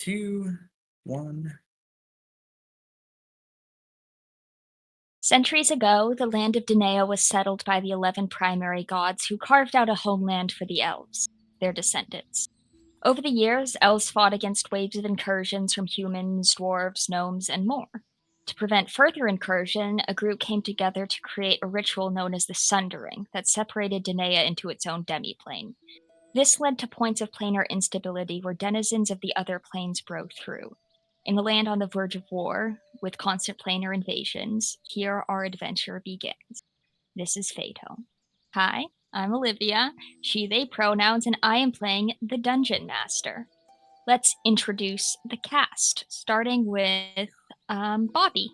2, 1. Centuries ago, the land of Danae was settled by the 11 primary gods who carved out a homeland for the elves, their descendants. Over the years, elves fought against waves of incursions from humans, dwarves, gnomes, and more. To prevent further incursion, a group came together to create a ritual known as the Sundering that separated Danae into its own demiplane. This led to points of planar instability where denizens of the other planes broke through. In a land on the verge of war, with constant planar invasions, here our adventure begins. This is Fadehome. Hi, I'm Olivia, she, they pronouns, and I am playing the Dungeon Master. Let's introduce the cast, starting with Bobby.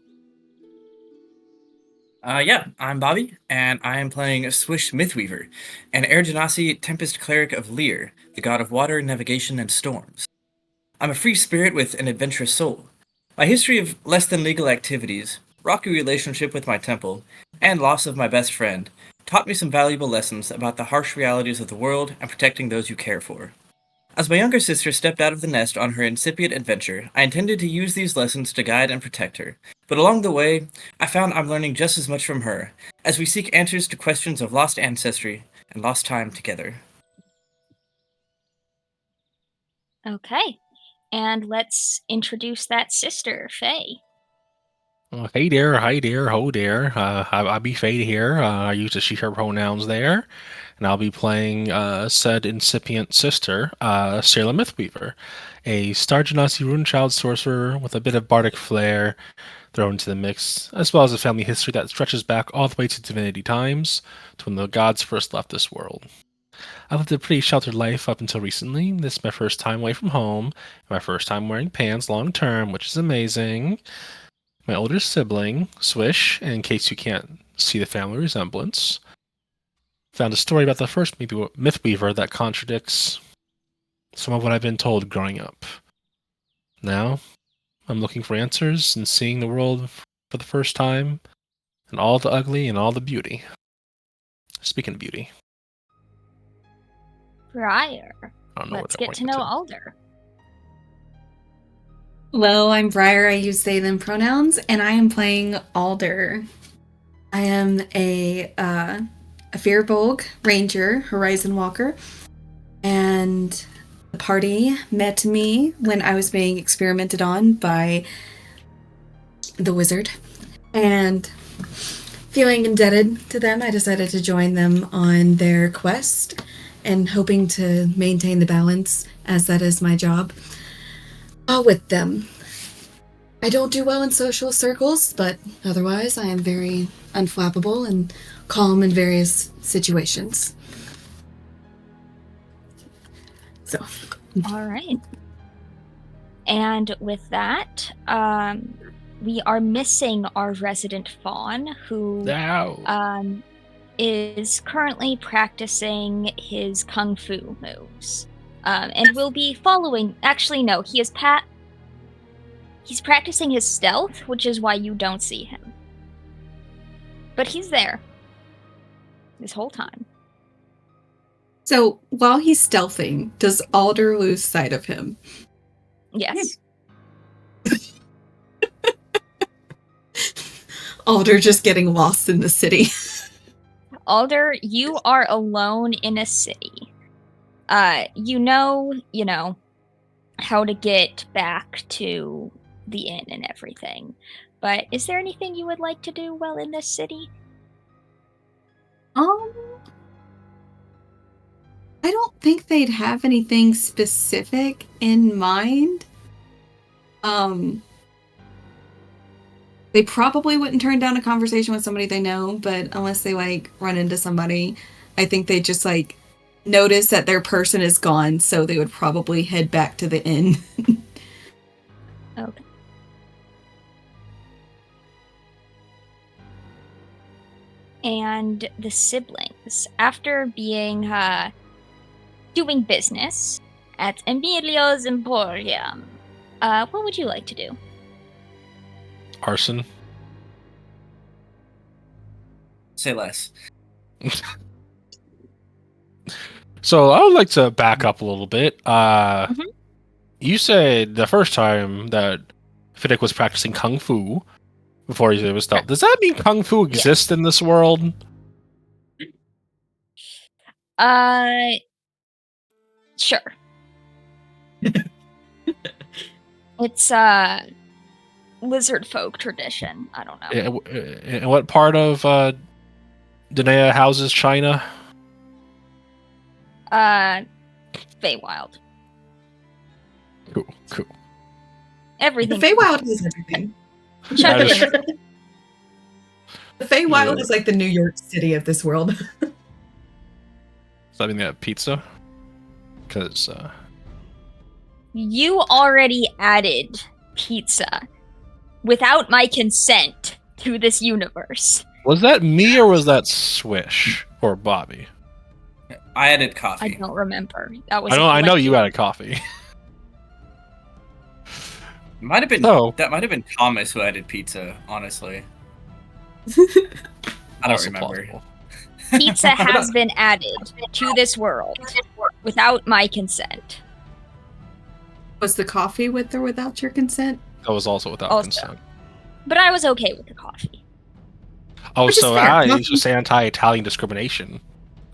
I'm Bobby, and I am playing Swish Mythweaver, an Air Genasi Tempest Cleric of Lear, the god of water, navigation, and storms. I'm a free spirit with an adventurous soul. My history of less than legal activities, rocky relationship with my temple, and loss of my best friend taught me some valuable lessons about the harsh realities of the world and protecting those you care for. As my younger sister stepped out of the nest on her incipient adventure, I intended to use these lessons to guide and protect her. But along the way, I found I'm learning just as much from her, as we seek answers to questions of lost ancestry and lost time together. Okay, and let's introduce that sister, Faye. Hey there, hi there, ho there. I'll be Fade here. I use the she/her pronouns there, and I'll be playing said incipient sister, Sailor Mythweaver, a Star Genasi Runechild sorcerer with a bit of bardic flair thrown into the mix, as well as a family history that stretches back all the way to divinity times, to when the gods first left this world. I've lived a pretty sheltered life up until recently. This is my first time away from home, my first time wearing pants long term, which is amazing. My older sibling, Swish, in case you can't see the family resemblance, found a story about the first Mythweaver that contradicts some of what I've been told growing up. Now, I'm looking for answers and seeing the world for the first time, and all the ugly and all the beauty. Speaking of beauty, Briar. I don't know Let's where get they're to know oriented. Alder. Hello, I'm Briar. I use they, them pronouns, and I am playing Alder. I am a Fearbolg Ranger, Horizon Walker, and the party met me when I was being experimented on by the wizard. And feeling indebted to them, I decided to join them on their quest and hoping to maintain the balance, as that is my job, with them. I don't do well in social circles, but otherwise I am very unflappable and calm in various situations. So. All right. And with that, we are missing our resident fawn, who is currently practicing his kung fu moves, and will be following. Actually, no, he's practicing his stealth, which is why you don't see him. But he's there this whole time. So while he's stealthing, does Alder lose sight of him? Yes. Alder just getting lost in the city. Alder, you are alone in a city. You know how to get back to the inn and everything. But is there anything you would like to do while in this city? I don't think they'd have anything specific in mind. They probably wouldn't turn down a conversation with somebody they know, but unless they run into somebody, I think they just notice that their person is gone, so they would probably head back to the inn. Okay. And the siblings, after being doing business at Emilio's Emporium, what would you like to do? Arson. Say less. So I would like to back up a little bit. You said the first time that Fiddick was practicing kung fu before he was stealth. Does that mean kung fu exists in this world? Sure. It's lizard folk tradition. I don't know. And what part of Danae houses China? Feywild. Cool. Everything. The Feywild is everything. Chuck That it is in. true. The Feywild Yeah. is like the New York City of this world. Does that mean they have pizza? Because You already added pizza without my consent to this universe. was that me or was that Swish or Bobby? I added I coffee. don't remember. That was. I know you collective. added coffee. Might have been So- that might have been Thomas who added pizza. Honestly, I don't Also remember. plausible. Pizza has been added to this world without my consent. Was the coffee with or without your consent? That was also without Also. consent. But I was okay with the coffee. Oh, Which is so fair. it's just anti-Italian discrimination.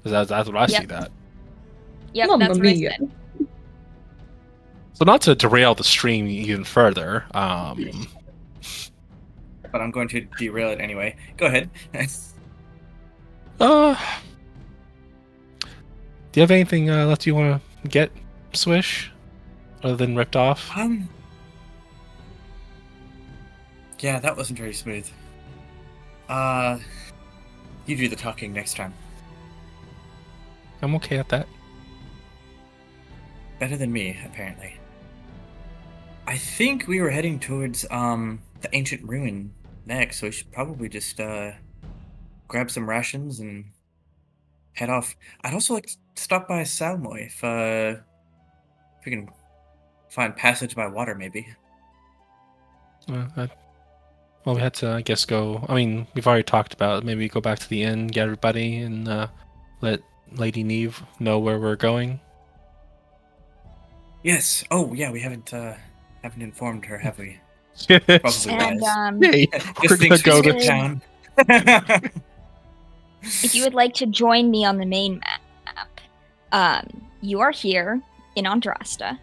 That's what I see Yep. that. Yep, Mamma that's what I mia. said. So not to derail the stream even further. But I'm going to derail it anyway. Go ahead. Do you have anything left you want to get, Swish, other than ripped off? Yeah, that wasn't very smooth. You do the talking next time. I'm okay at that. Better than me, apparently. I think we were heading towards the ancient ruin next, so we should probably just grab some rations and head off. I'd also like to stop by Salmoy if we can find passage by water, maybe. Well, we had to, I guess, go. I mean, we've already talked about it. Maybe go back to the inn, get everybody, and let Lady Neve know where we're going. Yes. Oh, yeah. We haven't informed her, have we? Probably And has. Hey, we're Just gonna thinks go we to. skip town. if you would like to join me on the main map, you are here in Andrasta.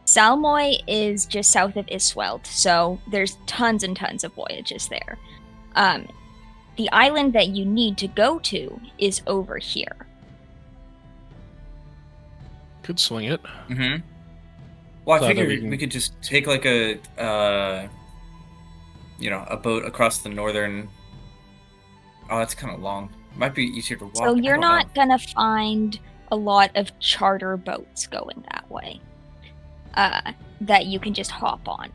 Salmoy is just south of Iswelt, so there's tons and tons of voyages there. The island that you need to go to is over here. Could swing it. Mm-hmm. Well, I So that figured we can- we could just take like a boat across the northern. Oh, that's kind of long. Might be easier to walk. So I you're don't not know. gonna find a lot of charter boats going that way. That you can just hop on.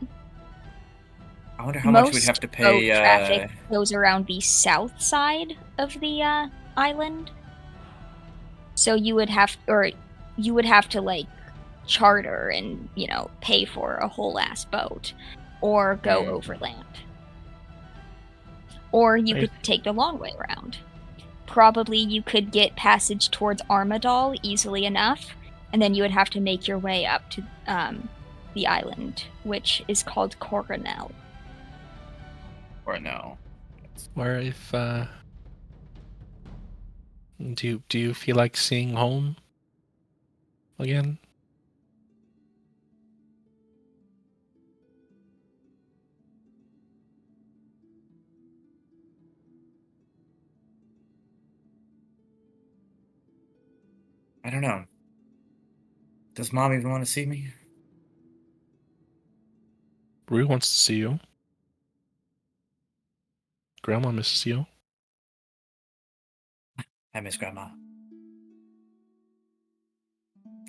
I wonder how much we'd have to Boat pay. traffic goes around the south side of the island. So you would have to like charter and pay for a whole ass boat, or go Mm. overland, or you Right. could take the long way around. Probably you could get passage towards Armadal easily enough, and then you would have to make your way up to the island, which is called Coronel. Or no. Where if do you feel like seeing home again? I don't know. Does Mom even want to see me? Rue wants to see you. Grandma misses you. I miss Grandma.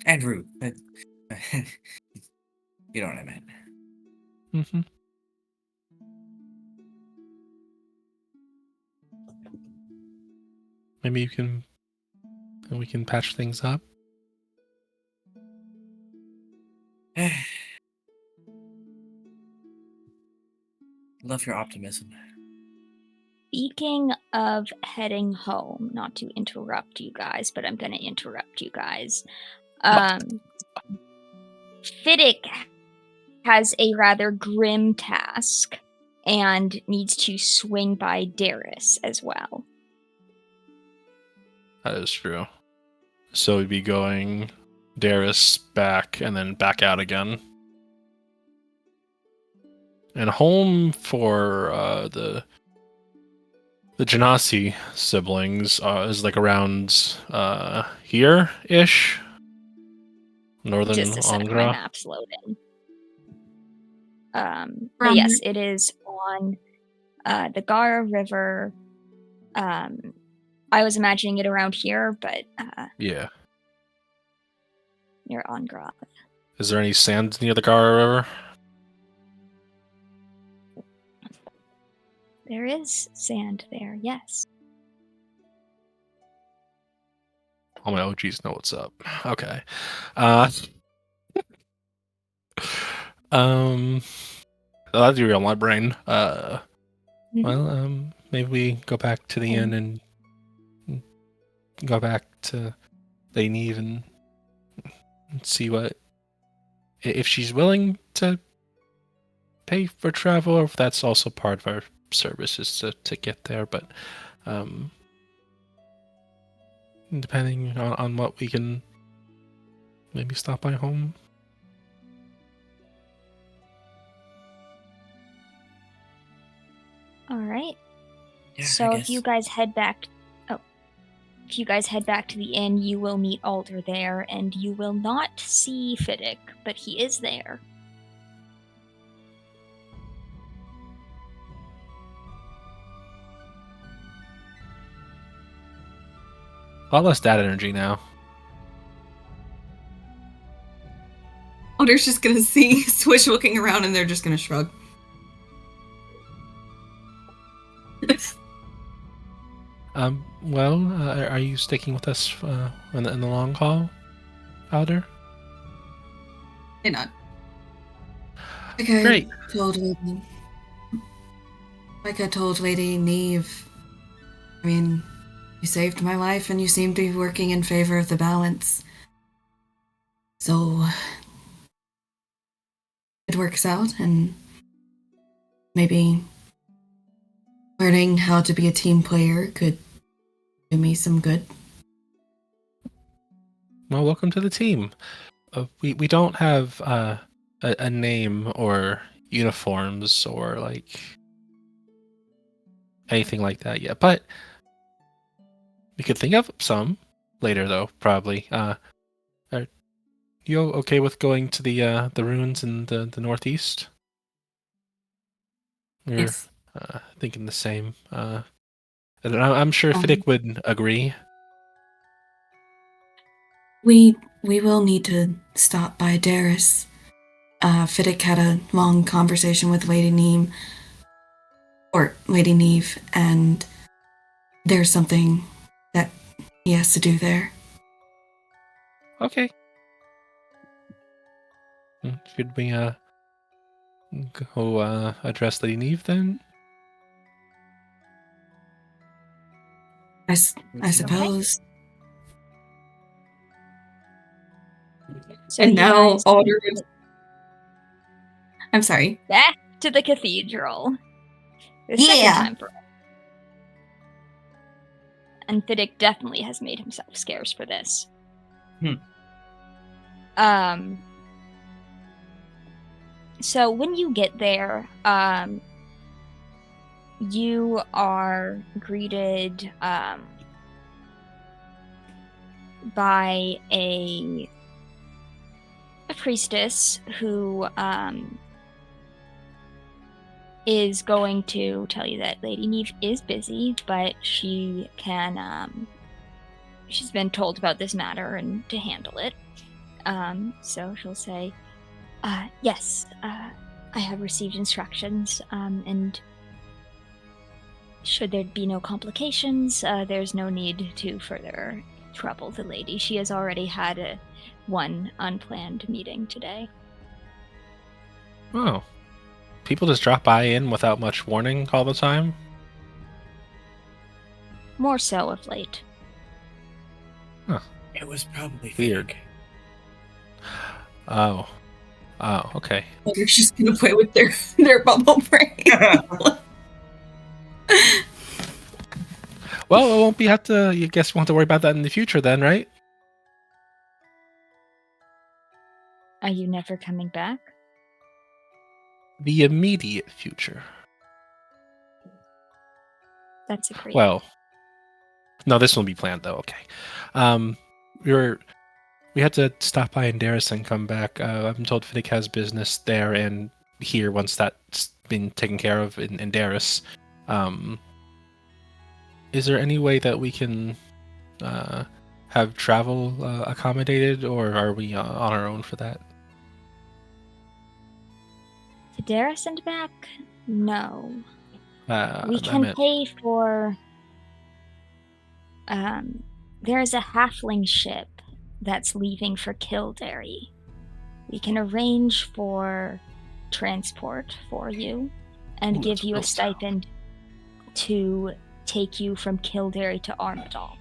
And Rue. You know what I meant. Mm-hmm. Maybe we can patch things up. Love your optimism. Speaking of heading home, not to interrupt you guys, but I'm going to interrupt you guys. Fiddick has a rather grim task and needs to swing by Darius as well. That is true. So we'd be going Darius back and then back out again. And home for the Genasi siblings is like around here-ish. Northern Just a sec, my Angra. map's loading. But yes, it is on the Gara River. I was imagining it around here, but Yeah. near Angra. Is there any sand near the Gara River? There is sand there, yes. All my OGs know what's up. Okay. That'd be real on my brain. Well, maybe we go back to the inn and go back to Neve and see what if she's willing to pay for travel, or if that's also part of our services to get there. But depending on what we can, maybe stop by home. All right. Yeah, So I if you guess. guys head back, if you guys head back to the inn, you will meet Alder there, and you will not see Fiddick, but he is there. A lot less dad energy now. Alder's just gonna see Swish looking around and they're just gonna shrug. Well, are you sticking with us in the long haul, Alder? They're not. Great. Like I told Lady Neve, I mean, you saved my life and you seem to be working in favor of the balance. So it works out, and maybe learning how to be a team player could do me some good. Well, welcome to the team. We don't have a name or uniforms or like anything like that yet, but we could think of some later, though. Probably. Are you okay with going to the ruins in the northeast? We're Yes. thinking the same. And I'm sure Fiddick would agree. We will need to stop by Darius. Fiddick had a long conversation with Lady Neve, and there's something that he has to do there. Okay. Should we go address Lady Neve then? I suppose. So And you now guys Alder is. I'm sorry. back to the cathedral. The second Yeah. time for and Fiddick definitely has made himself scarce for this. So when you get there, you are greeted by a priestess who is going to tell you that Lady Neve is busy, but she can she's been told about this matter and to handle it. So she'll say, yes, I have received instructions, and should there be no complications, there's no need to further trouble the lady. She has already had one unplanned meeting today. Oh. People just drop by in without much warning all the time? More so of late. Huh. It was probably Weird. fake. Oh. Oh, okay. Alder's just gonna play with their bubble brain. Well, it won't be have to. You guess we won't have to worry about that in the future, then, right? Are you never coming back? The immediate future. That's agreed. Well, no, this won't be planned though. Okay. We had to stop by Indaris and come back. I'm told Fiddick has business there and here once that's been taken care of in Indaris. Is there any way that we can have travel accommodated, or are we on our own for that? To Darius and back? No. We I can meant- pay for... there's a halfling ship that's leaving for Kildare. We can arrange for transport for you and Ooh, give that's a you a real town. stipend to take you from Kildare to Armadale.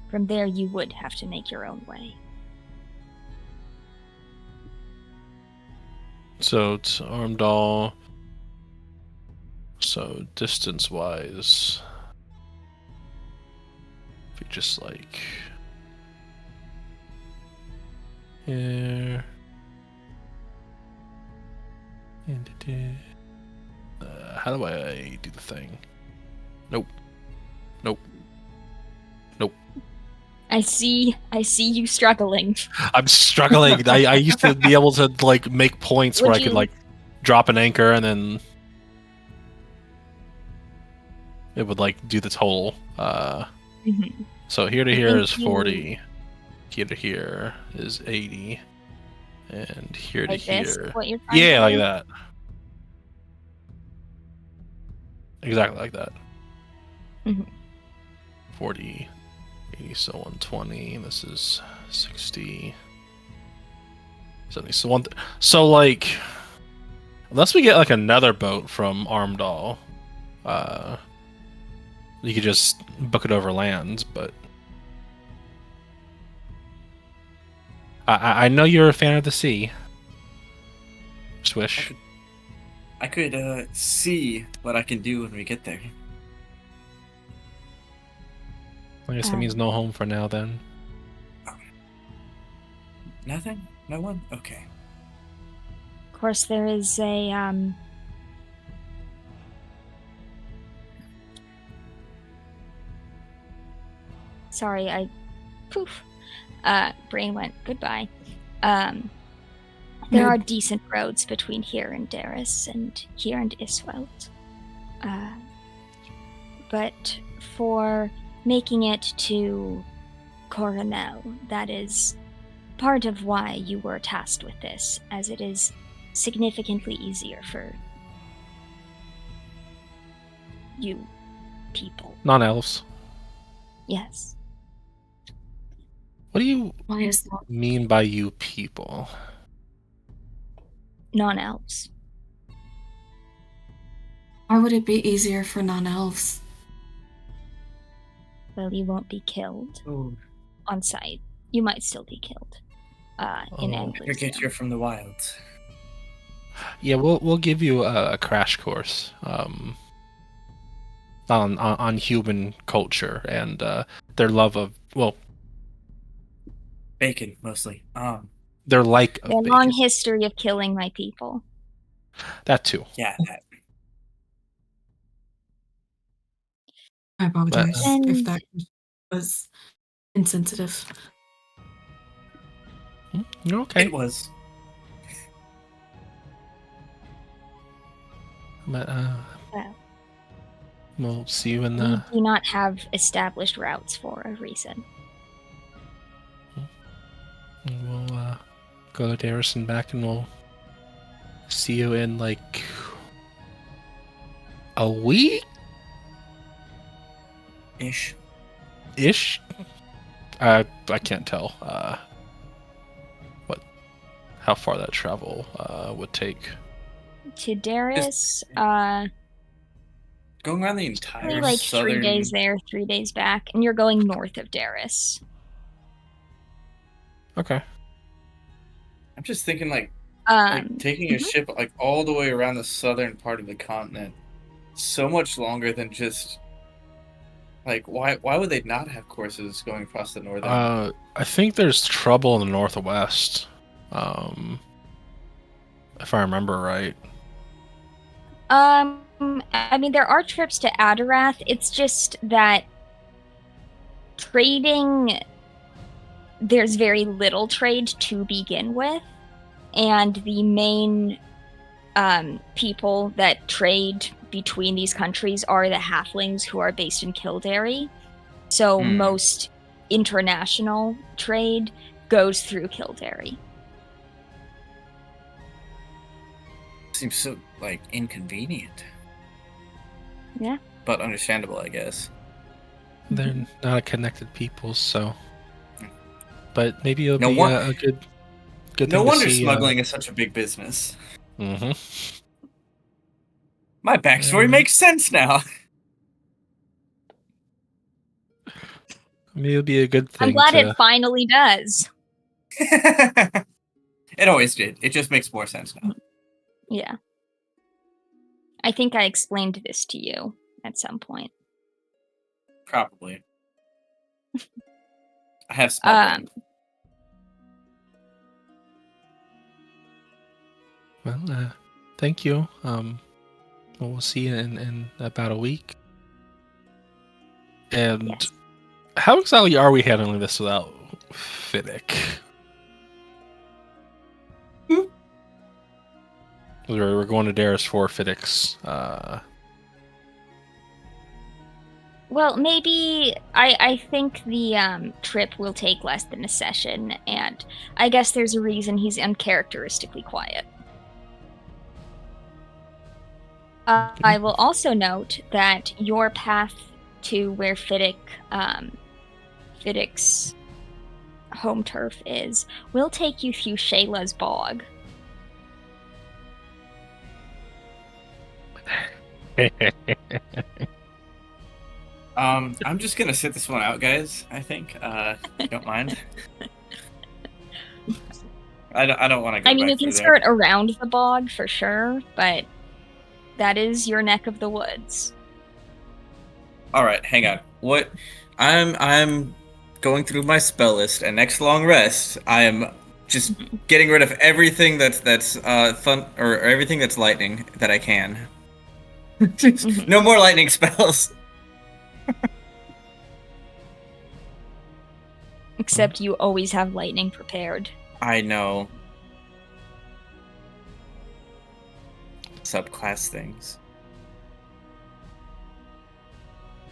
From there, you would have to make your own way. So it's Armdal. So distance-wise, if we just like here, and how do I do the thing? Nope. I see you struggling. I'm struggling. I used to be able to like make points where Would I could you- like drop an anchor and then it would like do the total. Mhm. So here to I here think is you- 40. Here to here is 80. And here to Like this, here. what you're trying Yeah, to like do? that. Exactly like that. Mhm. 40, 80, so 120. This is 60. 70. So like, unless we get like another boat from Armdal, you could just book it over lands, but I know you're a fan of the sea. Swish. I could see what I can do when we get there. I guess that means no home for now then. Nothing? No one? Okay. Of course, there is a Sorry, poof. Brain went goodbye. There are decent roads between here and Darius and here and Iswelt. But for making it to Coronel, that is part of why you were tasked with this, as it is significantly easier for you people. Non-elves. Yes. What do you Why is that? mean by you people? Non-elves. Why would it be easier for non-elves? Well, you won't be killed Oh, on sight. You might still be killed. In Oh. I get you're from the wilds. Yeah, we'll give you a crash course on human culture and their love of Bacon, mostly. their like of Their bacon. long history of killing my people. That too. Yeah, that. I apologize And- if that was insensitive. You're okay. It was. But Well. we'll see you in We the. do not have established routes for a reason. We'll go to Darius and back, and we'll see you in like a week Ish. ish. I can't tell how far that travel would take. To Darius, Going around the entire probably like southern... 3 days there, 3 days back, and you're going north of Darius. Okay. I'm just thinking, like, Like taking a mhm. ship like all the way around the southern part of the continent, so much longer than just like why would they not have courses going across the northern? I think there's trouble in the northwest. Um, if I remember right. I mean, there are trips to Adarath. It's just that trading, there's very little trade to begin with, and the main people that trade between these countries are the halflings who are based in Kildare. So most international trade goes through Kildare. Seems so like inconvenient. Yeah. But understandable, I guess. They're not a connected people, so. But maybe it'll No be one- a good No thing to wonder see. smuggling is such a big business. Mm-hmm. My backstory makes sense now. Maybe it'll be a good thing. I'm glad it finally does. It always did. It just makes more sense now. Yeah. I think I explained this to you at some point. Probably. I have small brain. Well, thank you. We'll see you in about a week. And Yes. how exactly are we handling this without Fiddick? We're going to Darius for Fiddick's. Well, maybe I think the trip will take less than a session, and I guess there's a reason he's uncharacteristically quiet. I will also note that your path to where Fiddick's home turf is will take you through Shayla's bog. I'm just gonna sit this one out, guys. I think. If you don't mind. I don't want to go. I mean, back you can through skirt around the bog for sure, but that is your neck of the woods. All right, hang on. What? I'm going through my spell list, and next long rest, I am just getting rid of everything that's fun or everything that's lightning that I can. No more lightning spells. Except you always have lightning prepared. I know. Subclass things.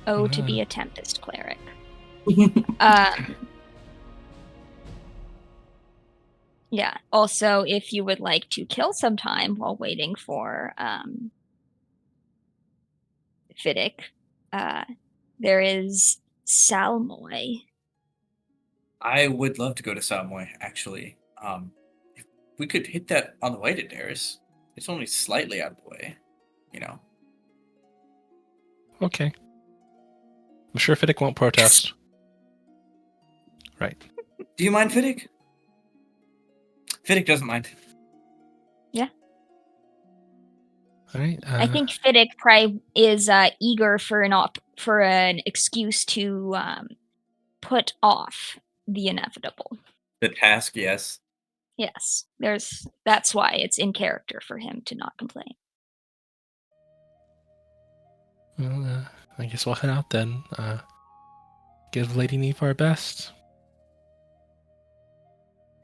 Oh, to be a Tempest cleric. Yeah. Also, if you would like to kill some time while waiting for Fiddick, there is Salmoy. I would love to go to Samoy, actually. If we could hit that on the way to Darius. It's only slightly out of the way, you know. Okay. I'm sure Fiddick won't protest. Right. Do you mind, Fiddick? Fiddick doesn't mind. Yeah. All right. I think Fiddick probably is eager for an excuse to put off the inevitable. The task, yes. Yes, that's why it's in character for him to not complain. Well, I guess we'll head out then. Give Lady Neve our best.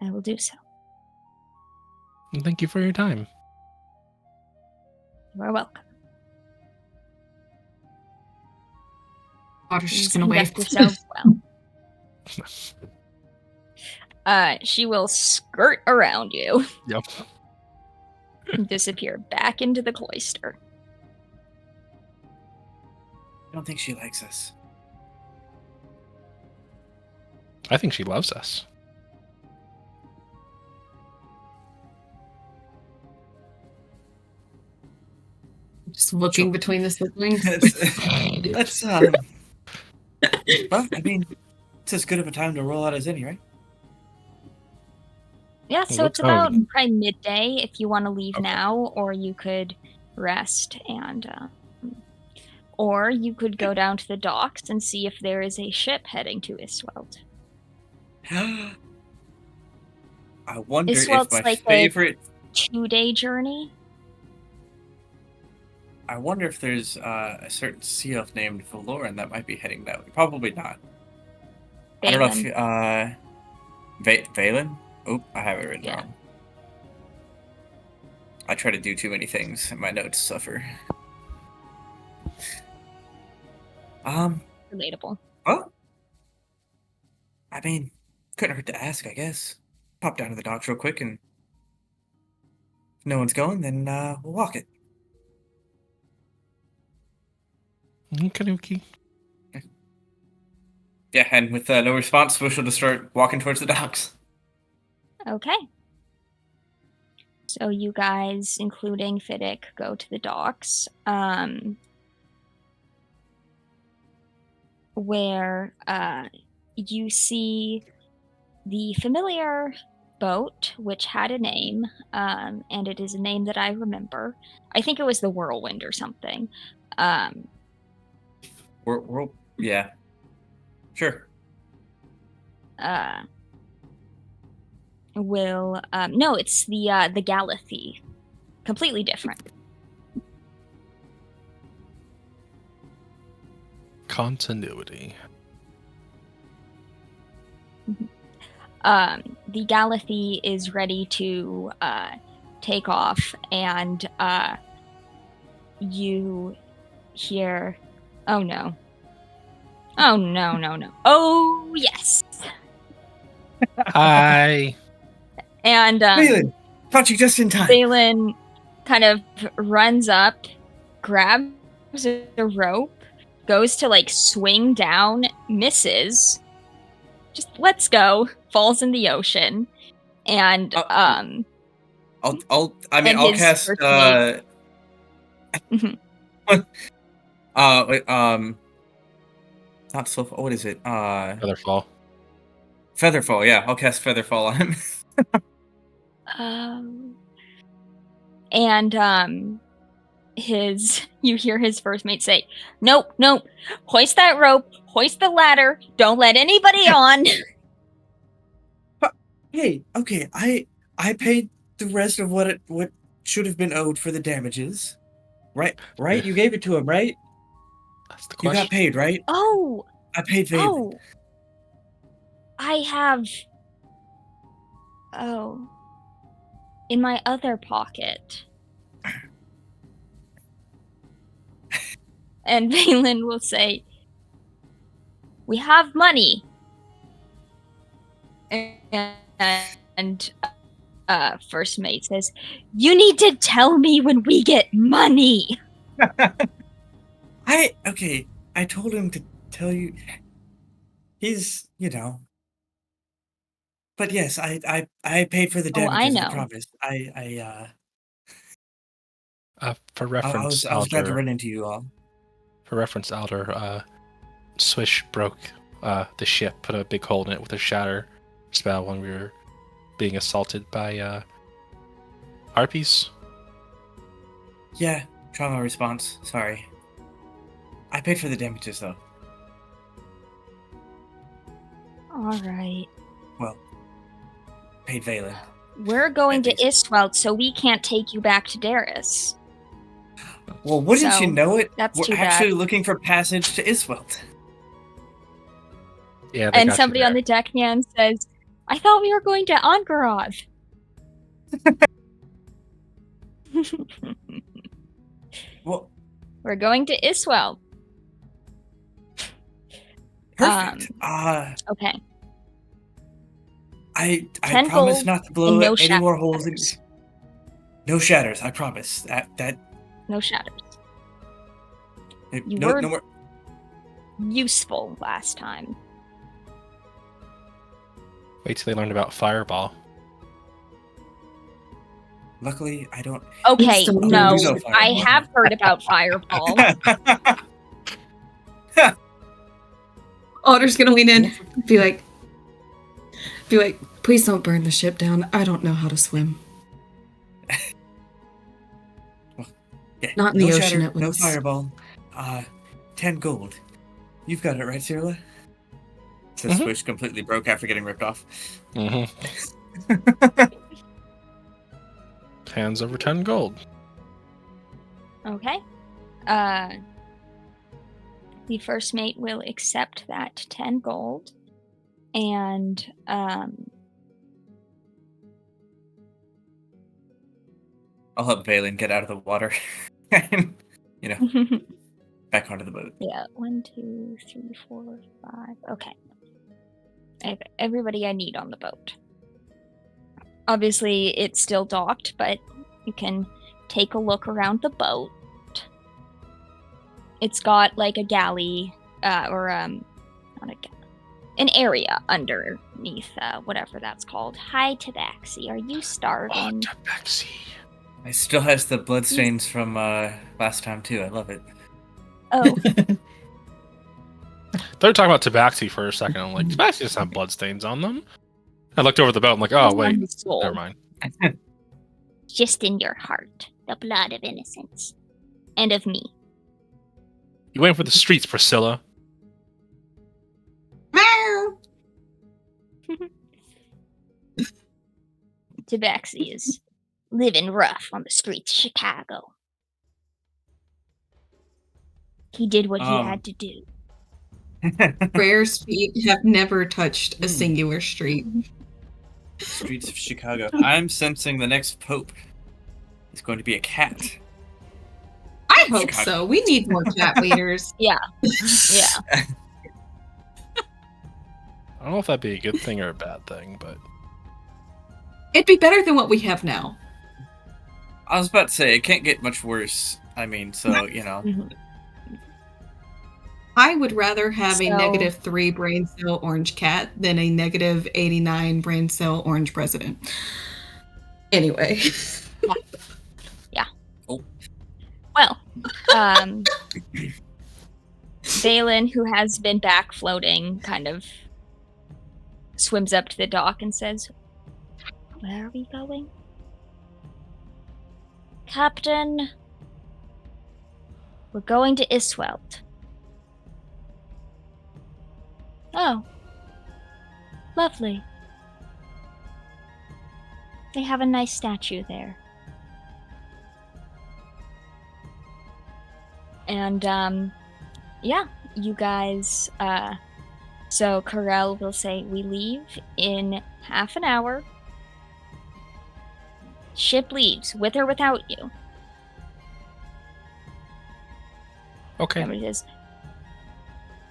I will do so. And thank you for your time. You are welcome. Otter's just Please gonna wave. conduct yourselves well. She will skirt around you. Yep. And disappear back into the cloister. I don't think she likes us. I think she loves us. Just looking between the siblings. That's well, I mean, it's as good of a time to roll out as any, right? Yeah, so What it's about time? probably midday if you want to leave Okay. now, or you could rest and, or you could go down to the docks and see if there is a ship heading to Iswelt. I wonder if Iswelt's my like favorite. a 2-day journey. I wonder if there's a certain sea elf named Valoran that might be heading that way. Probably not. I don't know if Balin. Valen. Oop, I have it written Yeah. wrong. I try to do too many things, and my notes suffer. Relatable. Well, I mean, couldn't hurt to ask, I guess. Pop down to the docks real quick, and if no one's going, then we'll walk it. Okay. Yeah, and with no response, Swish will just start walking towards the docks. Okay. So you guys, including Fiddick, go to the docks, where you see the familiar boat, which had a name, and it is a name that I remember. I think it was the Whirlwind or something. Yeah. Sure. No, it's the Galathy. Completely different. Continuity. The Galathy is ready to take off, and you hear, oh no. Oh no. Oh yes. Hi. And Valen, caught you just in time. Balin kind of runs up, grabs a rope, goes to like swing down, misses, just lets go, falls in the ocean, and I'll and his cast first mate- not so. What is it? Featherfall. Featherfall. Yeah, I'll cast Featherfall on him. and you hear his first mate say, nope, hoist that rope, hoist the ladder, don't let anybody on. Hey, okay, I paid the rest of what should have been owed for the damages. Right? You gave it to him, right? That's the You question. got paid, right? Oh, I paid Valen. I have. Oh, in my other pocket. And Valen will say, we have money. And first mate says, you need to tell me when we get money. I told him to tell you. He's, But yes, I paid for the damages. I know. promise. For I reference, was glad to Alder. run into you all. For reference, Alder. Swish broke the ship, put a big hole in it with a shatter spell when we were being assaulted by harpies. Yeah, trauma response. Sorry. I paid for the damages though. All right. Well, paid Valen. We're going to At least. Istwelt, so we can't take you back to Darius. Well, wouldn't So, you know it? that's We're too actually bad. looking for passage to Iswelt. Yeah, they And got somebody you on the deck hand says, I thought we were going to Angarod. Well, We're going to Iswell. perfect. Okay. I 10 promise gold not to and blow no any more holes in. shatters. No shatters. I promise. That No shatters. You no were more. useful last time. Wait till they learned about Fireball. Luckily, I don't. Okay, Still no, lose no I fireball. have heard about Fireball. Otter's gonna lean in, be like, Please don't burn the ship down. I don't know how to swim. Yeah, Not in no the ocean, shatter, at no least. fireball. 10 gold. You've got it, right, Cyrilla? Says Mhm. Swish, completely broke after getting ripped off. Hands over 10 gold. Okay. The first mate will accept that 10 gold, and I'll help Valen get out of the water. And, back onto the boat. yeah, 1, 2, 3, 4, 5. Okay. I have everybody I need on the boat. Obviously, it's still docked, but you can take a look around the boat. It's got like a galley, not a galley, an area underneath, whatever that's called. Hi, Tabaxi. Are you starving? Oh, Tabaxi. It still has the bloodstains from last time, too. I love it. Oh, They're talking about Tabaxi for a second. I'm like, Tabaxi doesn't have bloodstains on them. I looked over the boat. I'm like, oh, it's on wait. his soul. Never mind. Just in your heart, the blood of innocence, and of me. You waiting for the streets, Priscilla? Meow. Tabaxi is living rough on the streets of Chicago. He did what he had to do. Rayer's feet have never touched a singular street. Streets of Chicago. I'm sensing the next pope is going to be a cat. I hope Chicago. so. We need more cat leaders. Yeah. I don't know if that'd be a good thing or a bad thing, but It'd be better than what we have now. I was about to say, it can't get much worse. I mean, so, Mhm. I would rather have a So- -3 brain cell orange cat than a -89 brain cell orange president. Anyway. Well, Valen, who has been back floating, kind of swims up to the dock and says, "Where are we going?" "Captain, we're going to Iswelt." "Oh, lovely. They have a nice statue there." And, yeah, you guys, so Karel will say, "We leave in half an hour. Ship leaves, with or without you." okay. Somebody says,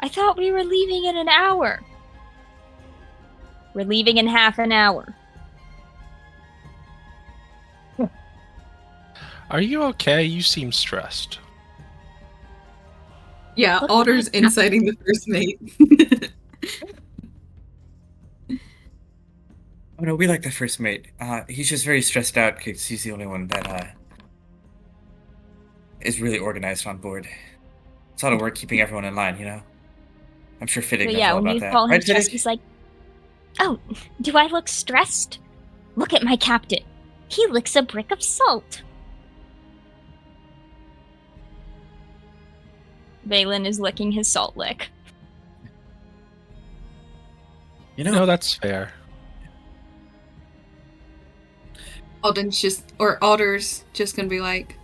"I thought we were leaving in an hour." "We're leaving in half an hour." Are you okay? You seem stressed. Yeah, Look Otter's at my inciting the first mate. Oh no, we like the first mate. He's just very stressed out because he's the only one that is really organized on board. It's a lot of work keeping everyone in line, I'm sure Fittig So knows yeah, all when about you that. call him Right, stressed, Fittig? he's like, "Oh, do I look stressed? Look at my captain. He licks a brick of salt." Valen is licking his salt lick. No, that's fair. Otter's just gonna be like,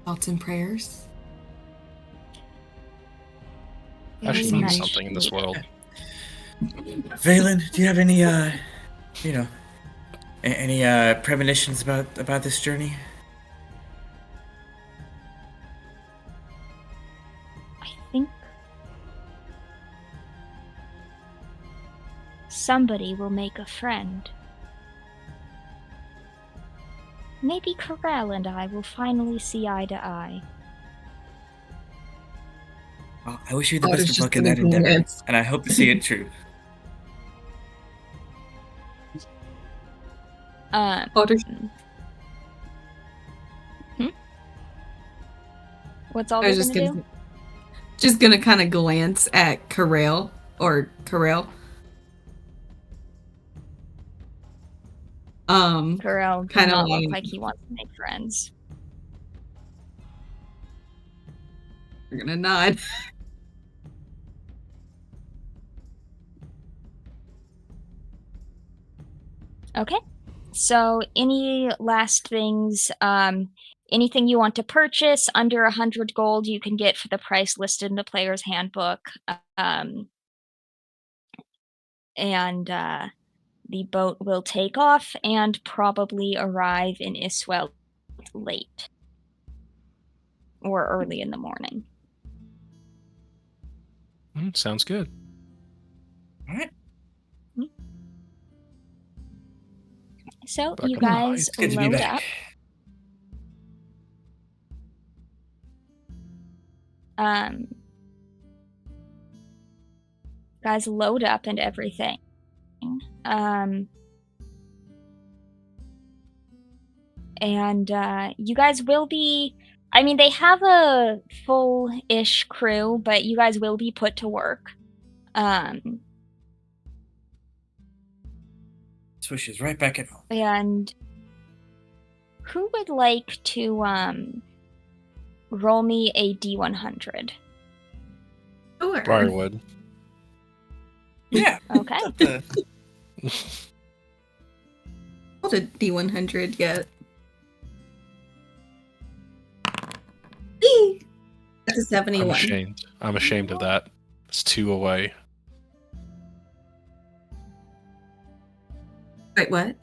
thoughts and prayers. Actually Very means much something in this needed. world. Valen, do you have any, any premonitions about this journey? I think somebody will make a friend. Maybe Karel and I will finally see eye to eye. Well, I wish you the Otter's best of just luck in gonna that endeavor, glance. and I hope to see it true. Otter's What's all I they're was gonna do? just gonna kind of glance at Karel. Corel does Kinda not look like- like he wants to make friends. You're gonna nod. Okay. So, any last things? Anything you want to purchase under 100 gold, you can get for the price listed in the player's handbook. And the boat will take off and probably arrive in Iswell late or early in the morning. Sounds good. All right. So Back you on the guys ice. It's good to be load back. up. Guys load up and everything. And you guys will be, I mean, they have a full-ish crew, but you guys will be put to work. Swish is right back at home. And who would like to roll me a D100? Sure. Briarwood. Yeah. Okay. Rolled a D100 yet. Eee! That's a I'm 71. ashamed. I'm ashamed of that. It's 2 away. Wait, what?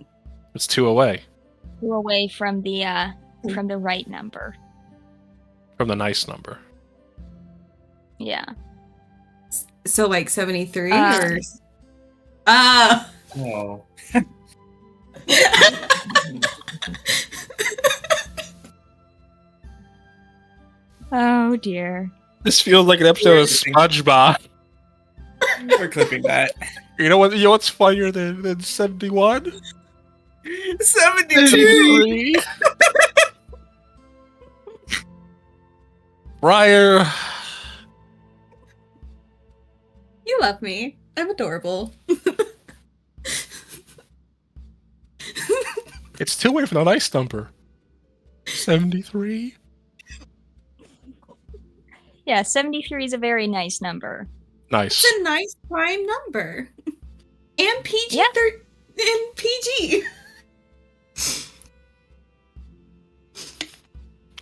It's 2 away Go away from the right number. from the nice number. Yeah. So like 73 Uh, or ah. Oh. Oh dear. This feels like an episode of SpongeBob. We're clipping that. You know what? You know what's funnier than 71? 72! Briar. You love me. I'm adorable. It's 2 away from the nice number. 73. Yeah, 73 is a very nice number. Nice. It's a nice prime number. And PG Yeah. and PG.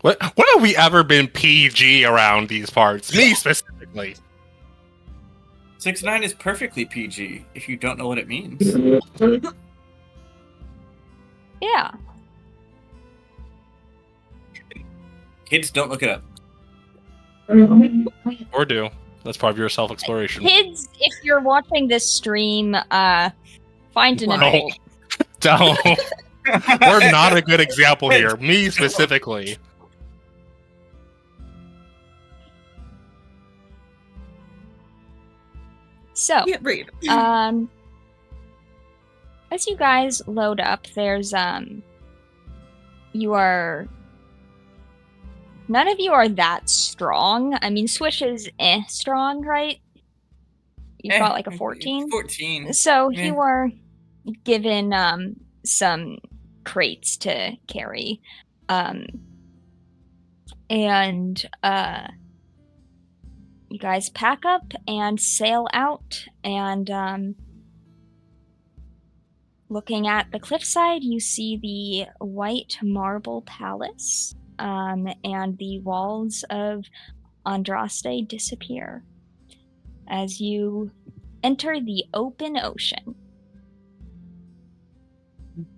What have we ever been PG around these parts? Me specifically. 6'9" is perfectly PG, if you don't know what it means. Yeah. Kids, don't look it up. Or do. That's part of your self-exploration. Kids, if you're watching this stream, find an Wow. adult. Don't. We're not a good example here. Me specifically. So, Yeah, right. as you guys load up, there's you are none of you are that strong. I mean, Swish is strong, right? You've got like a 14. 14. So Yeah. you are given some crates to carry. And you guys pack up and sail out, and looking at the cliffside, you see the white marble palace, and the walls of Andraste disappear as you enter the open ocean.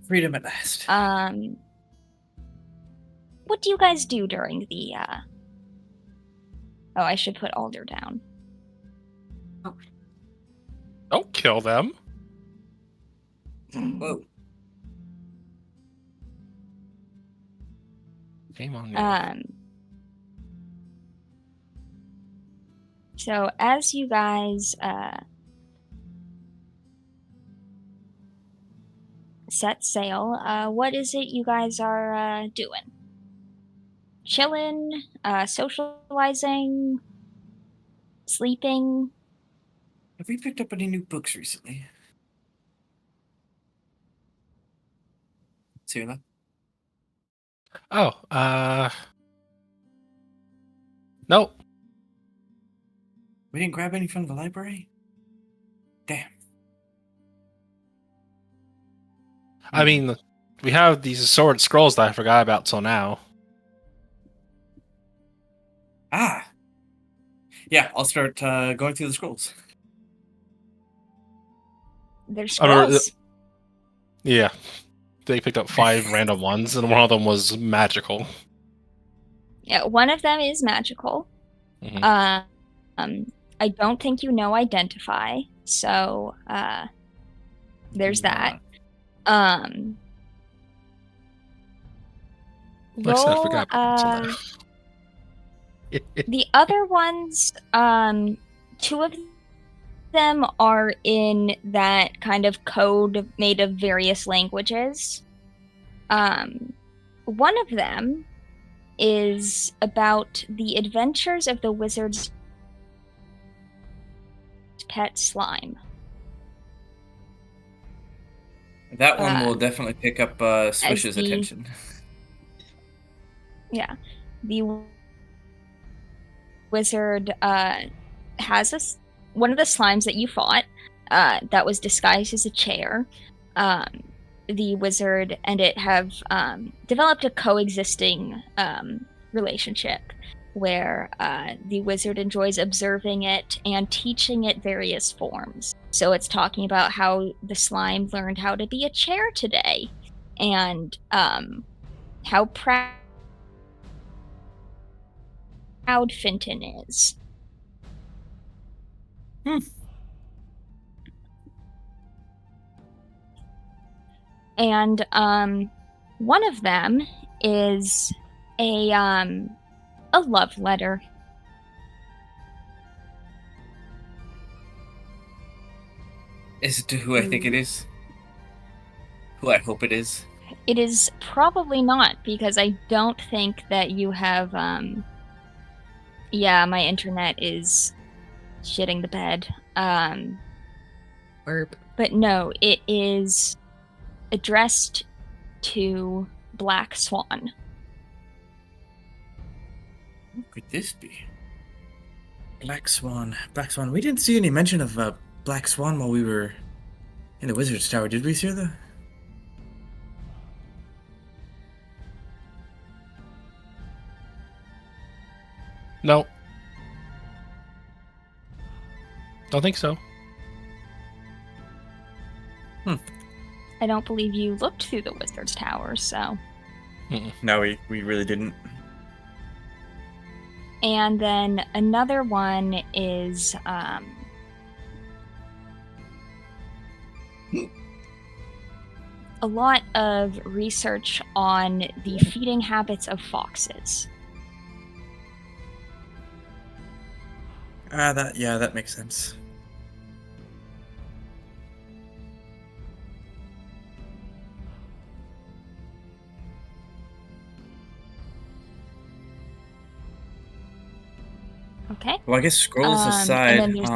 Freedom at last. What do you guys do during the Oh, I should put Alder down. Don't kill them. Whoa. Shame on you. So as you guys set sail, what is it you guys are doing? Chilling, socializing, sleeping? Have we picked up any new books recently? Sierra? Oh, nope. We didn't grab any from the library? Damn. I mean, we have these sword scrolls that I forgot about till now. Ah! Yeah, I'll start going through the scrolls. There's I remember, scrolls. yeah, they picked up 5 random ones, and one of them was magical. Yeah, one of them is magical. Mhm. I don't think you know identify, so there's that. Like I said, I Roll forgot about it till now. the other ones, 2 of them are in that kind of code made of various languages. One of them is about the adventures of the wizard's pet slime. That one will definitely pick up Swish's the- attention. Yeah. The wizard has one of the slimes that you fought that was disguised as a chair. The wizard and it have developed a coexisting relationship where the wizard enjoys observing it and teaching it various forms. So it's talking about how the slime learned how to be a chair today and how proud Finton is. And one of them is a love letter. Is it to who I think it is? Who I hope it is? It is probably not, because I don't think that you have yeah, my internet is shitting the bed. Burp. But no, it is addressed to Black Swan. Who could this be? Black Swan. Black Swan. We didn't see any mention of Black Swan while we were in the Wizard's Tower, did we, Sierra? No. Don't think so. I don't believe you looked through the Wizard's Tower, so. No, we really didn't. And then another one is a lot of research on the feeding habits of foxes. That makes sense. Okay. Well, I guess scrolls and aside, then there's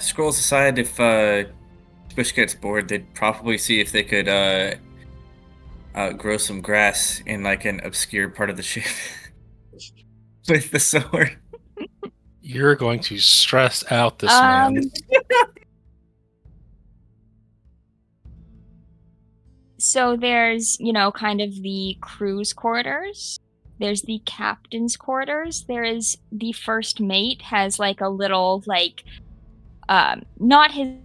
scrolls aside, if Swish gets bored, they'd probably see if they could grow some grass in like an obscure part of the ship with the sword. You're going to stress out this man. So there's, kind of the crew's quarters. There's the captain's quarters. There is the first mate has like a little not his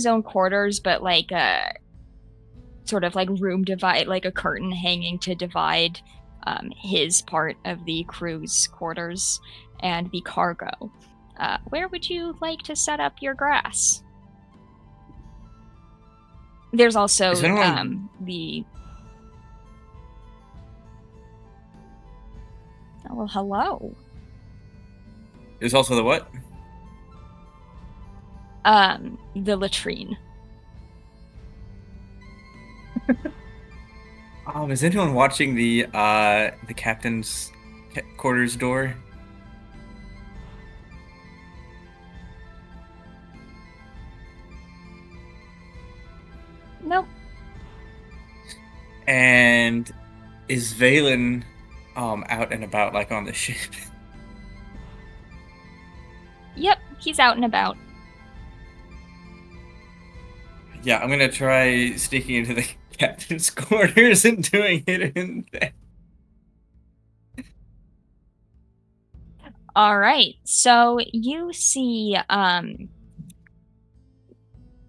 own quarters, but like a sort of like room divide, like a curtain hanging to divide his part of the crew's quarters and the cargo. Where would you like to set up your grass? There's also the... Oh, well, hello. There's also the what? The latrine. Is anyone watching the captain's quarters door? And is Valen out and about, like, on the ship? Yep, he's out and about. Yeah, I'm gonna try sneaking into the captain's quarters and doing it in there. All right, so you see,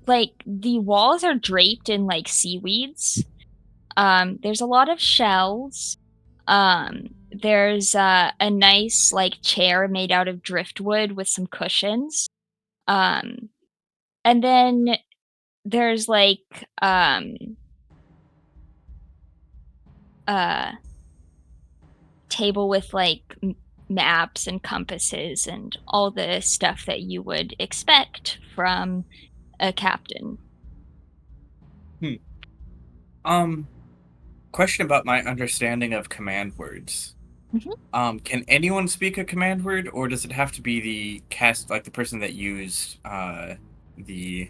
like, the walls are draped in, like, seaweeds. There's a lot of shells. There's a nice, like, chair made out of driftwood with some cushions. Um, and then there's, like, a table with, like, maps and compasses and all the stuff that you would expect from a captain. Um, Question about my understanding of command words. Can anyone speak a command word, or does it have to be the person that used the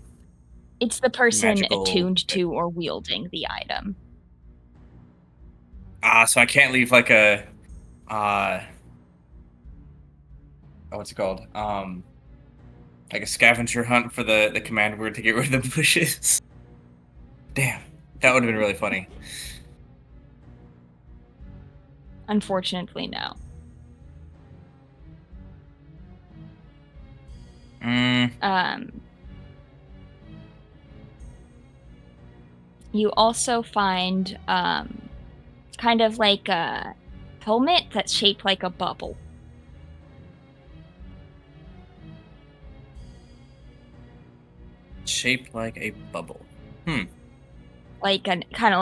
It's the person magical? attuned to or wielding the item. So I can't leave like a uh, what's it called? Like a scavenger hunt for the command word to get rid of the bushes. Damn, that would have been really funny. Unfortunately, no. Um, you also find kind of like a helmet that's shaped like a bubble. Shaped like a bubble. Like a kind of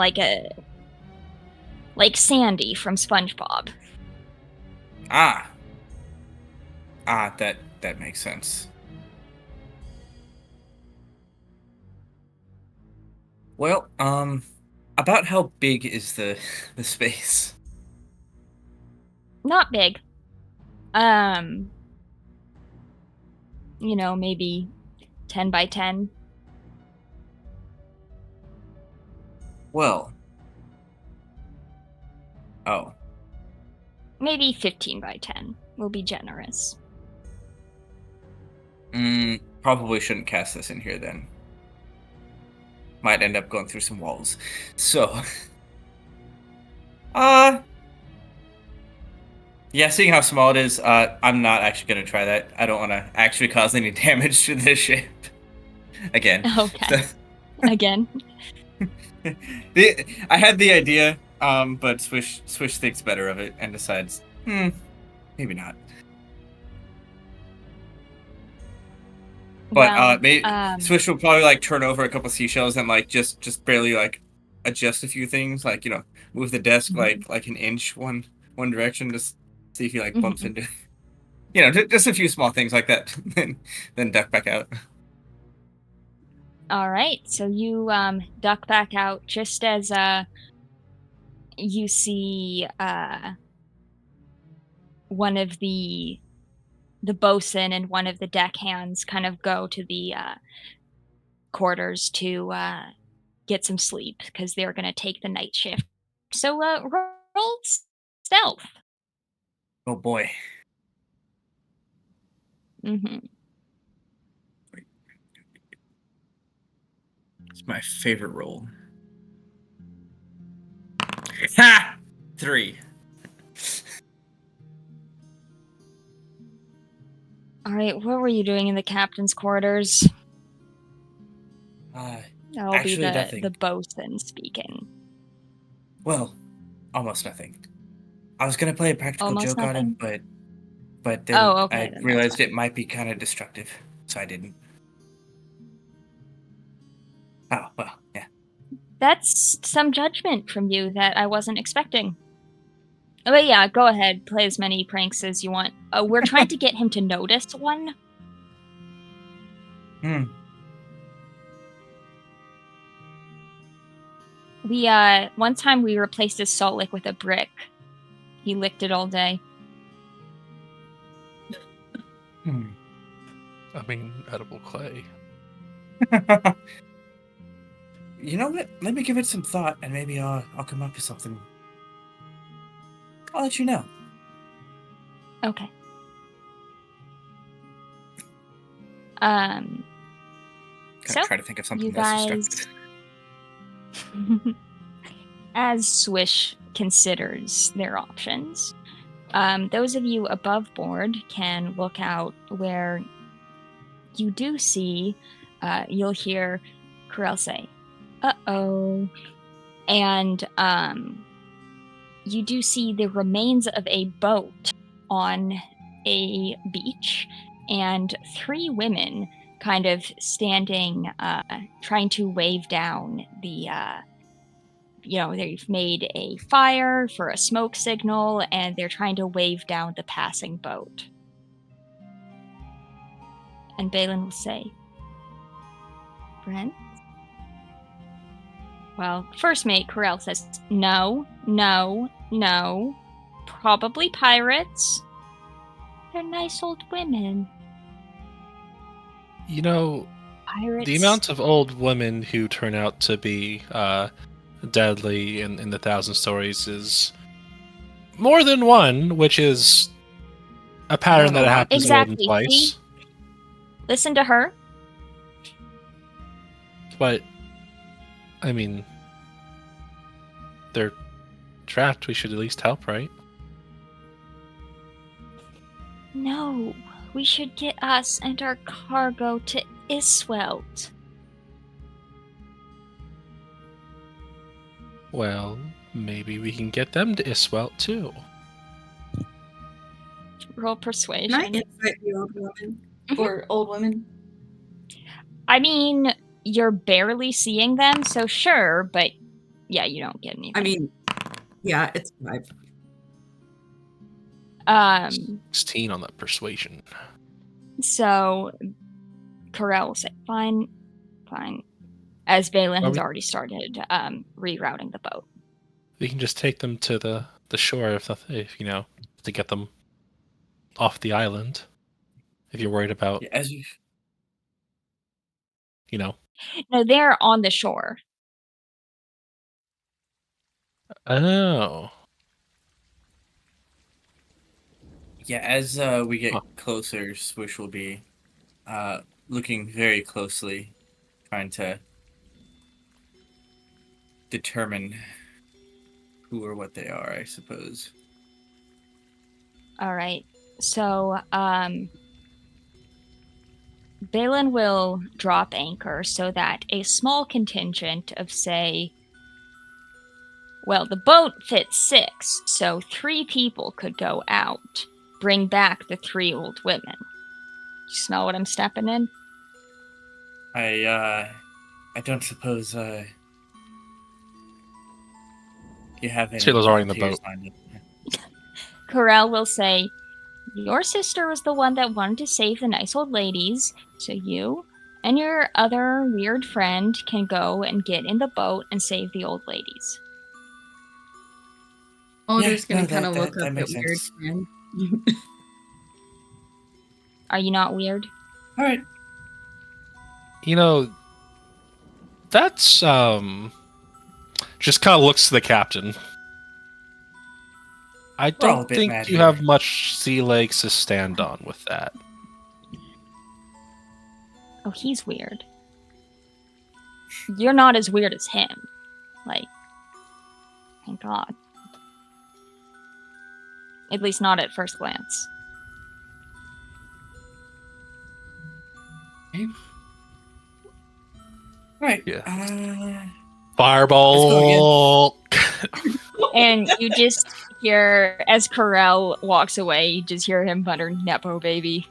like Sandy from SpongeBob. That makes sense. Well, about how big is the space? Not big. Maybe 10 by 10. Well, oh, Maybe 15 by 10. We'll be generous. probably shouldn't cast this in here then. Might end up going through some walls. So, yeah, seeing how small it is, I'm not actually gonna try that. I don't want to actually cause any damage to this ship. Again. Okay. Again. I had the idea, but Swish thinks better of it and decides, maybe not. But Well, Swish will probably like turn over a couple seashells and like just barely like adjust a few things, like move the desk like an inch one direction, just see if he like bumps into, just a few small things like that, then duck back out. All right, so you duck back out just as you see one of the bosun and one of the deckhands kind of go to the quarters to get some sleep because they're going to take the night shift. So roll stealth. Oh boy. Mm-hmm. It's my favorite roll. Ha! 3. All right, what were you doing in the captain's quarters? That'll be Actually the nothing. bosun speaking. Well, almost nothing. I was gonna play a practical Almost joke on him, nothing? but then Oh, okay, I then that's realized fine. it might be kind of destructive, so I didn't. Oh well, yeah. That's some judgment from you that I wasn't expecting. But yeah, go ahead, play as many pranks as you want. We're trying to get him to notice one. One time we replaced his salt lick with a brick. He licked it all day. I mean, edible clay. You know what? Let me give it some thought, and maybe I'll come up with something. I'll let you know. Okay. Kind So of try to think of something you less guys, destructive. as Swish considers their options, those of you above board can look out where you do see, you'll hear Corel say, "Uh-oh," and you do see the remains of a boat on a beach, and 3 women kind of standing, trying to wave down the, they've made a fire for a smoke signal, and they're trying to wave down the passing boat. And Balin will say, "Brent?" Well, first mate, Corel says, "No, no, no. Probably pirates. They're nice old women." You know, Pirates. the amount of old women who turn out to be deadly in the Thousand Stories is more than one, which is a pattern Not a that lot. happens more than Exactly. twice. See? Listen to her. But, I mean, they're trapped. We should at least help, right? No, we should get us and our cargo to Iswelt. Well, maybe we can get them to Iswelt too. Roll Can I persuasion. invite the old woman Mhm. or old women? I mean, you're barely seeing them, so sure, but yeah, you don't get anything. I mean, yeah, it's 5. 16 on that persuasion. So Corel will say, "Fine, fine," as Valen Are has we- already started rerouting the boat. We can just take them to the shore if you know, to get them off the island. If you're worried about, Yeah, as you you know. No, they're on the shore. Oh. we get Huh. closer, Swish will be looking very closely, trying to determine who or what they are, I suppose. All right. So Balin will drop anchor so that a small contingent of, say, well, the boat fits 6, so 3 people could go out, bring back the 3 old women. You smell what I'm stepping in? I don't suppose you have any Sailor's already in the volunteers boat. lined up. Corel will say, "Your sister was the one that wanted to save the nice old ladies, so you and your other weird friend can go and get in the boat and save the old ladies." Alder's Yeah, gonna no, kind of look that up at makes Weird sense. Friend. Are you not weird? All right. You know, that's just kind of looks to the captain. I We're all a don't bit think mad you here. have much sea legs to stand on with that. Oh, he's weird. You're not as weird as him. Like, thank God. At least not at first glance. All right. Yeah. Let's Fireball. And you just hear, as Corel walks away, you just hear him mutter, "Nepo baby."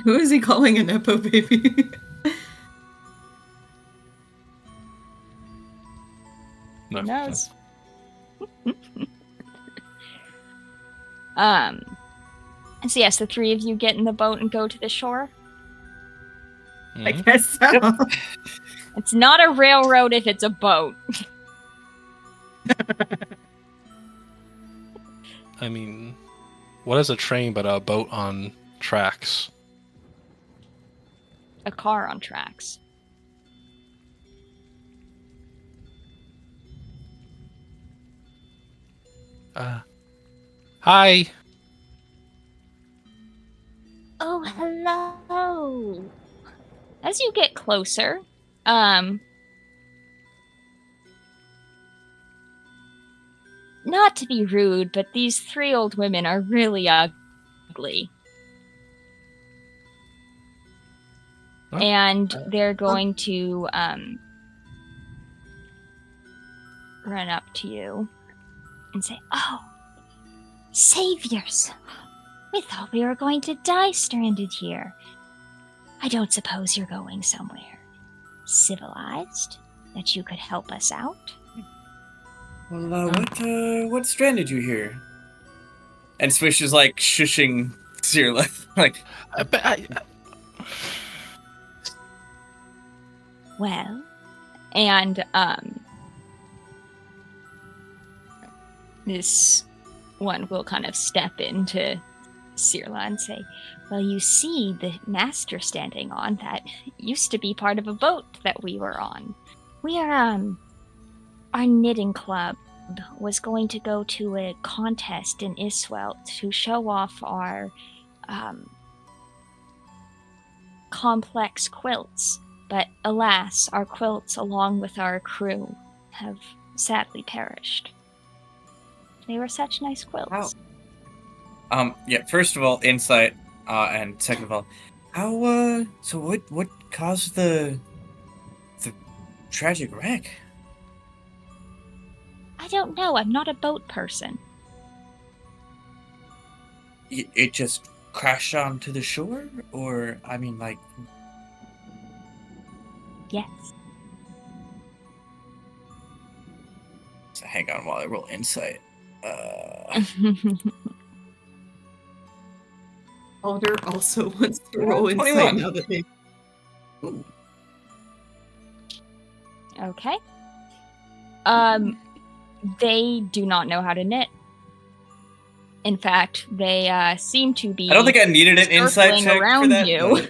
Who is he calling a Nepo baby? No, Who knows? So yes, the 3 of you get in the boat and go to the shore. no. I guess so. Yep. It's not a railroad if it's a boat. I mean, what is a train but a boat on tracks? a car on tracks. Hi. Oh, hello. As you get closer, not to be rude, but these 3 old women are really ugly. Oh, And they're going to run up to you and say, "Oh, saviors! We thought we were going to die stranded here. I don't suppose you're going somewhere civilized that you could help us out?" Well, what stranded you here? And Swish is like shushing Cyrilla. Like, Well, and this one will kind of step into Cyrilla and say, "Well, you see, the master standing on that used to be part of a boat that we were on. We are, our knitting club was going to go to a contest in Iswelt to show off our, complex quilts. But alas, our quilts, along with our crew, have sadly perished. They were such nice quilts." yeah. First of all, insight, and second of all, how? So what caused the tragic wreck? I don't know. I'm not a boat person. It just crashed onto the shore, or I mean, like, Yes. so hang on while I roll insight. Alder also wants to roll 21. insight now that they. Ooh. Okay. They do not know how to knit. In fact, they seem to be. I don't think I needed an insight circling check for around that. you.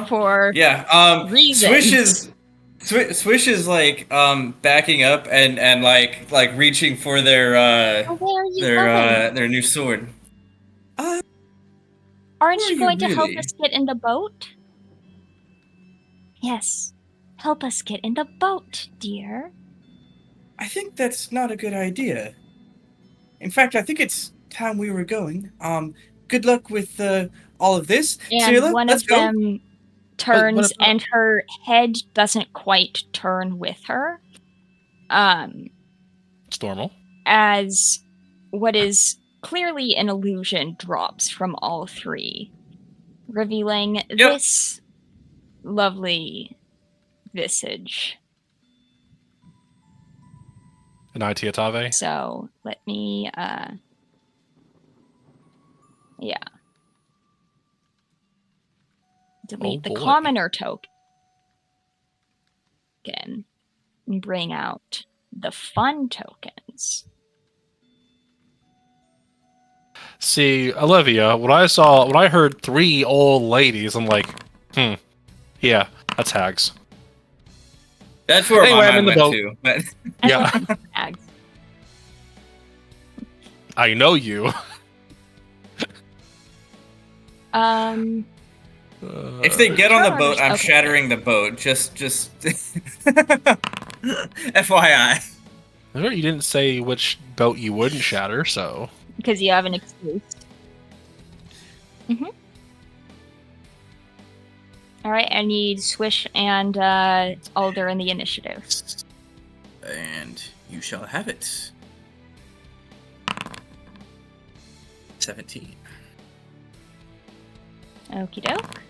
For Yeah. reasons. Swish is like backing up and like reaching for their Oh, where are you going? their new sword. Aren't where you are going you to help really? us get in the boat? Yes. Help us get in the boat, dear. I think that's not a good idea. In fact, I think it's time we were going. Good luck with all of this. And Cyrilla, one let's of go. them turns, and her head doesn't quite turn with her. It's normal. As what is clearly an illusion drops from all 3, revealing this lovely visage. An Itiatave. So let me, delete the boy. commoner token and bring out the fun tokens. See, Olivia, when I heard 3 old ladies, I'm like, yeah, that's hags. That's where Anyway, my I'm in mind the went boat. to. But Yeah. Tags. I know you. if they get on the Sure, boat, I'm okay. shattering the boat. Just FYI. You didn't say which boat you wouldn't shatter, so. Because you have an excuse. Alright, I need Swish and Alder in the initiative. And you shall have it. 17. Okie doke.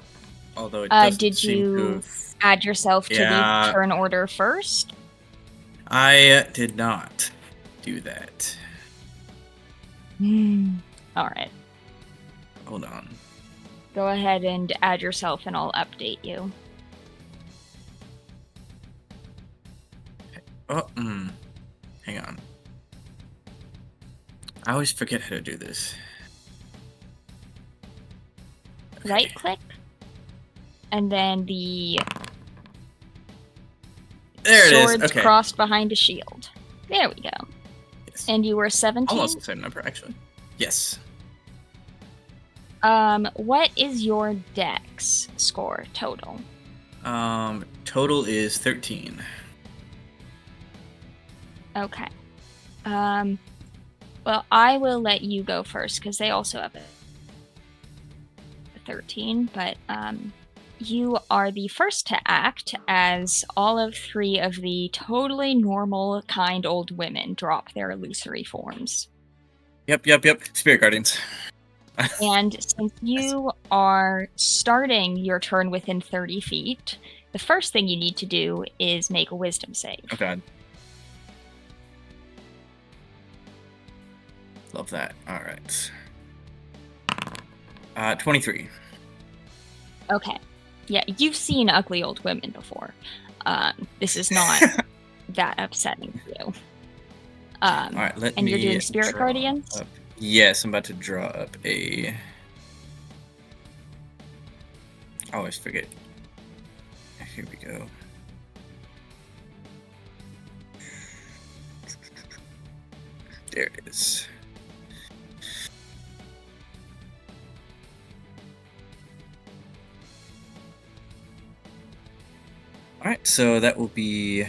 Although it doesn't Did seem to you have... add yourself to Yeah. the turn order first? I did not do that. Alright. Hold on. Go ahead and add yourself and I'll update you. Oh, hang on. I always forget how to do this. Okay. Right click? And then the There it is. swords Okay. crossed behind a shield. There we go. Yes. And you were 17? Almost the same number, actually. Yes. What is your dex score total? Total is 13. Okay. Well, I will let you go first because they also have a 13, but you are the first to act as all of 3 of the totally normal, kind old women drop their illusory forms. Yep. Spirit Guardians. And since you are starting your turn within 30 feet, the first thing you need to do is make a wisdom save. Oh god. Love that. Alright. 23. Okay. Yeah, you've seen ugly old women before. This is not that upsetting to you. Alright, and you're doing Spirit Guardians? Up. Yes, I'm about to draw up a... I always forget. Here we go. There it is. Alright, so that will be...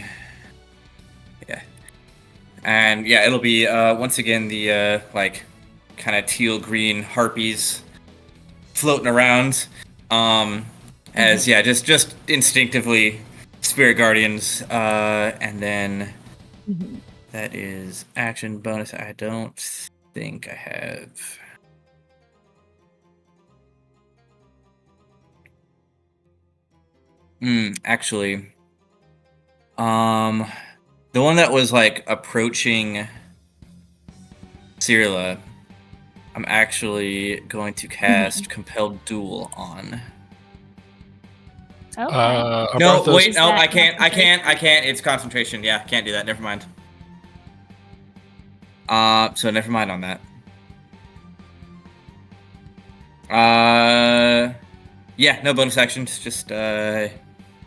Yeah. And yeah, it'll be, once again, the, like, kind of teal-green harpies floating around. As, yeah, just instinctively Spirit Guardians, and then that is action bonus. I don't think I have... Actually, the one that was like approaching Cyrilla, I'm actually going to cast Compelled Duel on. Okay. No, Abarthos- wait, no, that I can't. It's concentration. Yeah, can't do that. Never mind. So never mind on that. Yeah, no bonus actions. Just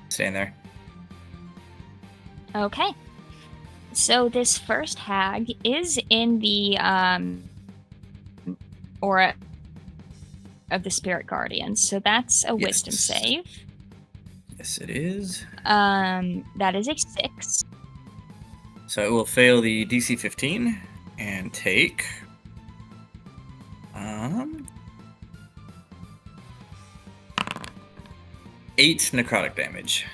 staying there. Okay. So this first hag is in the aura of the Spirit Guardians. So that's a wisdom Yes. save. Yes, it is. That is a 6. So it will fail the DC 15 and take 8 necrotic damage.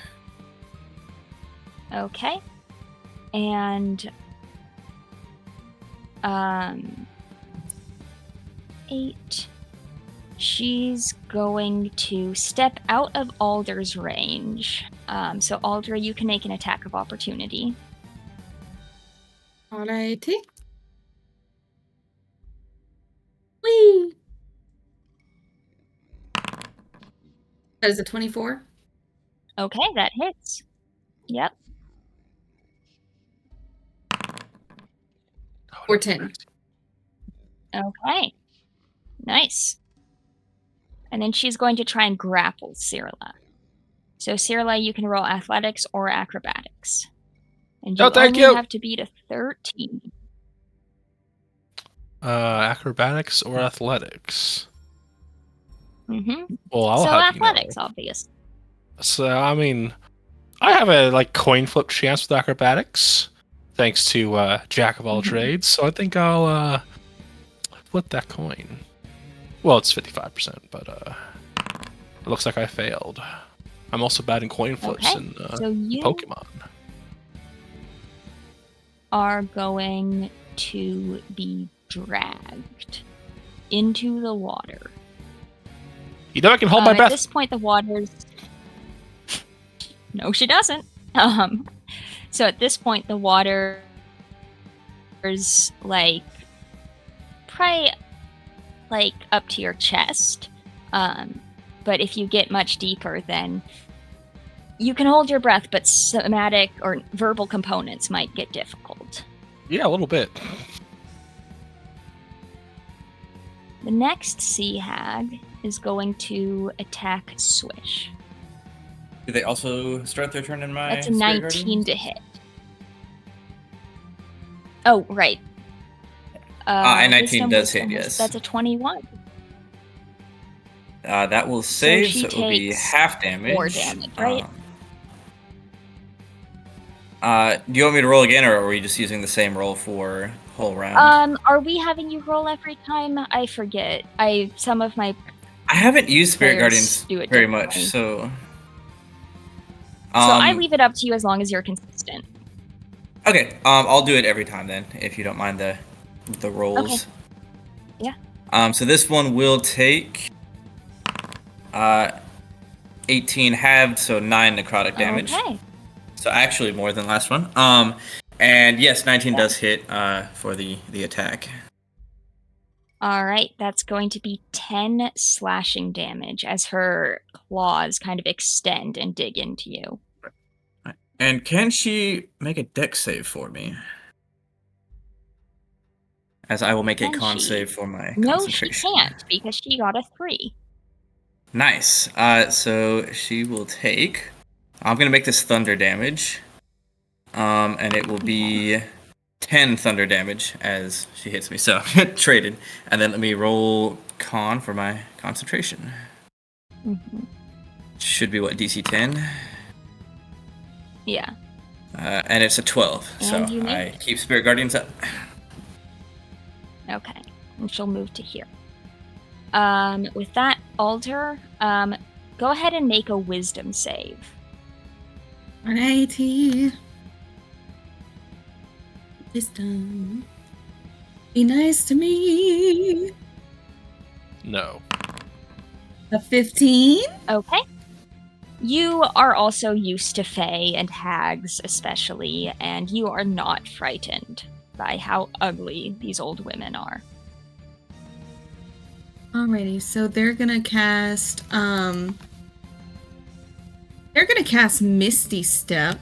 Okay. And 8. She's going to step out of Alder's range. So Alder, you can make an attack of opportunity. Alrighty. Whee! That is a 24. Okay, that hits. Yep. Or 10. Okay. Nice. And then she's going to try and grapple Cyrilla. So Cyrilla, you can roll athletics or acrobatics. And you thank only you. have to beat a 13. Acrobatics or athletics? Mm-hmm. Well, I'll So have athletics, you know. obvious. So I mean, I have a like coin flip chance with acrobatics, thanks to Jack of all trades. So I think I'll flip that coin. Well, it's 55%, but it looks like I failed. I'm also bad in coin flips Okay, in so you Pokemon. are going to be dragged into the water. You know I can hold my At breath. this point, the water's... No, she doesn't. So at this point, the water is like probably like up to your chest. But if you get much deeper, then you can hold your breath, but somatic or verbal components might get difficult. Yeah, a little bit. The next sea hag is going to attack Swish. Do they also start their turn in my That's a Spirit 19 Guardians? to hit. Oh, right. And 19 wisdom, does hit, wisdom, yes. That's a 21. That will save, so she it will be takes half damage. 4 damage, right? Do you want me to roll again, or are we just using the same roll for whole round? Are we having you roll every time? I forget. Some of my I haven't used Spirit players Guardians do it very much, differently. so... So I leave it up to you as long as you're consistent. Okay, I'll do it every time then, if you don't mind the rolls. Okay. Yeah. So this one will take 18 halved, so 9 necrotic damage. Okay. So actually more than last one. And yes, 19 Yeah. does hit for the attack. All right, that's going to be 10 slashing damage as her claws kind of extend and dig into you. And can she make a dex save for me? As I will make a con save for my No, she concentration. can't because she got a 3. Nice. So she will take... I'm going to make this thunder damage. And it will be 10 thunder damage as she hits me. So, traded. And then let me roll con for my concentration. Mm-hmm. Should be, what, DC 10? Yeah. And it's a 12. So, And you I keep Spirit Guardians up. Okay. And she'll move to here. With that, Alder, go ahead and make a wisdom save. 180. Wisdom. Be nice to me. No. A 15? Okay. You are also used to fae and hags, especially, and you are not frightened by how ugly these old women are. Alrighty, so they're gonna cast Misty Step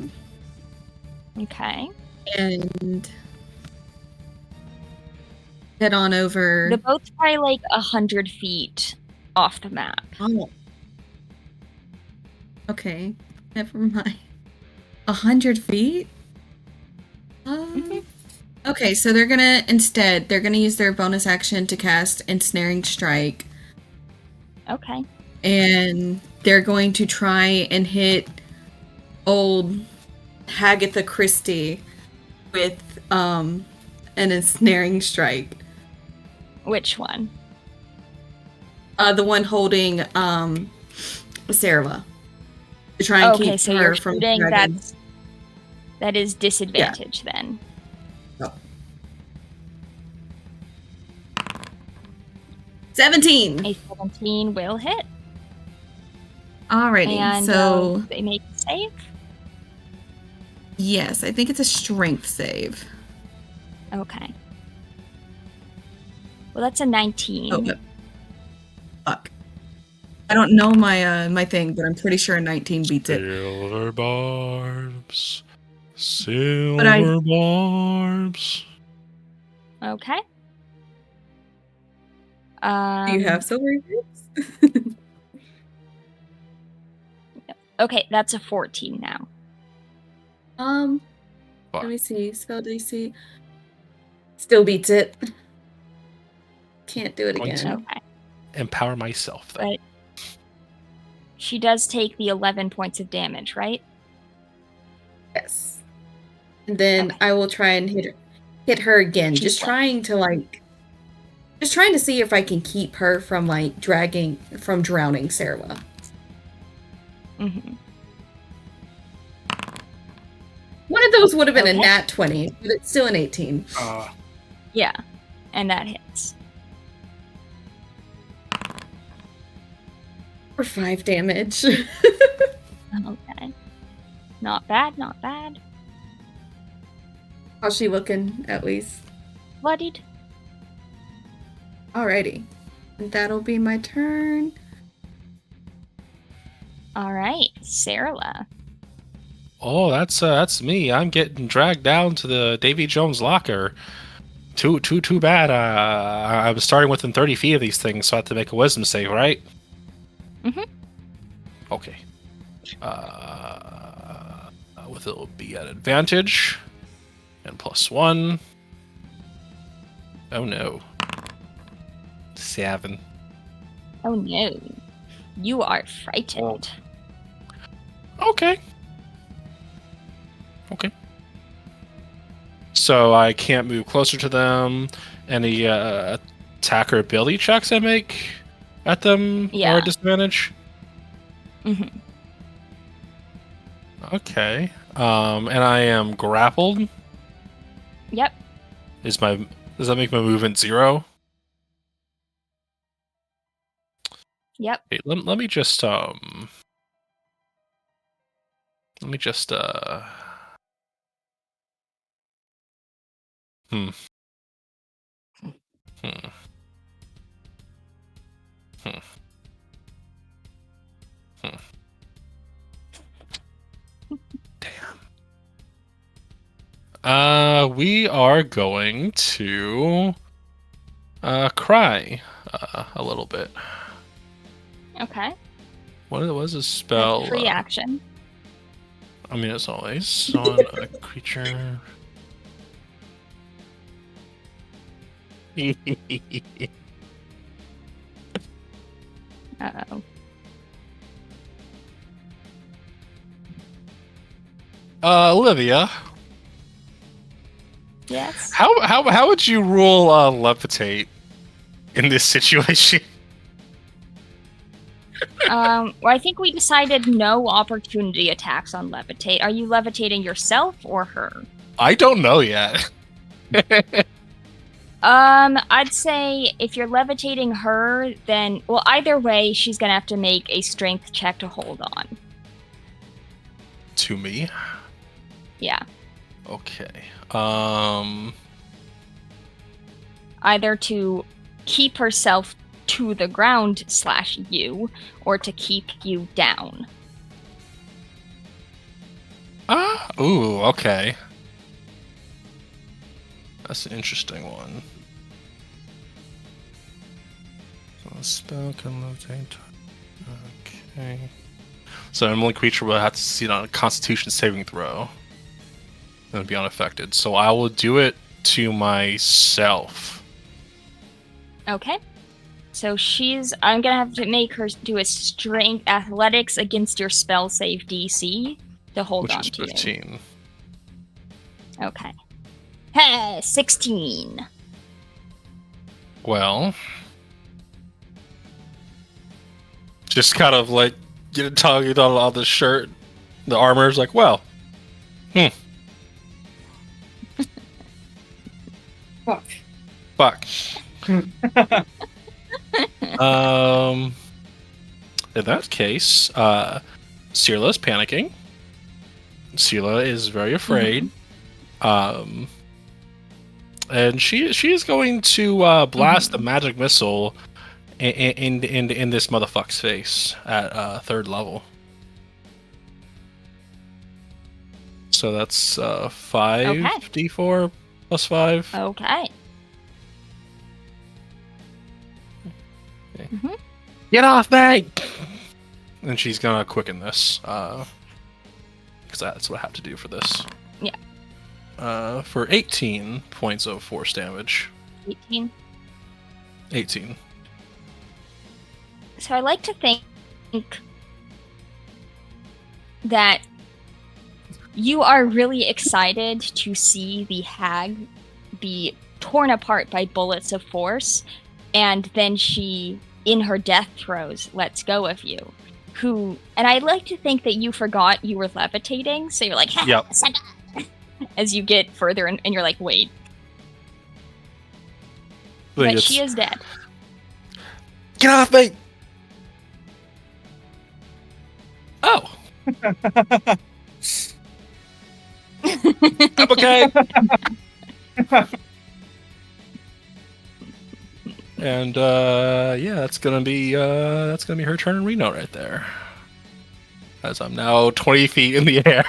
Okay. and head on over. The boat's probably like 100 feet off the map. Oh. Okay, never mind. 100 feet? Okay, so they're gonna use their bonus action to cast Ensnaring Strike. Okay. And they're going to try and hit old Hagatha Christie with an Ensnaring Strike. Which one? The one holding Sarah. To try and Okay, keep so her you're from shooting. dragging. That is disadvantage then. Oh. 17. A 17 will hit. Alrighty, And so they make a save. yes, I think it's a strength save. Okay. Well, that's a 19. Oh, fuck. I don't know my thing, but I'm pretty sure a 19 beats it. Silver barbs. Silver barbs. Okay. Do you have silver barbs? Okay, that's a 14 now. Let me see. Spell DC. Still beats it. Can't do it Going again. Okay. Empower myself, then. But she does take the 11 points of damage, right? Yes. And then Okay. I will try and hit her again. She's Just trying to see if I can keep her from drowning Sarah. Mm-hmm. One of those would have been a Okay. nat 20, but it's still an 18. Yeah, and that hits. For 5 damage. Okay. Not bad, not bad. How's she looking, at least? Bloodied. Alrighty. And that'll be my turn. All right, Sarah. Oh, that's me. I'm getting dragged down to the Davy Jones locker. Too bad. I was starting within 30 feet of these things, so I have to make a wisdom save, right? Mhm. Okay. With it will be at advantage and +1. Oh no. 7. Oh no. You are frightened. Okay. So I can't move closer to them. Any attack or ability checks I make at them are a disadvantage? Mm-hmm. Okay. And I am grappled. Yep. Does that make my movement 0? Yep. Wait, let me just hmm. Hmm. Hmm. Hmm. Damn. We are going to cry a little bit. Okay. What was a That's spell? a free action. I mean, as always, on a creature. Uh-oh. Olivia, Yes. how would you rule levitate in this situation? Well, I think we decided no opportunity attacks on levitate. Are you levitating yourself or her? I don't know yet. I'd say if you're levitating her, then well, either way, she's gonna have to make a strength check to hold on. To me? Yeah. Okay. Either to keep herself to the ground / you, or to keep you down. Ooh, okay. That's an interesting one. So the spell can levitate. Okay. So an unwilling creature will have to succeed on a Constitution saving throw and be unaffected. So I will do it to myself. Okay. So I'm gonna have to make her do a strength athletics against your spell save DC to hold Which on is to 15. you. Okay. Hey, 16. Well, just kind of like get tugged on the shirt. The armor's like, well, Fuck. In that case, Sirla's panicking. Sirla is very afraid. And she is going to blast the magic missile in this motherfucker's face at 3rd level. So that's 5d4 plus 5. Okay. Get off me! And she's gonna quicken this, because that's what I have to do for this. Yeah. For 18 points of force damage. 18. 18. So I like to think that you are really excited to see the hag be torn apart by bullets of force, and then she, in her death throes, lets go of you. And I like to think that you forgot you were levitating, so you're like, Yep. as you get further, and you're like, wait. But she is dead. Get off me! Oh. I'm okay. And yeah, that's gonna be her turn in Reno right there. As I'm now 20 feet in the air.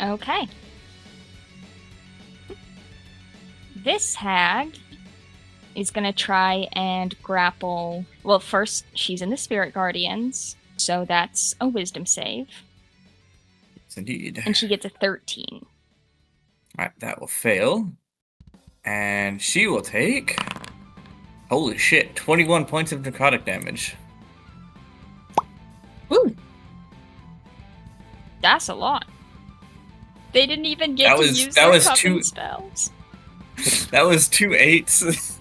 Okay. This hag is going to try and grapple. Well, first, she's in the Spirit Guardians, so that's a wisdom save. Yes, indeed. And she gets a 13. Alright, that will fail. And she will take... Holy shit, 21 points of necrotic damage. Woo! That's a lot. They didn't even get That to was- use that their was coven two- spells. That was 2 8s.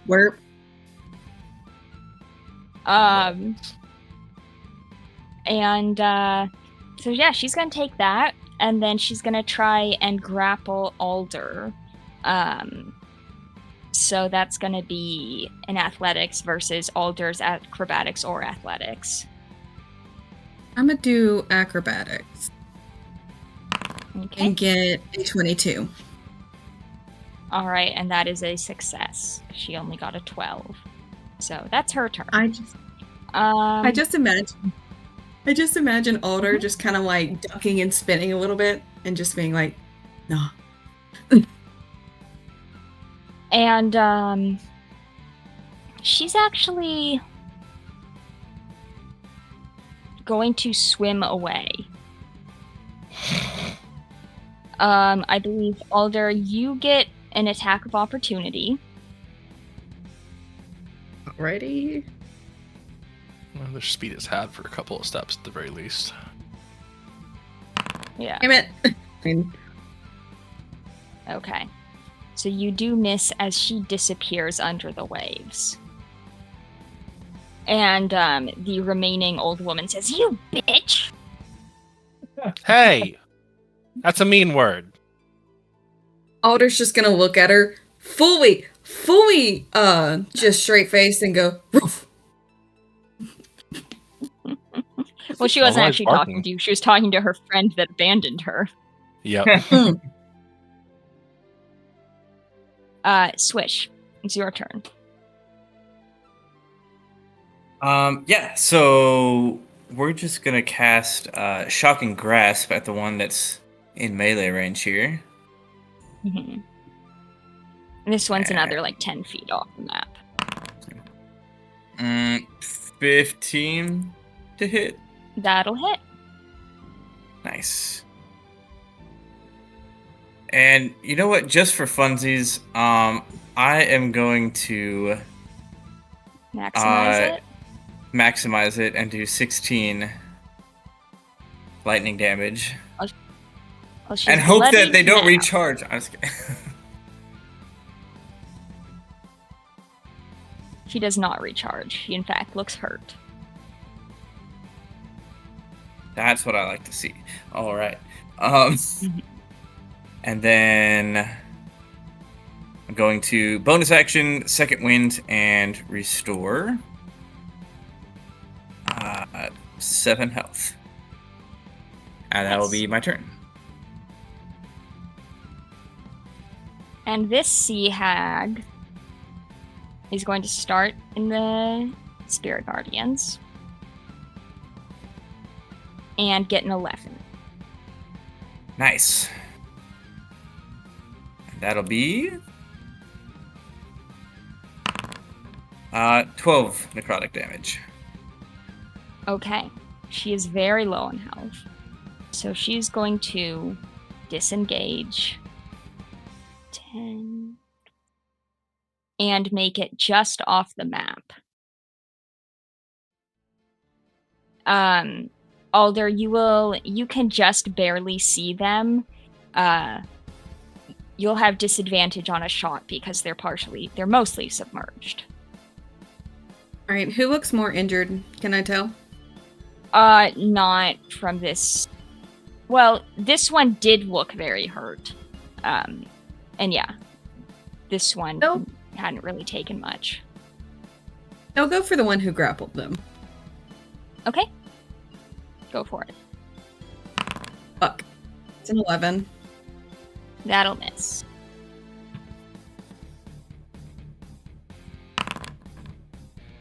We're And so yeah, she's gonna take that, and then she's gonna try and grapple Alder. So that's gonna be an athletics versus Alder's acrobatics or athletics. I'm gonna do acrobatics Okay. and get a 22. All right, and that is a success. She only got a 12. So that's her turn. I Um, just imagine Alder just kind of like ducking and spinning a little bit and just being like, no. And she's actually going to swim away. I believe, Alder, you get an attack of opportunity. Alrighty. Well, their speed is had for a couple of steps at the very least. Yeah. Damn it. Okay. So you do miss as she disappears under the waves. And the remaining old woman says, "You bitch!" Hey! That's a mean word. Alder's just gonna look at her fully, just straight faced and go, "Roof." Well, she wasn't Otherwise actually barking. talking to you. She was talking to her friend that abandoned her. Yep. Swish, it's your turn. Yeah, so we're just gonna cast Shocking Grasp at the one that's in melee range here. Mhm. And this one's another like 10 feet off the map. 15 to hit. That'll hit. Nice. And you know what? Just for funsies, I am going to Maximize it. maximize it and do 16 lightning damage. Well, she's And hope that bloodied they don't now. recharge. I'm just kidding. She does not recharge. She, in fact, looks hurt. That's what I like to see. All right. And then I'm going to bonus action, second wind, and restore 7 health. And that will Nice. be my turn. And this sea hag is going to start in the Spirit Guardians and get an 11. Nice. And that'll be 12 necrotic damage. Okay. She is very low on health. So she's going to disengage 10 and make it just off the map. Alder, you can just barely see them. You'll have disadvantage on a shot because they're mostly submerged. All right, who looks more injured? Can I tell? Not from this. Well, this one did look very hurt. And yeah, this one hadn't really taken much. I'll go for the one who grappled them. Okay. Go for it. Fuck. It's an 11. That'll miss.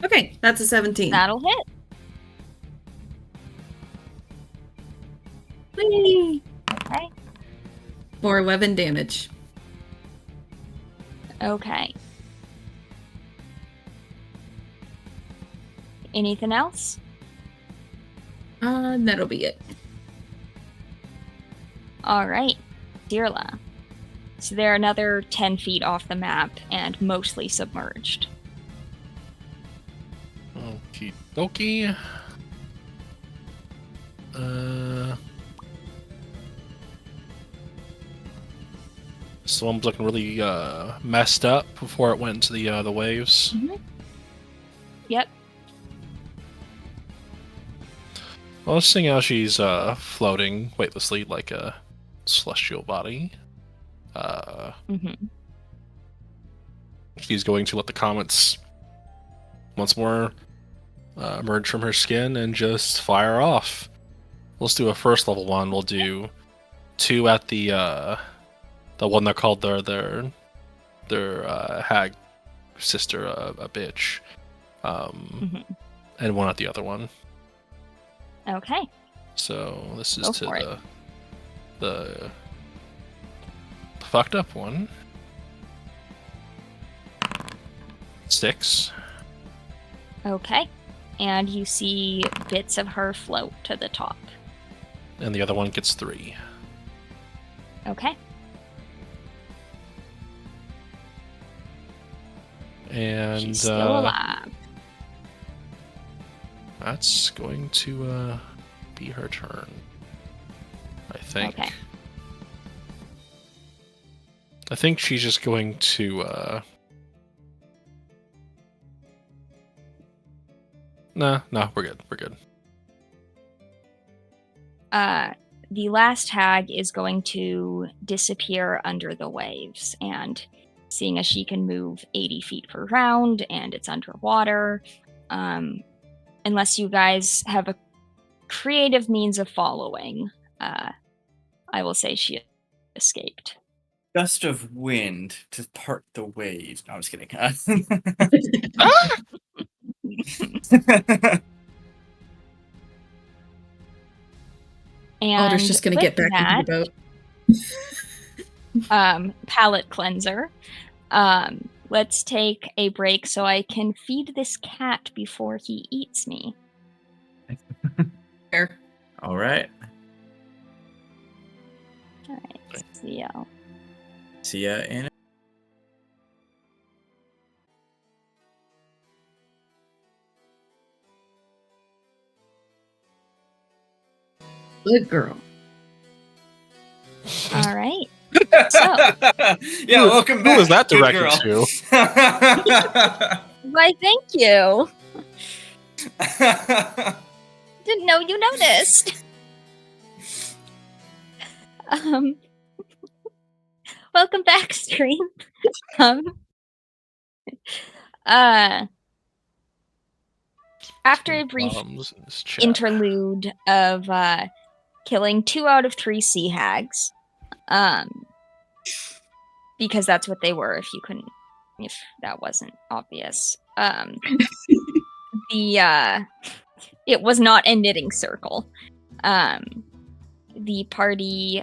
Okay, that's a 17. That'll hit. Whee! Okay. For 11 damage. Okay. Anything else? That'll be it. All right, Dirla. So they're another 10 feet off the map and mostly submerged. Okie dokie. This one's looking really messed up before it went into the waves. Mm-hmm. Yep. Well, seeing how she's floating weightlessly like a celestial body, Mm-hmm. she's going to let the comets once more emerge from her skin and just fire off. Let's do a first level one. We'll do 2 at the one that called their hag sister a bitch, Mm-hmm. and 1 at the other one. Okay. So this is Go to for it. the fucked up one. 6. Okay. And you see bits of her float to the top. And the other one gets 3. Okay. And She's still alive. that's going to be her turn, I think. Okay. I think she's just going to No, we're good. We're good. The last hag is going to disappear under the waves, and seeing as she can move 80 feet per round and it's underwater, unless you guys have a creative means of following, I will say she escaped. Gust of wind to part the waves. No, I'm just kidding. And Alder's just gonna with get back that, into the boat. palate cleanser. Let's take a break so I can feed this cat before he eats me. Fair. All right. All right. See ya. See ya in. Good girl. All right. Yeah, welcome back. Who was that good directed girl. to? Why, thank you. Didn't know you noticed. Welcome back, stream. After a brief Bombs in this chat. interlude of killing 2 out of 3 sea hags, because that's what they were. If that wasn't obvious, it was not a knitting circle. The party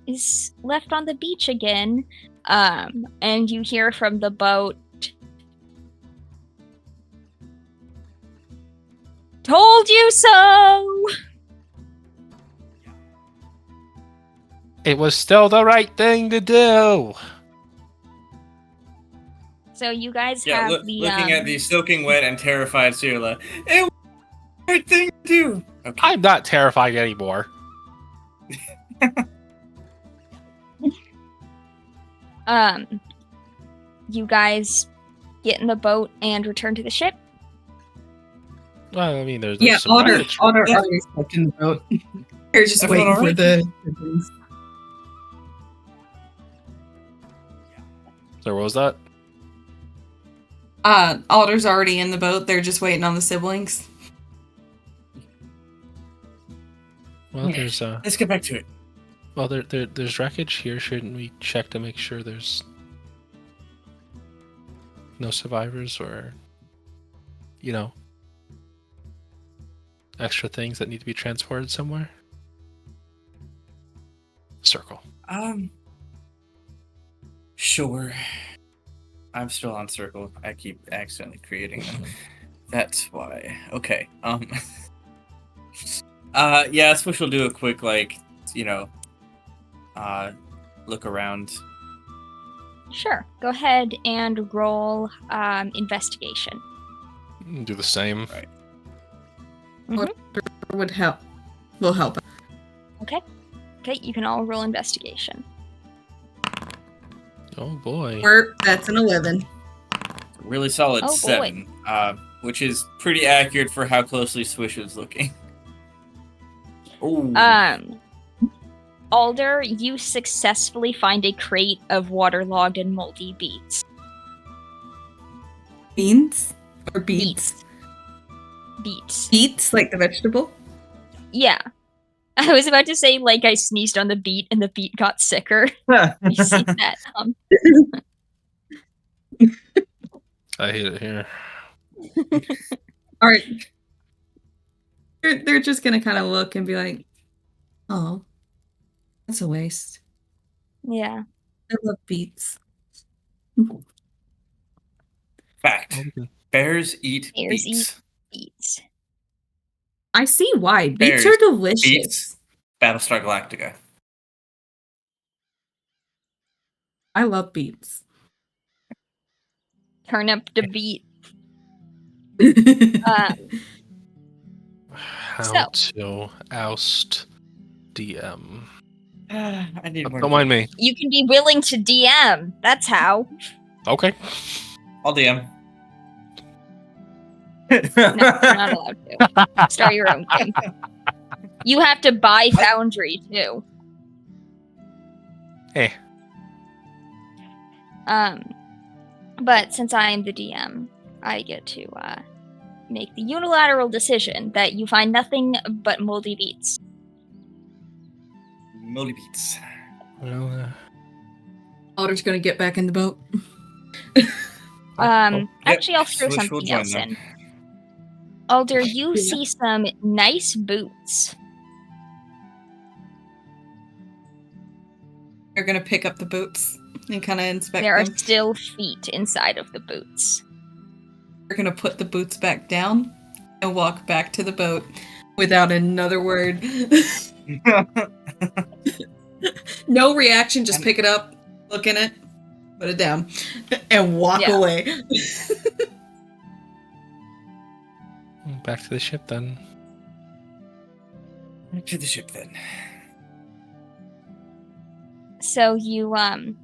is left on the beach again, and you hear from the boat, "Told you so!" It was still the right thing to do. So you guys Yeah, have looking at the soaking wet and terrified Sirla. It was the right thing to do. Okay. I'm not terrified anymore. You guys get in the boat and return to the ship. Well, I mean, there's Yeah, some Otter wreckage. already slept in the boat. They're just Everyone waiting for alright? the siblings. There was that. Alder's already in the boat. They're just waiting on the siblings. Well, Yeah. there's Let's get back to it. well, there's wreckage here. Shouldn't we check to make sure there's no survivors or, extra things that need to be transported somewhere? Circle. Sure. I'm still on circle. I keep accidentally creating them. That's why. Okay. Yeah, Swish will do a quick, like, you know, look around. Sure. Go ahead and roll investigation. Do the same. Right. Would help. Will help. Okay, you can all roll investigation. Oh boy. That's an 11. Really solid Oh, boy. 7, which is pretty accurate for how closely Swish is looking. Ooh. Alder, you successfully find a crate of waterlogged and moldy beets. Beans? Or beets? Beets. Beets, like the vegetable? Yeah. I was about to say, like, I sneezed on the beet and the beet got sicker. You see that? I hate it here. Alright. They're just gonna kind of look and be like, oh, that's a waste. Yeah. I love beets. Fact. Okay. Bears eat Bears beets. Beets. I see why. Beets Bears, are delicious. Beets, Battlestar Galactica. I love beets. Turn up the beet. How to oust DM? I need more. Don't mind me. You can be willing to DM. That's how. Okay. I'll DM. No, you're not allowed to. Start your own game. You have to buy Foundry, too. Eh. But since I am the DM, I get to make the unilateral decision that you find nothing but moldy beets. Moldy beets. Well, Alder's gonna get back in the boat. Actually, I'll throw Swish will something join else them. in. Alder, you Yeah. see some nice boots. You're gonna pick up the boots and kind of inspect There are them. still feet inside of the boots. We're gonna put the boots back down and walk back to the boat without another word. No reaction, just pick it up, look in it, put it down, and walk Yeah. away. back to the ship then. To the ship then. So you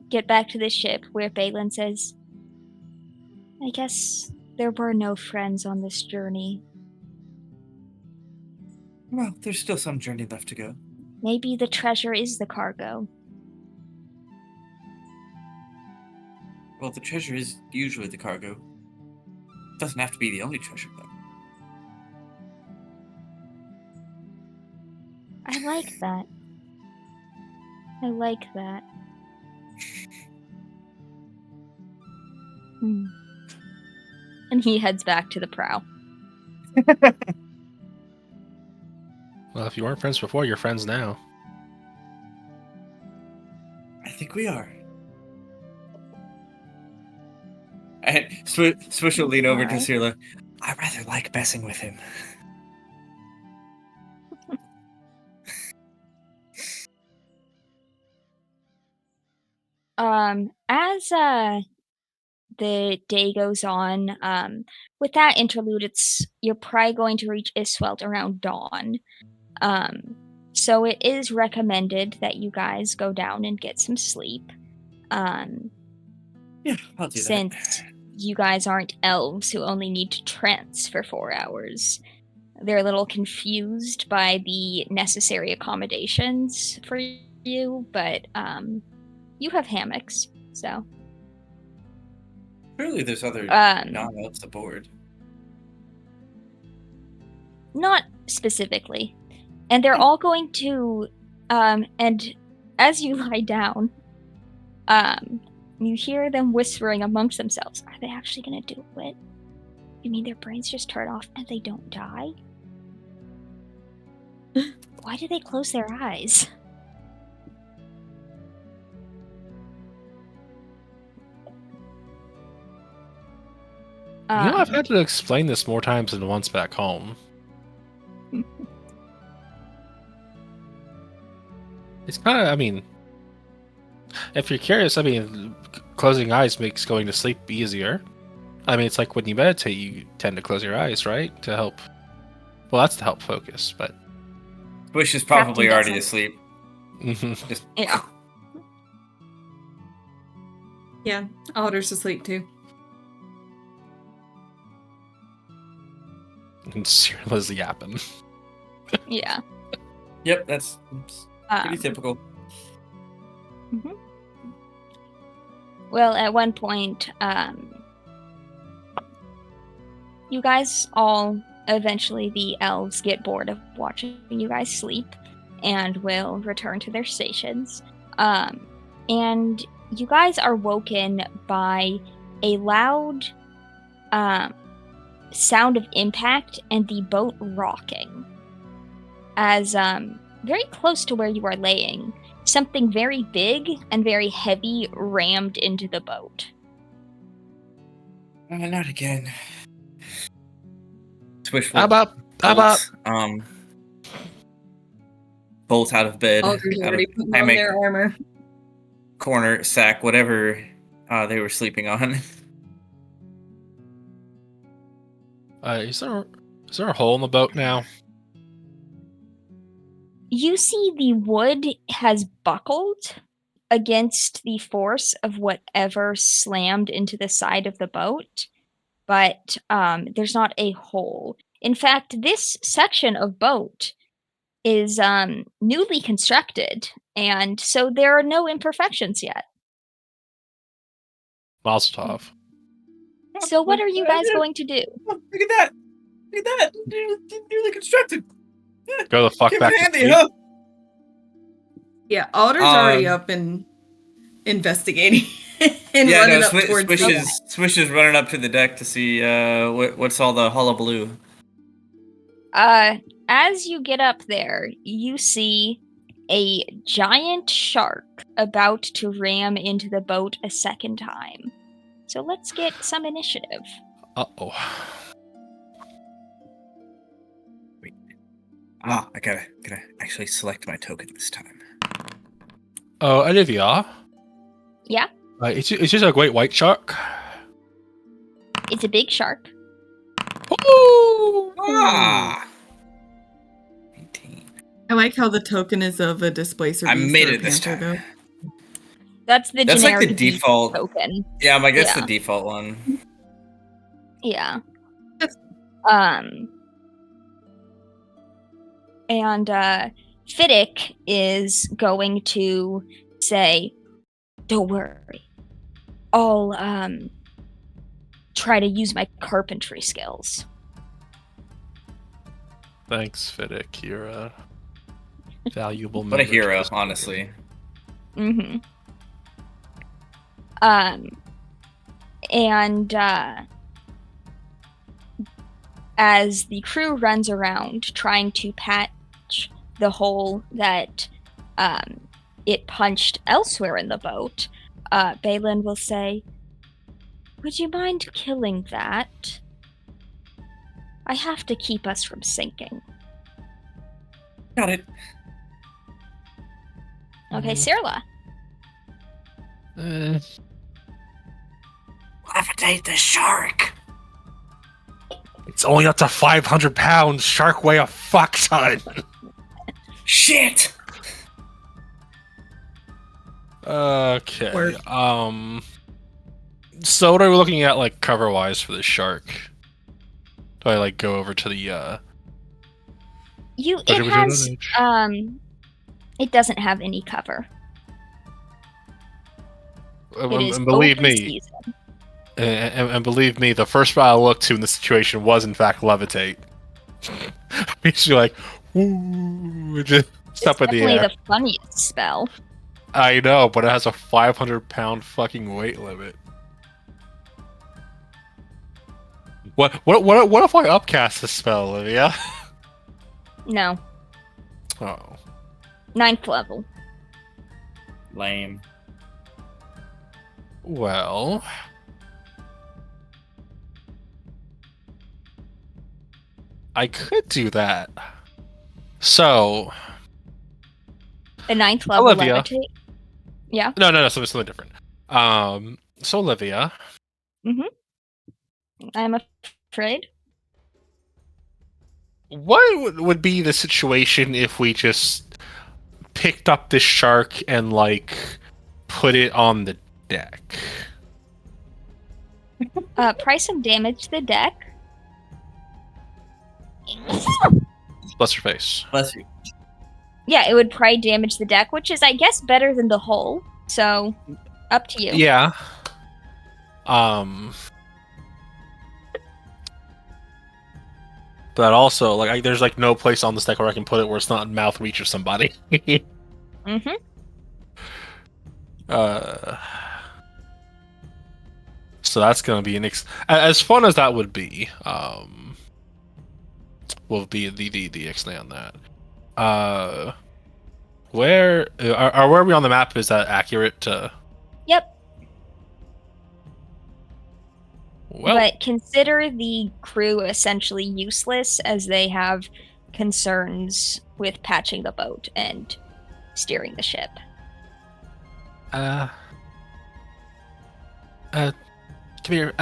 get back to the ship where Balin says, I guess there were no friends on this journey. Well, there's still some journey left to go. Maybe the treasure is the cargo. Well, the treasure is usually the cargo. Doesn't have to be the only treasure, though. I like that. I like that. And he heads back to the prow. Well, if you weren't friends before, you're friends now. I think we are. And Swish will lean over to Alright. Sirla. I rather like messing with him. As the day goes on, with that interlude, you're probably going to reach Iswelt around dawn. So it is recommended that you guys go down and get some sleep. Yeah, I'll do Since that. you guys aren't elves who only need to trance for 4 hours. They're a little confused by the necessary accommodations for you, but you have hammocks, so. Surely there's other non-elves aboard. Not specifically. And they're all going to, and as you lie down, you hear them whispering amongst themselves. Are they actually going to do it? You mean their brains just turn off and they don't die? Why do they close their eyes? I've had to explain this more times than once back home. It's kind of, I mean, if you're curious, I mean, closing eyes makes going to sleep easier. I mean, it's like when you meditate, you tend to close your eyes, right? To help. Well, that's to help focus, but. Swish is probably Captain already doesn't. asleep. Mhm. Just Yeah. Yeah, Alder's asleep too. And Cyrilla's yapping. Yeah. Yep, that's pretty Um, typical. mhm. Well, at one point, you guys all, eventually the elves get bored of watching you guys sleep and will return to their stations. And you guys are woken by a loud sound of impact and the boat rocking. As very close to where you are laying, something very big and very heavy rammed into the boat. Not again. Swish How will about bolt out of bed, Alder's out of already putting on hammock, their armor. corner, sack, whatever they were sleeping on. is there a hole in the boat now? You see the wood has buckled against the force of whatever slammed into the side of the boat, but there's not a hole. In fact, this section of boat is newly constructed, and so there are no imperfections yet. Mazel tov. So what are you guys going to do? Oh, look at that! Look at that! Newly constructed. Go the fuck Came back in to handy, sleep. huh? Yeah, Alder's already up and investigating and Yeah, running no. up towards Swish is running up to the deck to see what's all the hullabaloo. As you get up there, you see a giant shark about to ram into the boat a second time. So let's get some initiative. Uh-oh. I gotta actually select my token this time. Oh, Olivia. Yeah, It's just a great white shark. it's a big shark. Ooh! Ah! 18. I like how the token is of a displacer I beast made or a it this panther, time. though. That's the That's like generic the beast default token. Yeah, I'm like, that's Yeah. the default one. Yeah. That's- And Fiddick is going to say, "Don't worry. I'll try to use my carpentry skills." Thanks, Fiddick. You're a valuable What a member to hero, this party. honestly. Mm-hmm. And as the crew runs around trying to patch the hole that it punched elsewhere in the boat, Balin will say, "Would you mind killing that? I have to keep us from sinking." Got it. Okay, Sirla. Levitate the shark. It's only up to 500 pounds. Shark weigh a fuck ton. Shit. Okay. Word. So what are we looking at, like, cover-wise for the shark? Do I, like, go over to the, It Push has advantage? it doesn't have any cover. It is and believe open me, season. and believe me, the first spot I looked to in this situation was, in fact, levitate. Basically, like, woo, just It's up in the definitely air. the funniest spell. I know, but it has a 500-pound fucking weight limit. What if I upcast this spell, Olivia? No, Oh. 9th level. Lame. Well. I could do that. So, The 9th level Olivia. levitate. Yeah. No, something different. So Olivia, I'm afraid. what would be the situation if we just picked up this shark and like put it on the deck? Price some damage to the deck. Bless your face. Bless you. Yeah, it would probably damage the deck, which is, I guess, better than the hull. So, up to you. Yeah. But also, like, there's like no place on this deck where I can put it where it's not in mouth reach of somebody. Mm-hmm. So that's gonna be as fun as that would be. Will be the X-nay on that. Where are we on the map? Is that accurate? Yep. Well, But consider the crew essentially useless as they have concerns with patching the boat and steering the ship. come here.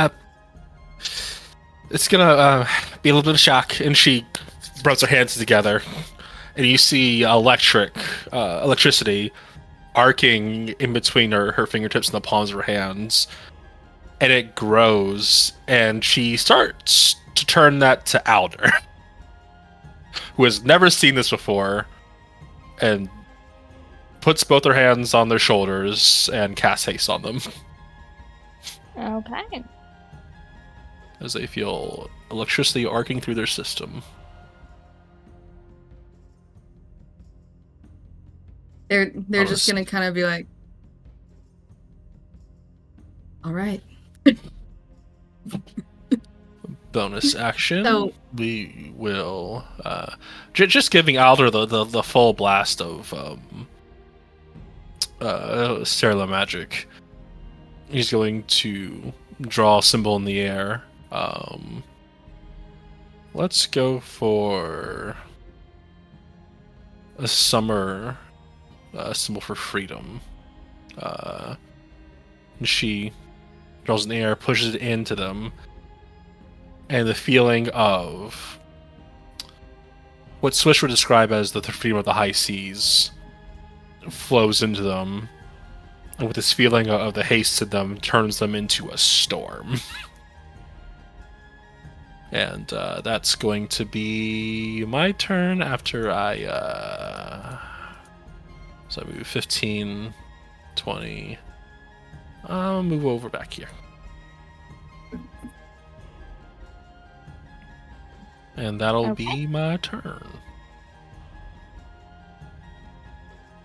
It's gonna be a little bit of shock, and she rubs her hands together, and you see electricity arcing in between her fingertips and the palms of her hands, and it grows, and she starts to turn that to Alder, who has never seen this before, and puts both her hands on their shoulders and casts haste on them Okay. as they feel electricity arcing through their system. They're Bonus. just gonna kind of be like, all right. Bonus action. So- We will just giving Alder the full blast of Sterling magic. He's going to draw a symbol in the air. Let's go for a summer symbol for freedom. And she draws in the air, pushes it into them, and the feeling of what Swish would describe as the freedom of the high seas flows into them, and with this feeling of the haste to them, turns them into a storm. And that's going to be my turn after I so I move 15, 20. I'll move over back here. And that'll Okay. be my turn.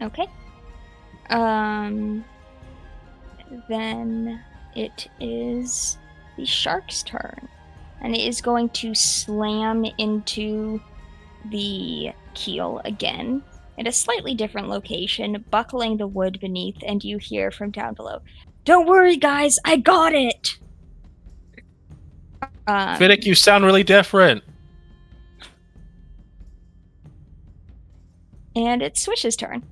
Okay. Then it is the shark's turn. And it is going to slam into the keel again at a slightly different location, buckling the wood beneath, and you hear from down below, "Don't worry, guys, I got it!" Vidic, you sound really different. And it's Swish's turn.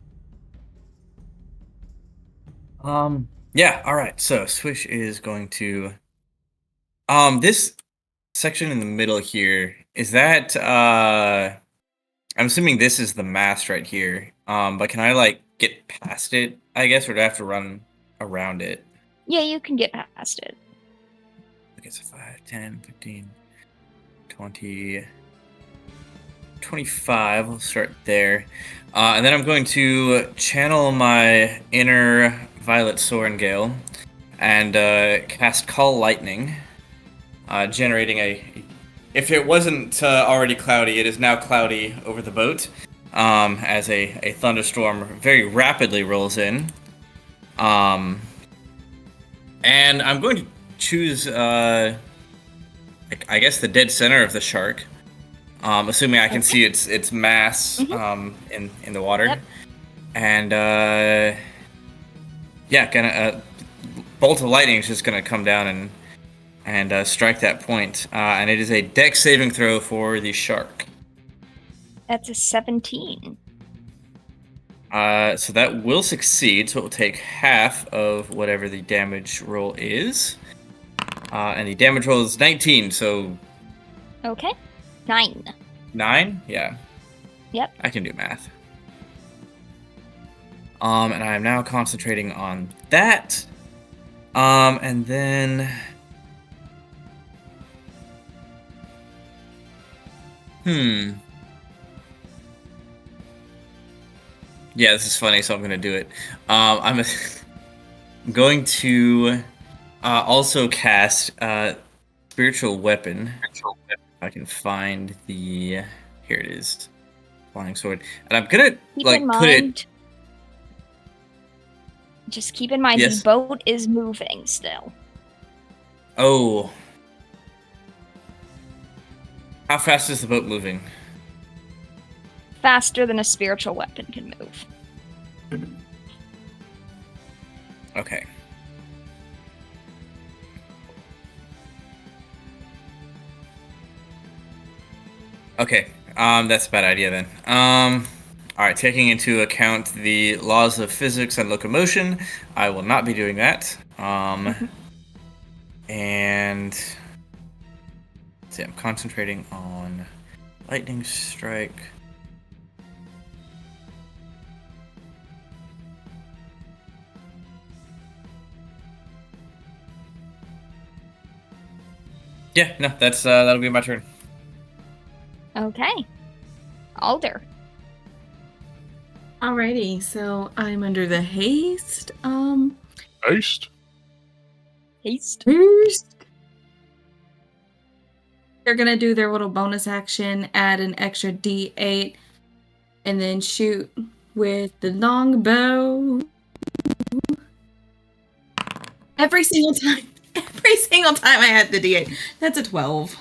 Yeah, all right. So Swish is going to this section in the middle here, is that I'm assuming this is the mast right here. But can I like get past it, I guess, or do I have to run around it? Yeah, you can get past it. Okay, so 5, 10, 15, 20, 25. We'll start there. And then I'm going to channel my inner Violet Sorengale and cast Call Lightning, generating a... If it wasn't already cloudy, it is now cloudy over the boat, as a thunderstorm very rapidly rolls in. And I'm going to choose, I guess, the dead center of the shark, assuming I can see its mass in the water. Yep. And bolt of lightning is just gonna come down and and strike that point. And it is a dex saving throw for the shark. That's a 17. So that will succeed, so it will take half of whatever the damage roll is. And the damage roll is 19, so Okay. 9. 9? Yeah. Yep. I can do math. And I am now concentrating on that. And then... Yeah, this is funny, so I'm going to do it. I'm going to also cast Spiritual Weapon. If I can find the... Here it is. Flying Sword. And I'm going to, Keep like, in put it... mind. Just keep in mind Yes. the boat is moving still. Oh. How fast is the boat moving? Faster than a spiritual weapon can move. Okay. Okay. That's a bad idea then. Alright, taking into account the laws of physics and locomotion, I will not be doing that. And let's see, I'm concentrating on lightning strike. Yeah, no, that'll be my turn. Okay. Alder. Alrighty, so I'm under the haste. Haste. Haste. They're gonna do their little bonus action, add an extra D8, and then shoot with the longbow. Every single time I had the D8. That's a 12.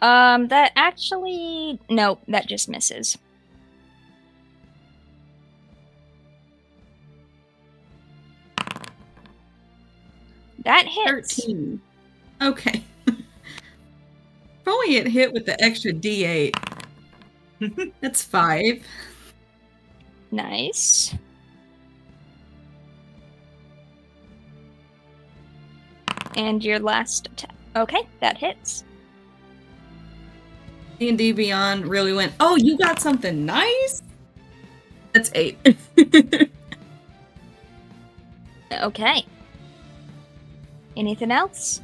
That actually... Nope, that just misses. That hits. 13. Okay. If only it hit with the extra D8. That's 5. Nice. And your last attack. Okay, that hits. D&D Beyond really went, oh, you got something nice? That's 8. Okay. Anything else?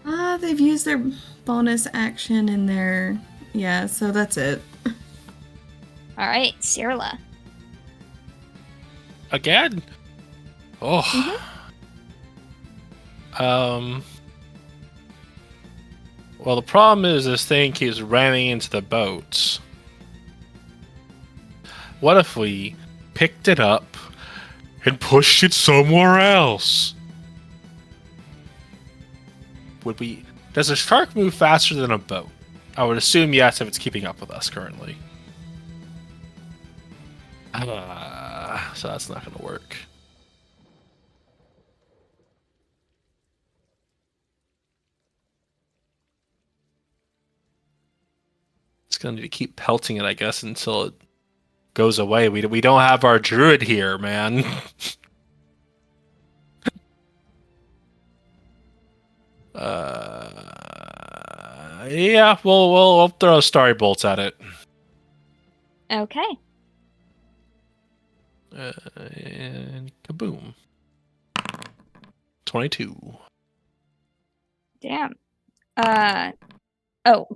They've used their bonus action in their... Yeah, so that's it. Alright, Cyrilla. Again? Oh. Well, the problem is this thing keeps ramming into the boats. What if we picked it up and pushed it somewhere else? Would we... Does a shark move faster than a boat? I would assume yes if it's keeping up with us currently. So that's not going to work. It's going to need to keep pelting it, I guess, until it goes away. We don't have our druid here, man. Yeah, we'll throw starry bolts at it. Okay. And kaboom. 22. Damn. Oh,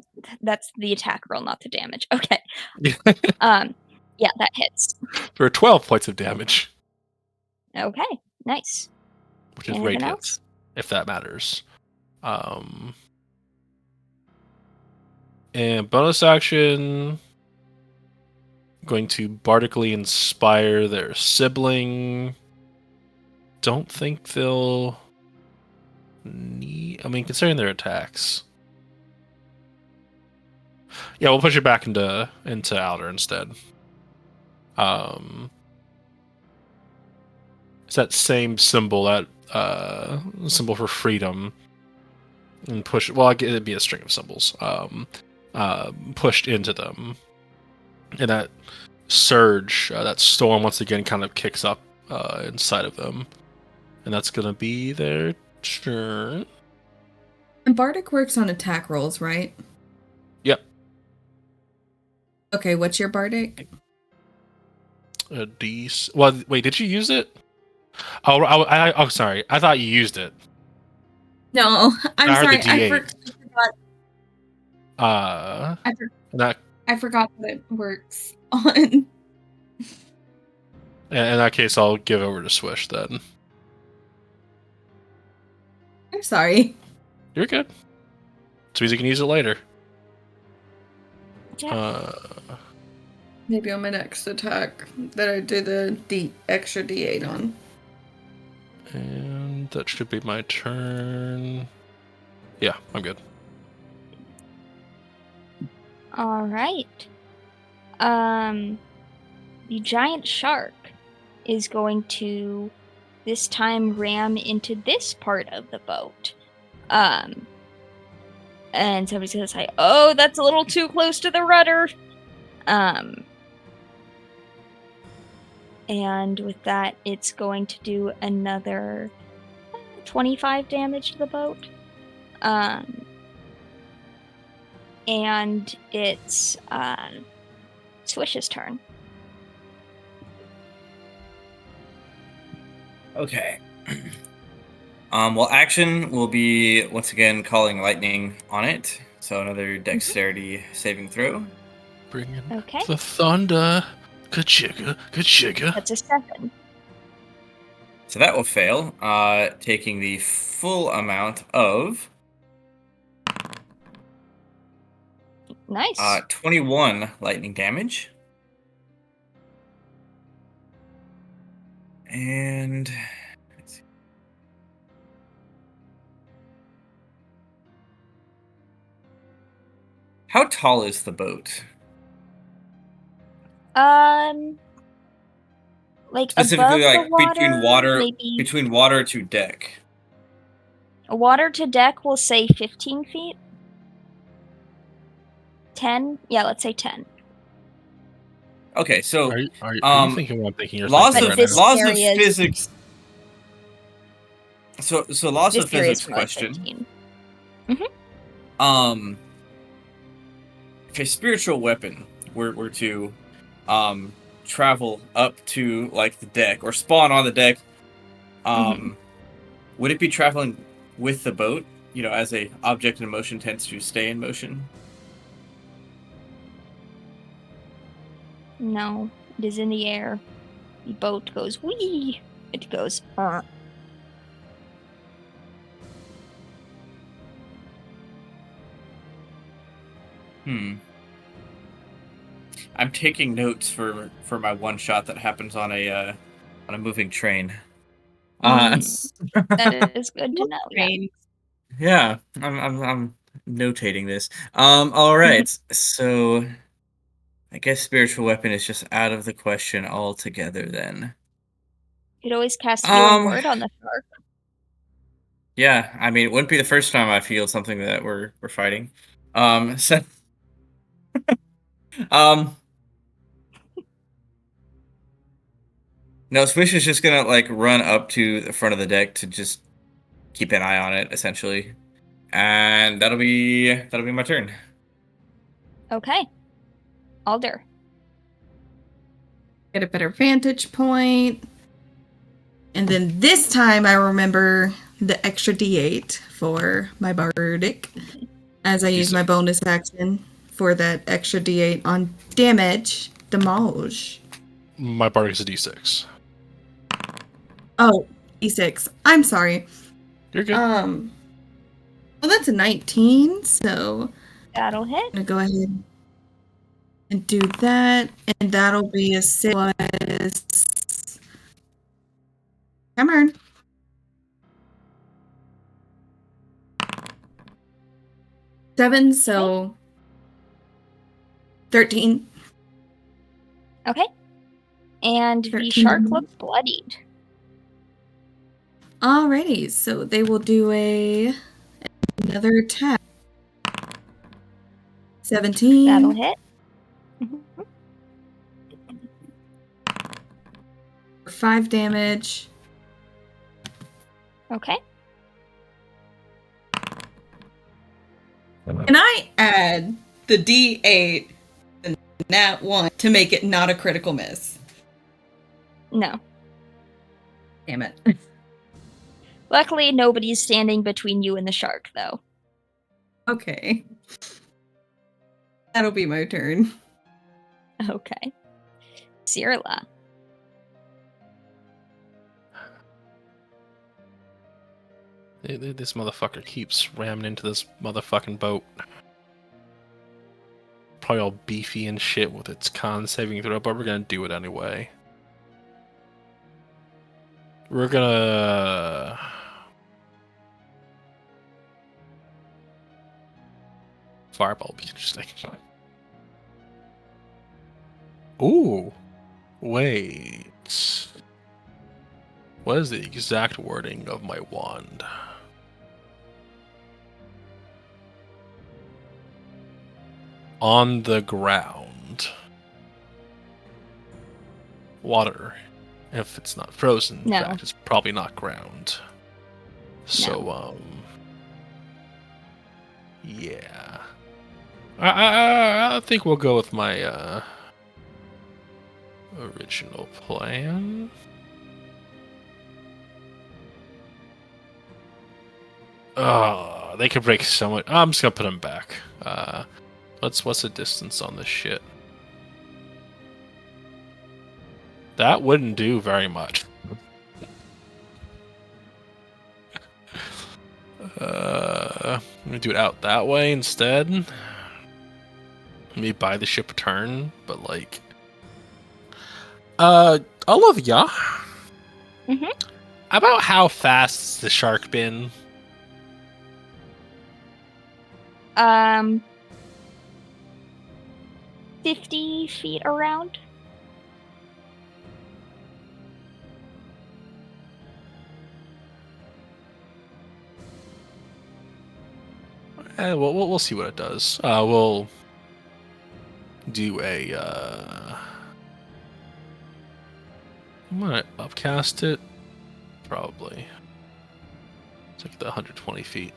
that's the attack roll, not the damage. Okay. Yeah, that hits. For 12 points of damage, Okay, nice. which is Anything radiant, else? if that matters. And bonus action, going to bardically inspire their sibling. Don't think they'll need... I mean, considering their attacks. Yeah, we'll push it back into Outer instead. It's that same symbol, that symbol for freedom and push. Well, it'd be a string of symbols. Pushed into them, and that surge, that storm, once again kind of kicks up inside of them, and that's gonna be their turn. And Bardic works on attack rolls, right? Yep. Okay, what's your Bardic? Well, wait, did you use it? Oh, sorry. I thought you used it. No, I'm I heard sorry. the D8. I I forgot what it works on. In that case, I'll give over to Swish then. I'm sorry. You're good. So you can use it later. Yeah. Maybe on my next attack that I do the extra D8 on. And that should be my turn. Yeah, I'm good. All right. The giant shark is going to this time ram into this part of the boat. And somebody's gonna say, "Oh, that's a little too close to the rudder." And with that, it's going to do another 25 damage to the boat. And it's Swish's turn. Okay. Well, action will be once again calling lightning on it. So another dexterity saving throw. Bring in Okay. the thunder. Good sugar. That's a 7. So that will fail, taking the full amount of Nice. 21 lightning damage. And let's see. How tall is the boat? Like Specifically, above like the water, maybe between water to deck. water to deck, we'll say 15 feet. 10? Yeah, let's say 10. Okay, so Are you thinking what I'm thinking? You're laws thinking of right now. laws of area is- physics. So laws This of area is physics for like question. 15. If a spiritual weapon were to travel up to like the deck or spawn on the deck, would it be traveling with the boat? You know, as a object in motion tends to stay in motion. No, it is in the air. The boat goes wee. It goes. I'm taking notes for my one shot that happens on a moving train. That is good to know. Yeah. Yeah, I'm notating this. All right. So I guess spiritual weapon is just out of the question altogether then. You could always cast healing word on the shark. Yeah, I mean, it wouldn't be the first time I feel something that we're fighting. So no, Swish is just gonna like run up to the front of the deck to just keep an eye on it, essentially. And that'll be my turn. Okay. Alder. Get a better vantage point. And then this time I remember the extra D8 for my Bardic as I use my bonus action for that extra D8 on damage. My Bardic is a D6. Oh, D6. I'm sorry. You're good. Well, that's a 19, so That'll hit. I'm gonna go ahead and do that, and that'll be a 6 plus. Come on. Seven, so 13. Okay. And the 13. shark looks bloodied. Alrighty, so they will do another attack. 17. That'll hit. 5 damage. Okay. Can I add the D8 and that one to make it not a critical miss? No. Damn it. Luckily, nobody's standing between you and the shark, though. Okay. That'll be my turn. Okay. Cyrilla. This motherfucker keeps ramming into this motherfucking boat. Probably all beefy and shit with its con saving throw, but we're gonna do it anyway. We're gonna... Fireball will be interesting. Ooh! Wait... What is the exact wording of my wand? On the ground. Water. If it's not frozen, No. in fact, it's probably not ground. So, yeah. I think we'll go with my, original plan. Oh, they could break so much. I'm just gonna put them back. What's the distance on this shit? That wouldn't do very much. I'm gonna do it out that way instead. Maybe buy the ship a turn, but like, Olivia. Mhm. About how fast's the shark been? 50 feet around. We'll see what it does. We'll do a. I'm gonna upcast it. Probably. It's like the 120 feet.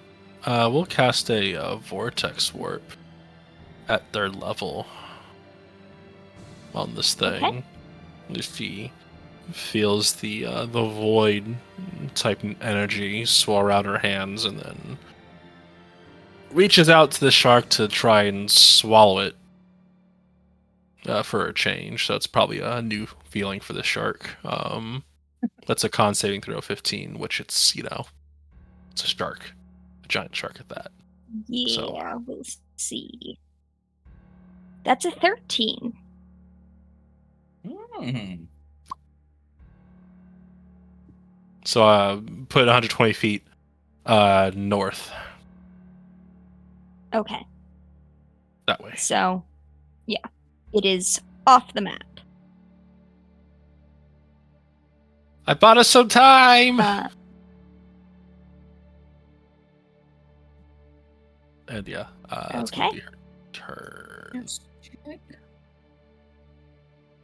We'll cast a vortex warp at third level on this thing. Okay. If he feels the void type energy swirl around her hands and then reaches out to the shark to try and swallow it for a change. So it's probably a new feeling for the shark. That's a con saving throw 15, which it's, it's a shark. A giant shark at that. Yeah, So. we'll see. That's a 13. So put 120 feet north. Okay. That way. So, yeah. It is off the map. I bought us some time! And yeah, that's going to be her turn.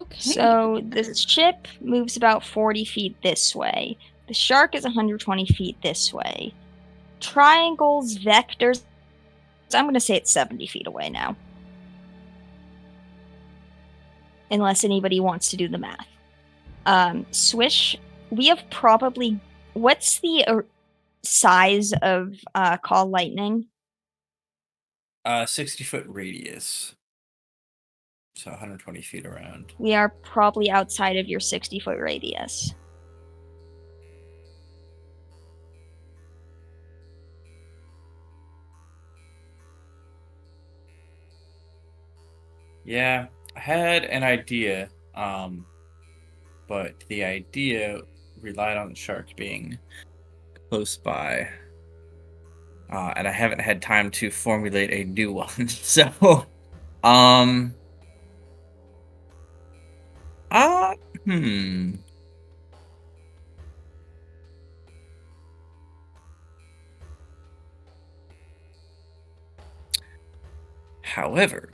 Okay. So the ship moves about 40 feet this way. The shark is 120 feet this way. Triangles, vectors. I'm going to say it's 70 feet away now. Unless anybody wants to do the math. Swish, we have probably... What's the size of Call Lightning? 60-foot radius. So 120 feet around. We are probably outside of your 60-foot radius. Yeah, I had an idea, but the idea relied on the shark being close by. And I haven't had time to formulate a new one. So, hmm. However,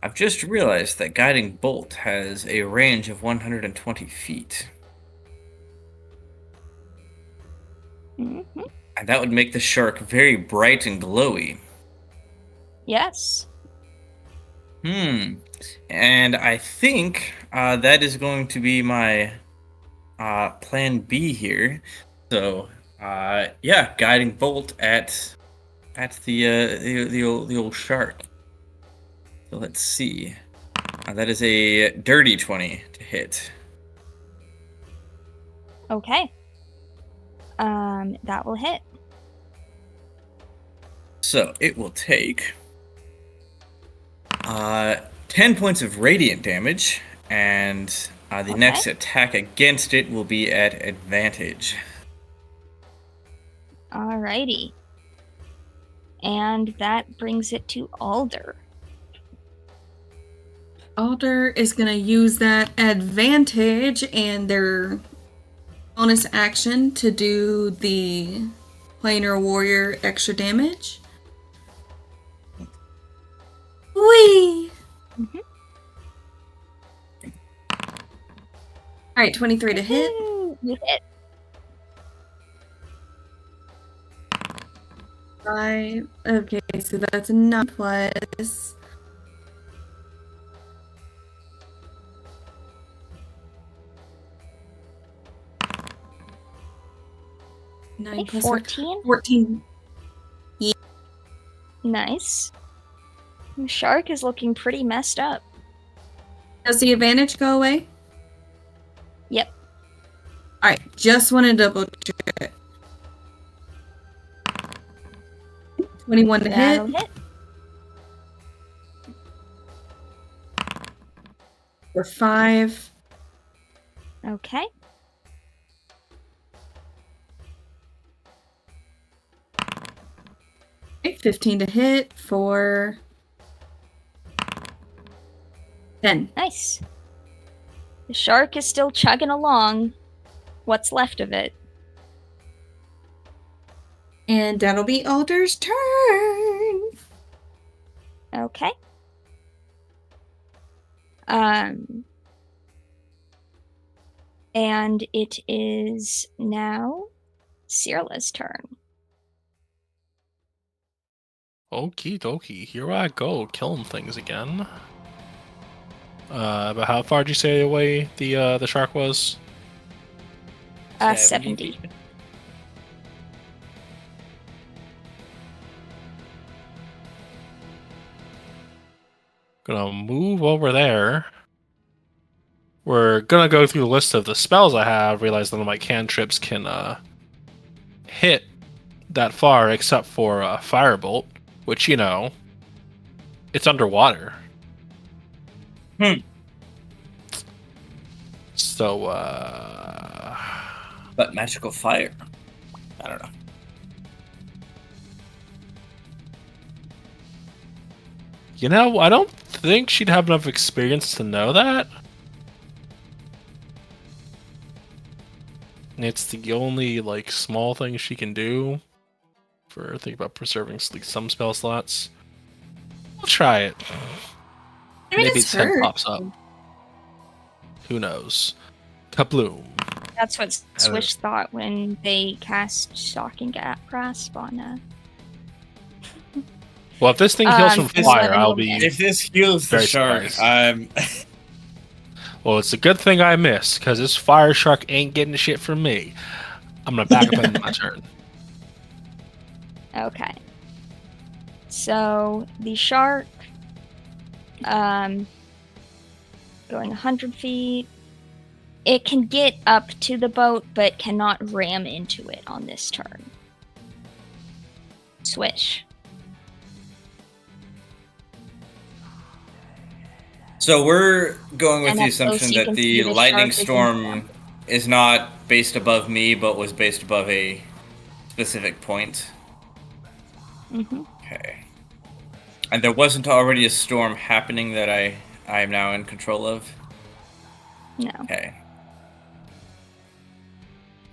I've just realized that Guiding Bolt has a range of 120 feet. Mm-hmm. And that would make the shark very bright and glowy. Yes. And I think that is going to be my plan B here. So, yeah, Guiding Bolt at the old shark. So let's see. That is a dirty 20 to hit. Okay. That will hit. So it will take 10 points of radiant damage, and the next attack against it will be at advantage. Alrighty. And that brings it to Alder. Alder is going to use that advantage and their bonus action to do the planar warrior extra damage. Whee! Mhm. Alright, 23 to hit. You hit. 5. Okay, so that's a 9 plus. I 9 think plus 14. 14. Nice. The shark is looking pretty messed up. Does the advantage go away? Yep. Alright, just want to double check. 21 to That'll hit. hit. For 5. Okay. Okay, 15 to hit for 10. Nice. The shark is still chugging along. What's left of it? And that'll be Alder's turn. Okay. And it is now Cirla's turn. Okie dokie, here I go, killing things again. But how far did you say away the shark was? 70. Gonna move over there. We're gonna go through the list of the spells I have, realize none of my cantrips can hit that far except for Firebolt, which, you know, it's underwater. So, But magical fire? I don't know. you know, I don't think she'd have enough experience to know that. It's the only, like, small thing she can do for think about preserving like, some spell slots. We'll try it. I mean, Maybe it's 10 her. pops up. Who knows? Kabloom. That's what Swish thought when they cast Shocking Grasp on Well, if this thing heals from This fire, level I'll of be... damage. If this heals the Very shark, surprised. Well, it's a good thing I missed, because this fire shark ain't getting shit from me. I'm gonna back up into my turn. Okay. So the shark, going 100 feet. It can get up to the boat, but cannot ram into it on this turn. Swish. So we're going with And the up close assumption you that can the see the lightning shark is storm is not based above me, but was based above a specific point. Mm-hmm. Okay. And there wasn't already a storm happening that I am now in control of? No. Okay.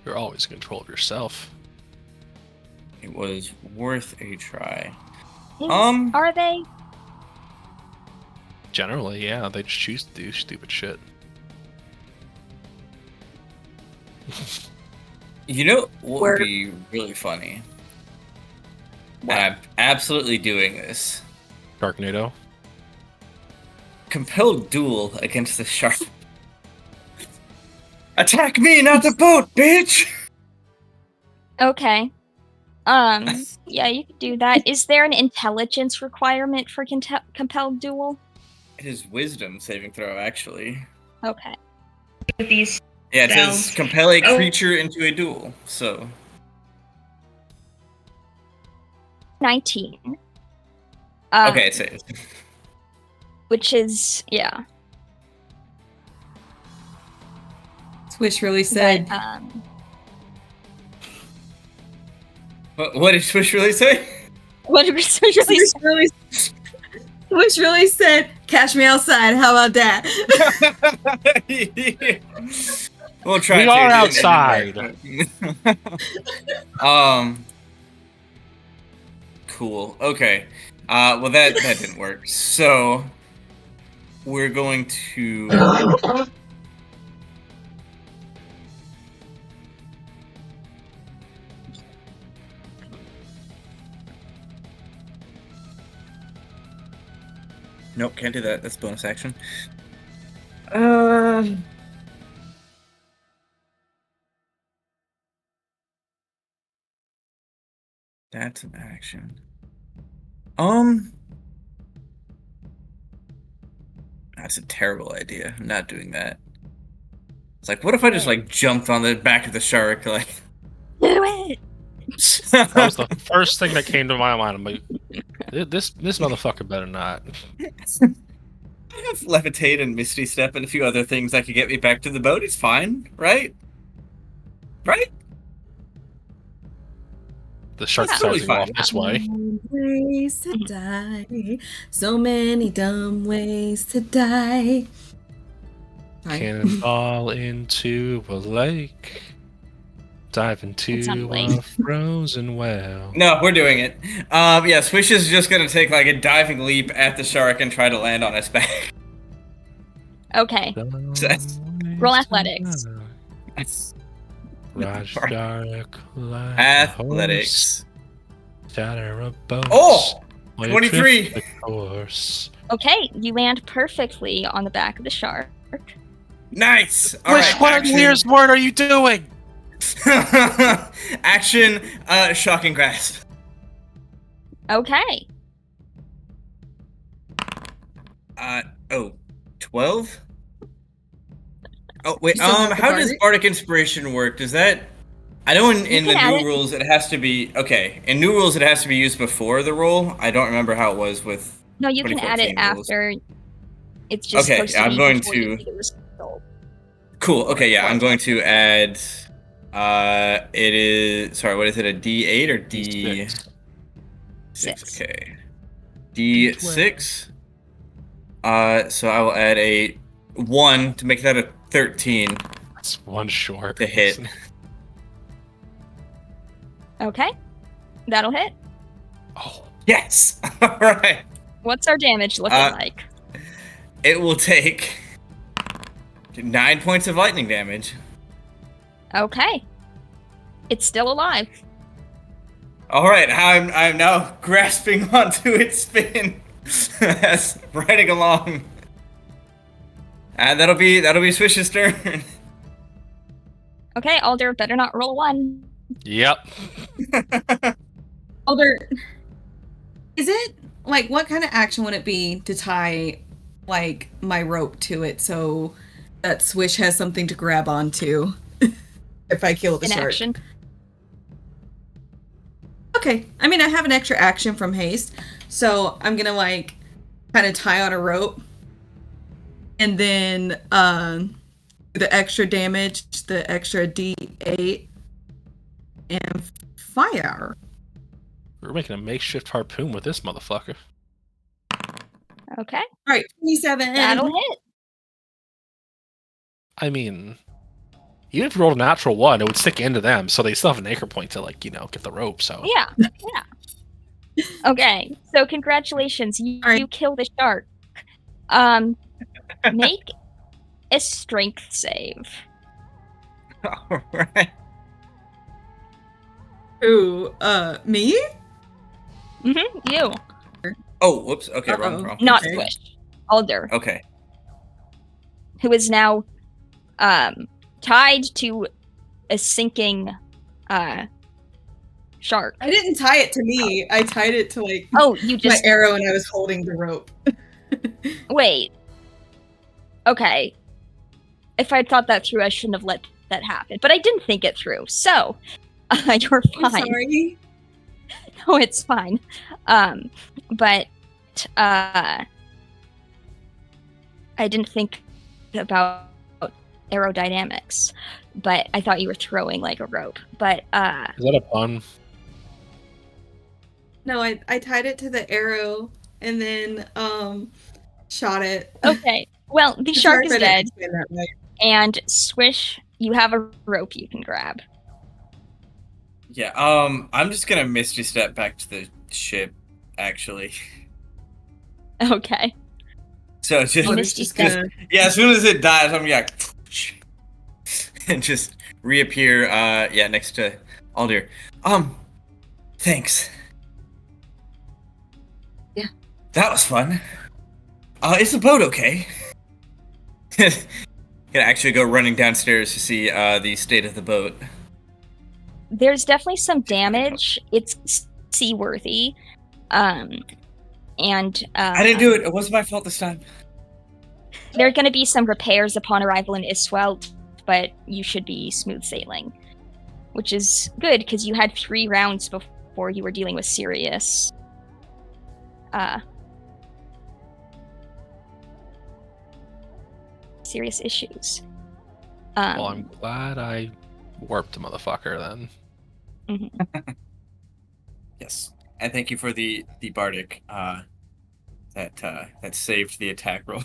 You're always in control of yourself. It was worth a try. Are they? Generally, yeah, they just choose to do stupid shit. You know what would Where- be really funny? What? And I'm absolutely doing this. Sharknado. Compelled duel against the shark. Attack me, not the boat, bitch! Okay. Yeah, you could do that. Is there an intelligence requirement for compelled duel? It is wisdom saving throw, actually. Okay. With these Yeah, it says spells. compel a Oh. creature into a duel, so. 19. Okay, it says. Which is, yeah. Swish really said. But, What did Swish really say? what did Swish really said, "Catch me outside." How about that? We'll try We to. are It didn't work. Cool. Okay. Well, that didn't work. So we're going to. Nope, can't do that. That's bonus action. That's an action. That's a terrible idea. I'm not doing that. It's like, what if I just like jumped on the back of the shark, like? do it! That was the first thing that came to my mind. I'm like, this motherfucker better not. I have levitate and misty step and a few other things that could get me back to the boat. It's fine, right? Right? The shark Yeah. starts to Totally go off fine. this way. Ways to die. So many dumb ways to die. Sorry. Cannonball into a lake. Dive It's into not a a lake. frozen well. No, we're doing it. Yeah, Swish is just gonna take like a diving leap at the shark and try to land on its back. Okay. Roll athletics. Raj Sorry. dark like Athletics. Shatter a boat. Oh! While you 23. drift the course. Okay, you land perfectly on the back of the shark. Nice. All Which right, one action. Lear's word are you doing? Action. Shocking grasp. Okay. 12? Oh wait, You still have the how does bardic? bardic inspiration work? Does that I know in the can add new it. rules it has to be okay. In new rules it has to be used before the roll. I don't remember how it was with No, you can add it 2014 rules. after. It's just Okay, supposed to I'm be going before you to- see the result. Cool. Okay, yeah, I'm going to add it is sorry, what is it? A D8 or D6? D6. Okay. D6. So I will add a 1 to make that a 13 That's one short. to hit. Okay. That'll hit. Oh, Yes. All right. What's our damage looking like? It will take 9 points of lightning damage. Okay. It's still alive. All right, I'm now grasping onto its fin as riding along. And that'll be Swish's turn. Okay, Alder better not roll 1. yep. Alder, is it like what kind of action would it be to tie like my rope to it so that Swish has something to grab onto if I kill the In shark? action. Okay, I mean I have an extra action from haste, so I'm gonna like kind of tie on a rope, and then the extra damage, the extra D8, and fire. We're making a makeshift harpoon with this motherfucker. Okay. All right, 27. That'll hit. I mean, even if you rolled a natural 1, it would stick into them, so they still have an anchor point to, like, get the rope, so. Yeah. Yeah. Okay. So congratulations. You, All right. you killed a shark. Make a strength save. All right. Who? Me? You. Oh, whoops. Okay, Uh-oh. wrong. Not Okay. Swish. Alder, Okay. who is now tied to a sinking shark. I didn't tie it to me. I tied it to like Oh, you my just arrow, and I was holding the rope. wait. Okay. If I'd thought that through, I shouldn't have let that happen. But I didn't think it through, so you're I'm fine. sorry. No, it's fine. But I didn't think about aerodynamics. But I thought you were throwing like a rope. But Is that a pun? No, I tied it to the arrow and then shot it. okay. Well, the shark Sorry is if I didn't dead, explain that right. and Swish, you have a rope you can grab. Yeah. I'm just gonna misty step back to the ship, actually. Okay. So just, Alder's Misty just step. gonna. yeah, as soon as it dies, I'm like, and just reappear. Yeah, next to Aldir. Thanks. Yeah. That was fun. Is the boat okay? Gonna actually go running downstairs to see the state of the boat. There's definitely some damage. It's seaworthy. And I didn't do it. It wasn't my fault this time. there are going to be some repairs upon arrival in Iswelt, but you should be smooth sailing, which is good because you had 3 rounds before you were dealing with serious issues. Well, I'm glad I warped the motherfucker then. Yes, and thank you for the bardic that saved the attack roll.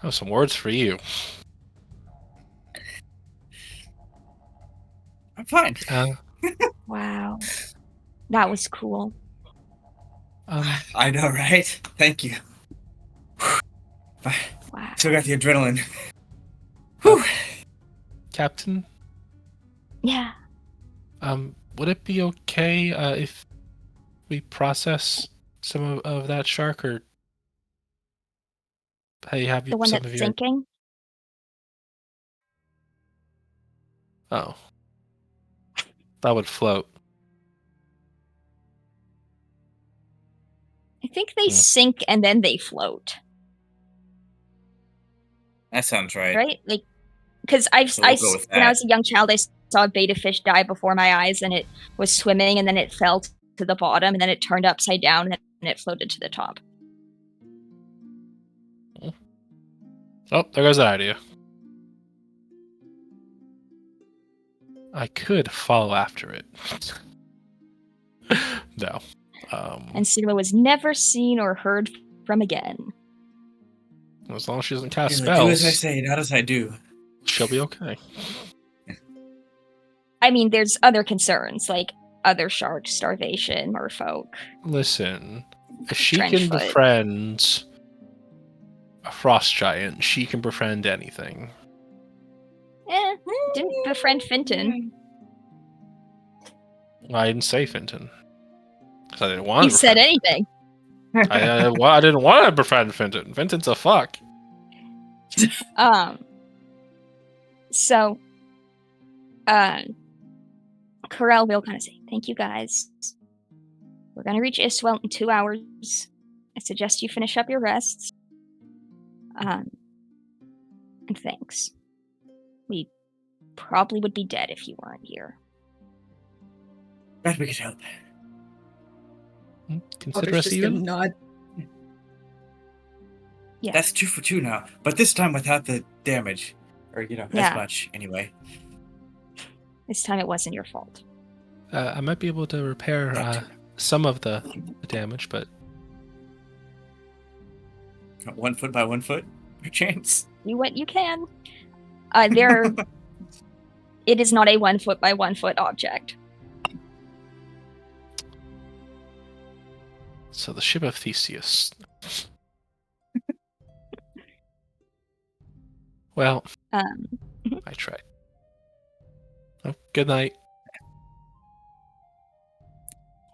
Oh, some words for you. I'm fine. Wow. That was cool. I know, right? Thank you. Wow. Still got the adrenaline. Captain, Yeah. would it be okay if we process some of that shark, or hey, have you The one some that's of your? sinking? Oh, that would float. I think they sink and then they float, That sounds right. right? Like, because So we'll go with when I that. was a young child, I saw a beta fish die before my eyes, and it was swimming, and then it fell to the bottom, and then it turned upside down, and it floated to the top. Oh, there goes that idea. I could follow after it. No. And Sigma was never seen or heard from again. As long as she doesn't cast Do as I spells, say, not as I do. she'll be okay. I mean, there's other concerns, like other sharks, starvation, merfolk. Listen, if she Trench can foot. befriend a frost giant, she can befriend anything. Didn't befriend Finton. I didn't say Finton. Because I didn't want You to said befriend. anything. I didn't want to befriend Finton. Finton's a fuck. So, Corel will kind of say, "Thank you guys. We're gonna reach Iswell in 2 hours. I suggest you finish up your rests. And thanks. We probably would be dead if you weren't here." Glad we could help. Consider Alder's us just gonna even. nod. Yeah. That's 2 for 2 now, but this time without the damage, or Yeah. as much anyway. This time it wasn't your fault. I might be able to repair some of the damage, but 1 foot by 1 foot, per chance. Do what you can. It is not a 1 foot by 1 foot object. So the ship of Theseus. Well, Um, I tried. Oh, good night.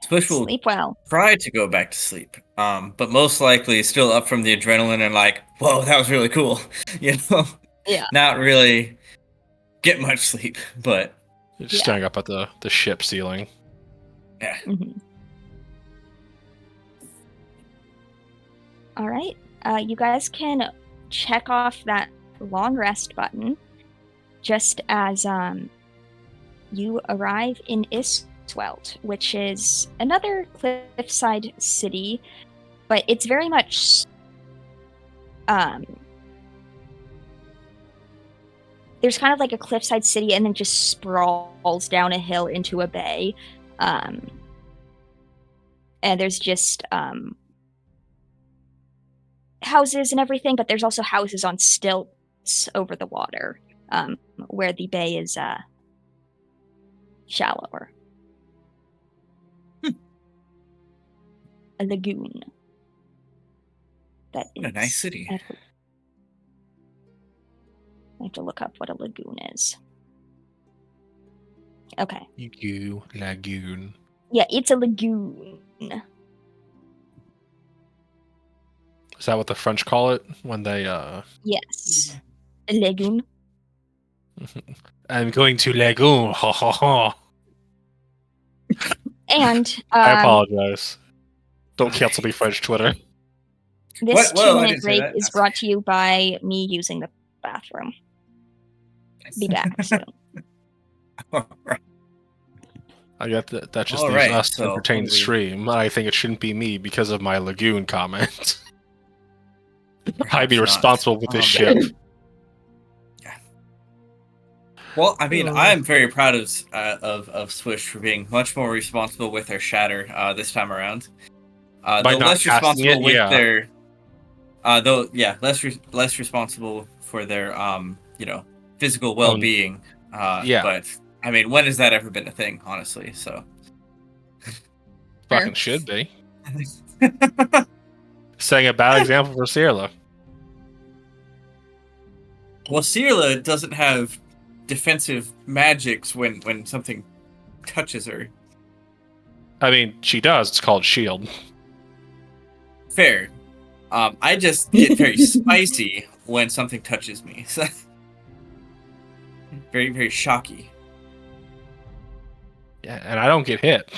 Swish will sleep well. try to go back to sleep, but most likely still up from the adrenaline and like, whoa, that was really cool. Yeah. Not really get much sleep, but Just Yeah. staring up at the ship ceiling. yeah. Mhm. All right. You guys can check off that long rest button just as you arrive in Iswelt, which is another cliffside city, but it's very much there's kind of like a cliffside city and then just sprawls down a hill into a bay. And there's just houses and everything, but there's also houses on stilts over the water, where the bay is shallower. A lagoon. That What a is nice city. I have to look up what a lagoon is. Okay. You lagoon. Yeah, it's a lagoon. Is that what the French call it when they Yes. A lagoon. I'm going to lagoon. Ha ha ha. And I apologize. Don't cancel me, French Twitter. this Whoa, I 2-minute didn't say break that. is brought to you by me using the bathroom. Be back soon. Alright. I got that. That just All leaves right, us to so entertain the what do we- stream. I think it shouldn't be me because of my lagoon comment. I'd Perhaps be not. responsible with this ship. Well, I mean, Oh. I'm very proud of Swish for being much more responsible with their shatter this time around. By Though not less casting responsible it, with yeah. their, less responsible for their physical well-being. yeah. But I mean, when has that ever been a thing? Honestly, so. Fucking should be. Setting a bad example for Cyrilla. Well, Cyrilla doesn't have defensive magics when something touches her. I mean, she does. It's called Shield. Fair. I just get very spicy when something touches me. So very, very shocky. Yeah, and I don't get hit.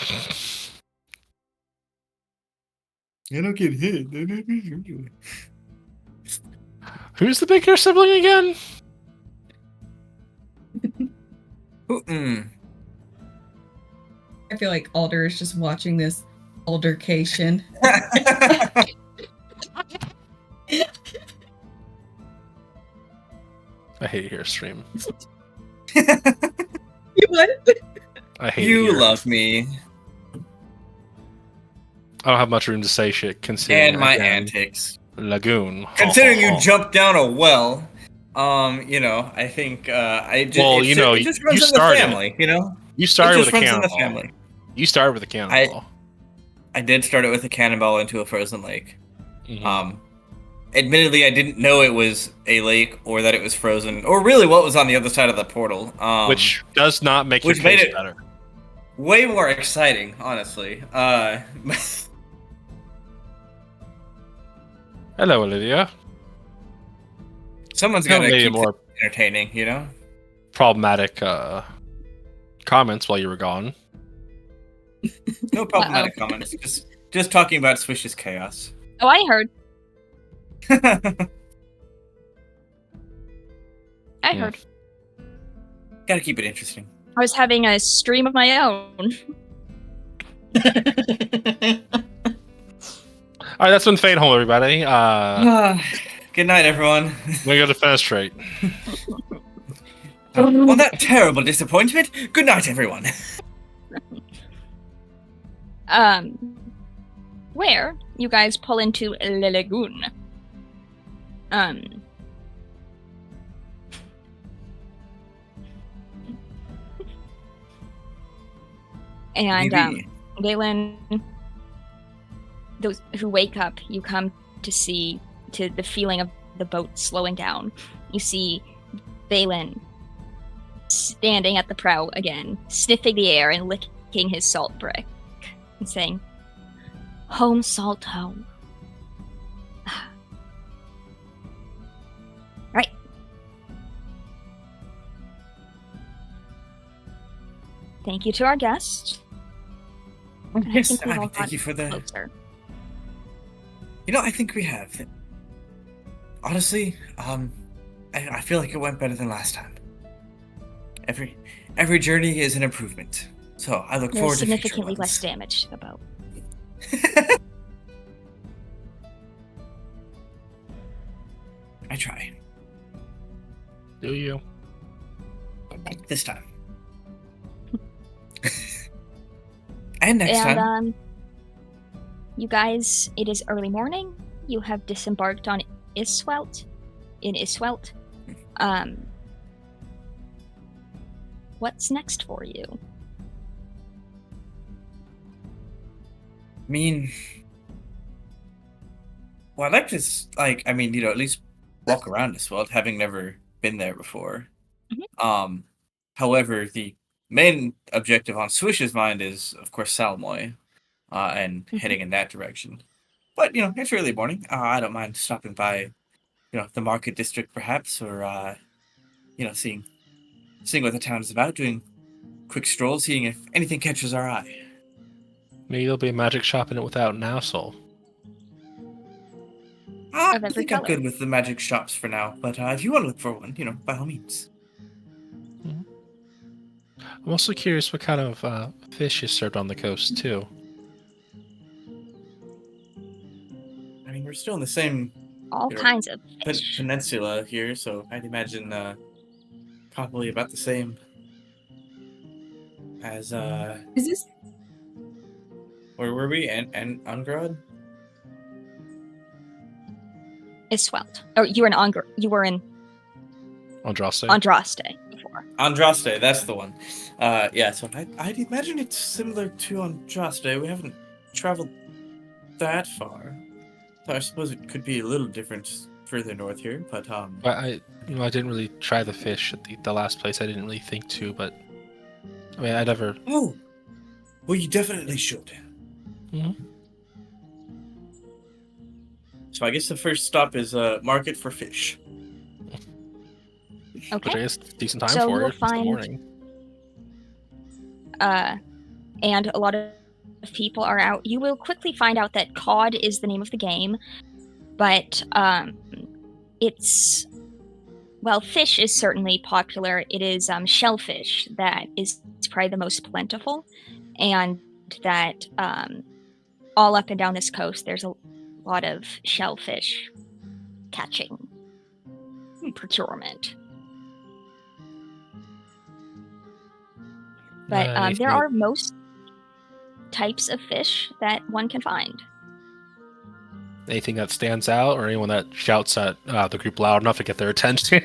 I don't get hit. Who's the bigger sibling again? I feel like Alder is just watching this altercation. I hate your stream. You what? I hate You it here. love me I don't have much room to say shit considering and my again, antics. Lagoon. Considering you jumped down a well, I think Well, you know, it just runs you in the started. family, you know. You started It with just a runs in the cannonball. family. You started with a cannonball. I did start it with a cannonball into a frozen lake. Mhm. Admittedly, I didn't know it was a lake or that it was frozen, or really what was on the other side of the portal. Which does not make your which made case it- better. way more exciting, honestly. Hello, Olivia. Someone's got to Maybe keep more it entertaining, you know. problematic comments while you were gone. No problematic comments. Just talking about Swish's chaos. Oh, I heard. I Hmm. heard. Gotta keep it interesting. I was having a stream of my own. All right, that's been Fadehome, everybody. Good night, everyone. We go to Fenestrate. On that terrible disappointment, good night, everyone. Where you guys pull into Le Lagoon. And Maybe. Galen, those who wake up, you come to see, to the feeling of the boat slowing down. You see Balin standing at the prow again, sniffing the air and licking his salt brick, and saying, "Home, salt, home." Right. Thank you to our guest. Yes, think we've all thank you for the. closer. I think we have. Honestly, I feel like it went better than last time. Every journey is an improvement, so I look There's forward to future significantly ones. less damage to the boat. I try. Do you? This time. And next time. You guys, it is early morning. You have disembarked on Iswelt. What's next for you? I mean, well, I'd like to, at least walk around this world, having never been there before. Mhm. However, the main objective on Swish's mind is, of course, Salmoy, and heading in that direction. But, it's early morning. I don't mind stopping by, the market district, perhaps, or, seeing what the town is about, doing quick strolls, seeing if anything catches our eye. Maybe there'll be a magic shop in it without an asshole. I Of every think I'm color. good with the magic shops for now, but if you want to look for one, by all means. I'm also curious what kind of fish is served on the coast, too. I mean, we're still in the same All kinds of fish. peninsula here, so I'd imagine probably about the same as Is this where were we? And Ungrod? Iswelt. Oh, you were in Andraste? Andraste before. Andraste, that's the one. Yeah, so I'd imagine it's similar to Andraste. We haven't traveled that far. So I suppose it could be a little different further north here, but I didn't really try the fish at the last place. I didn't really think to, but I mean, I never. Oh, well, you definitely should. Mhm. So I guess the first stop is market for fish. Which I Okay. guess is a decent time So for you'll it. It's the find- morning. And a lot of people are out. You will quickly find out that cod is the name of the game, but fish is certainly popular. It is shellfish that is probably the most plentiful, and that all up and down this coast, there's a lot of shellfish catching procurement. But there are most types of fish that one can find. Anything that stands out, or anyone that shouts at the group loud enough to get their attention?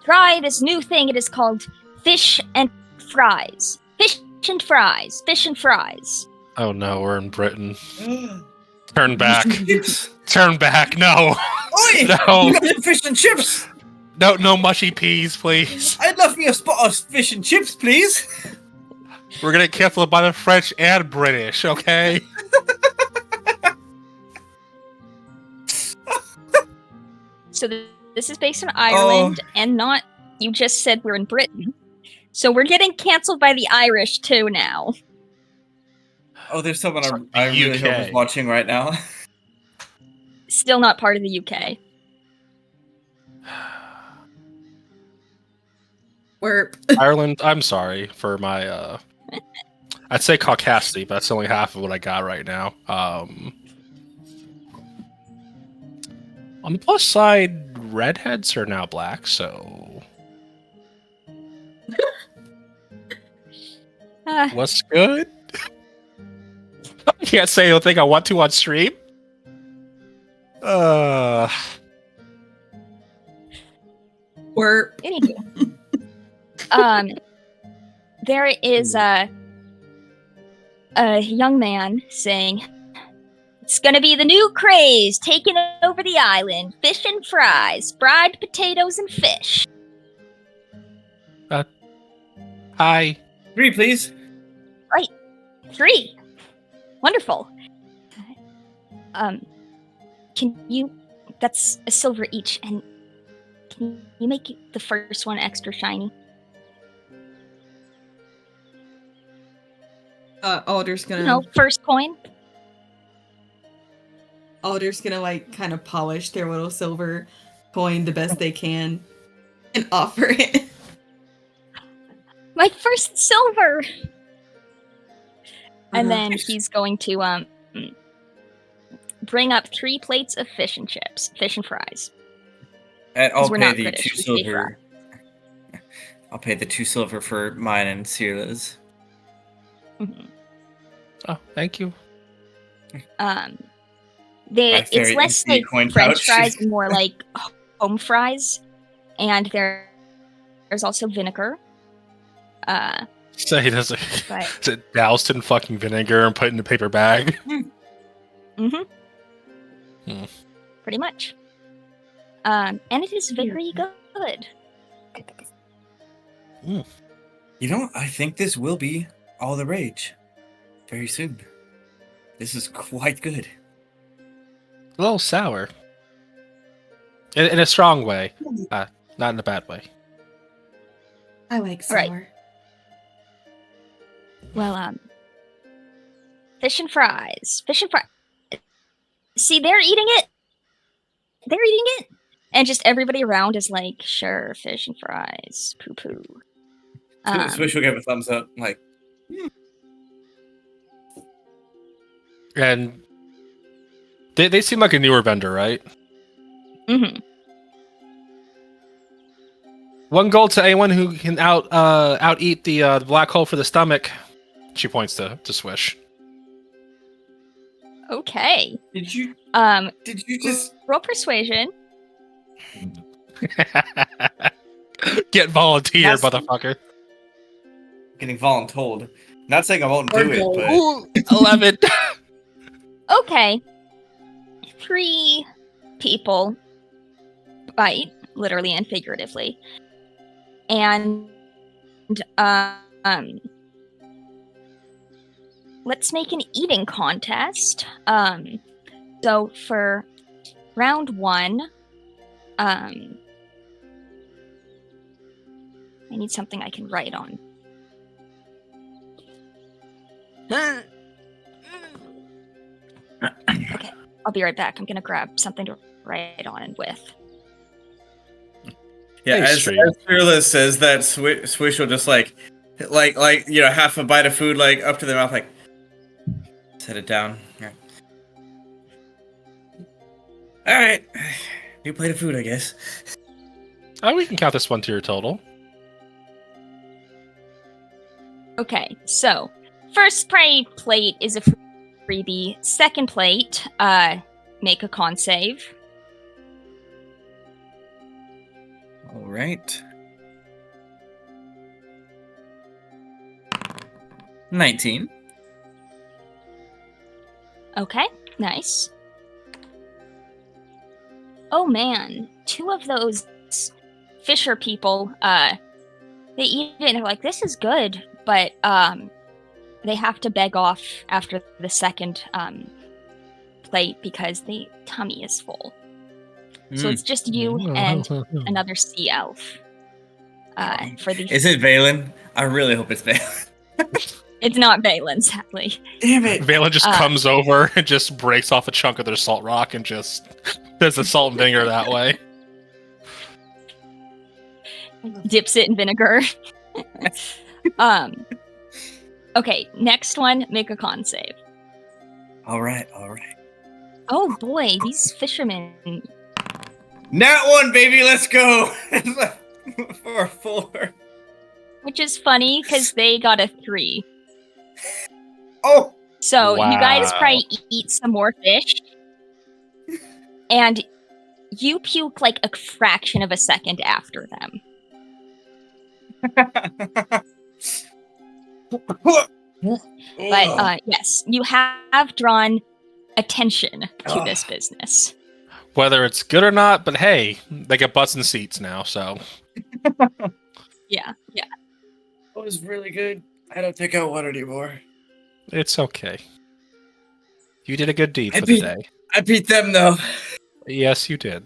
Try this new thing. It is called fish and fries. Fish and fries. Fish and fries. Oh no, we're in Britain. Turn back. Chips. Turn back. No. Oi! No. You got some fish and chips. No mushy peas, please. I'd love me a spot of fish and chips, please. We're gonna get canceled by the French and British, okay? So this is based in Ireland, and not. You just said we're in Britain, so we're getting canceled by the Irish too now. Oh, there's someone Sorry, I really hope UK. is watching right now. Still not part of the UK. Werp? Ireland, I'm sorry for my I'd say caucasity, but that's only half of what I got right now. On the plus side, redheads are now black, so what's good? I can't say the thing I want to on stream. Werp? Anywho, there is a young man saying, "It's gonna be the new craze taking over the island. Fish and fries, fried potatoes and fish." Hi. 3, please. Right. 3. Wonderful. Can you... That's a silver each, and can you make the first one extra shiny? Alder's gonna. No, first coin. Alder's gonna like kind of polish their little silver coin the best they can, and offer it. My first silver! And then he's going to bring up 3 plates of fish and chips, fish and fries. And I'll we're pay not the British, 2 we pay silver. I'll pay the 2 silver for mine and Sierra's. Mhm. Oh, thank you. It's very less empty like coin French pouch. fries and more like home fries. And there's also vinegar. So he does But is it doused in fucking vinegar and put in a paper bag? pretty much. And it is very good. You know, I think this will be all the rage very soon. This is quite good. A little sour. In a strong way. Not in a bad way. I like sour. Right. Well, fish and fries. Fish and fries. See, they're eating it. They're eating it. And just everybody around is like, sure, fish and fries. Poo-poo. Swish will give a thumbs up, like, And they seem like a newer vendor, right? Mm-hmm. 1 gold to anyone who can out eat the black hole for the stomach. She points to Swish. Okay. did you just Roll persuasion. Get volunteer, That's- motherfucker. getting voluntold? Not saying I won't do it, but Ooh, 11. Okay. 3 people bite, literally and figuratively. And let's make an eating contest. So for round 1, I need something I can write on. Okay, I'll be right back. I'm gonna grab something to write on with. yeah, Hey, as stream. Fearless says that, Swish will just like half a bite of food like up to their mouth, like set it down. Yeah. All right, new plate of food, I guess. Oh, we can count this one to your total. Okay, so first plate is a freebie. Second plate, make a con save. All right. 19. Okay, nice. Oh man, 2 of those fisher people, they eat it and they're like, this is good, but they have to beg off after the second plate because the tummy is full. So it's just you and another sea elf. For the Is it Valen? I really hope it's Valen. It's not Valen, sadly. Damn it! Valen just comes over and just breaks off a chunk of their salt rock and just does the salt and vinegar that way. Dips it in vinegar. Okay, next one, make a con save. All right. Oh boy, these fishermen. Nat 1, baby, let's go! 4. Which is funny because they got a 3. Oh! So you guys Wow. probably eat some more fish. And you puke like a fraction of a second after them. But yes, you have drawn attention to this business. Whether it's good or not, but hey, they get butts and seats now, so. Yeah. That was really good. I don't think I want anymore. It's okay. You did a good deed I for the beat- day. I beat them though. Yes, you did.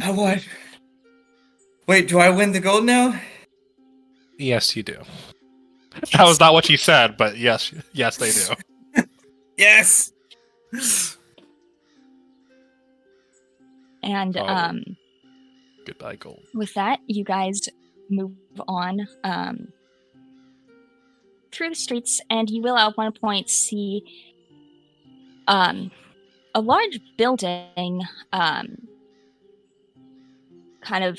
I won. Wait, do I win the gold now? Yes, you do. That was not what you said, but yes, they do. Yes. And Oh. Goodbye, gold. with that, you guys move on through the streets, and you will at one point see a large building kind of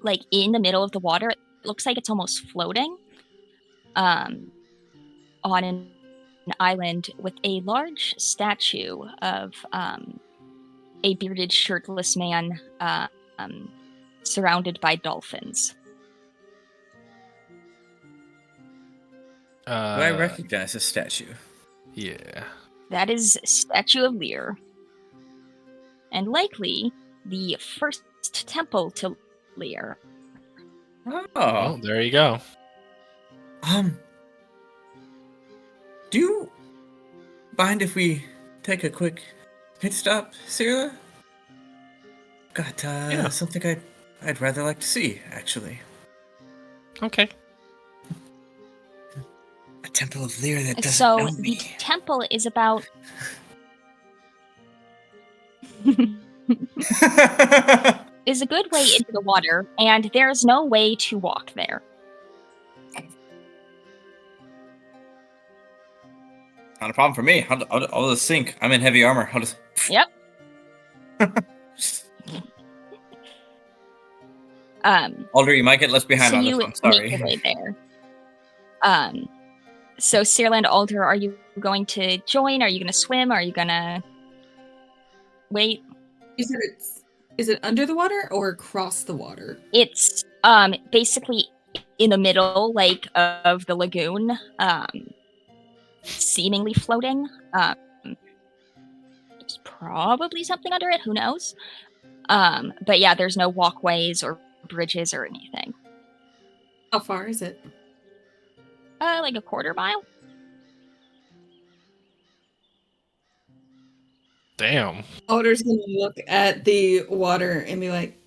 like in the middle of the water. It looks like it's almost floating on an island with a large statue of a bearded, shirtless man surrounded by dolphins. Do I recognize this statue? Yeah. That is Statue of Lear. And likely the first temple to Lear. Oh, there you go. Do you mind if we take a quick pit stop, Sierra? Got Yeah. something I'd rather like to see, actually. Okay. A temple of Lear that doesn't So know the me. temple is about is a good way into the water, and there's no way to walk there. Not a problem for me. I'll just sink. I'm in heavy armor. I'll just. Yep. Alder, you might get left behind So on this you one. make Sorry. your way there. So Searland Alder, are you going to join? Are you going to swim? Are you going to wait? You said is it under the water or across the water? It's basically in the middle, like of the lagoon, seemingly floating. There's probably something under it. Who knows? But yeah, there's no walkways or bridges or anything. How far is it? Like a quarter mile. Damn. Alder's gonna look at the water and be like,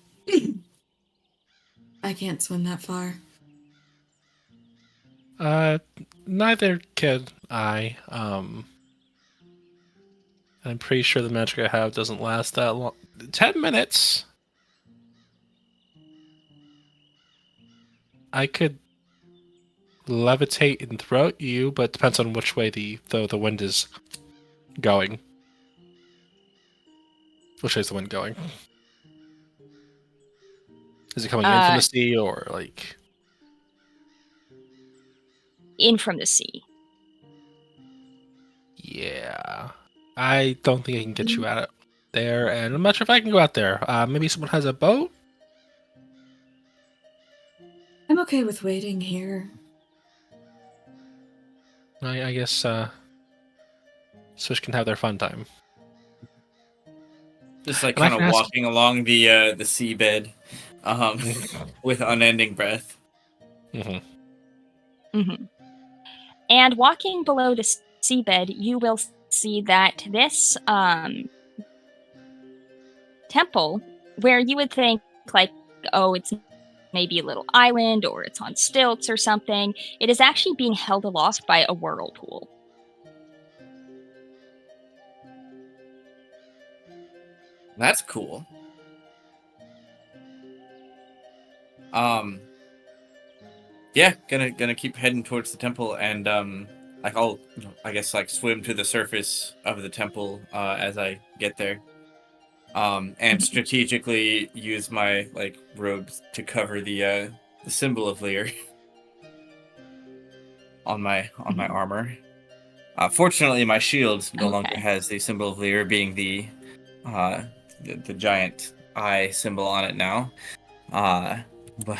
I can't swim that far. Neither could I. I'm pretty sure the magic I have doesn't last that long. 10 minutes. I could levitate and throw at you, but it depends on which way the wind is going. Which way is the wind going? Is it coming in from the sea or like In from the sea. Yeah. I don't think I can get you out there, and I'm not sure if I can go out there. Maybe someone has a boat? I'm okay with waiting here. I guess Swish can have their fun time. Just like And I kind can of ask- walking along the seabed, with unending breath. Mm-hmm. And walking below the seabed, you will see that this temple, where you would think like, oh, it's maybe a little island or it's on stilts or something, it is actually being held aloft by a whirlpool. That's cool. Yeah, gonna keep heading towards the temple, and like I'll, I guess, like swim to the surface of the temple as I get there, and strategically use my like robes to cover the symbol of Lear on my armor. Fortunately, my shield no longer has the symbol of Lear, being the giant eye symbol on it now. But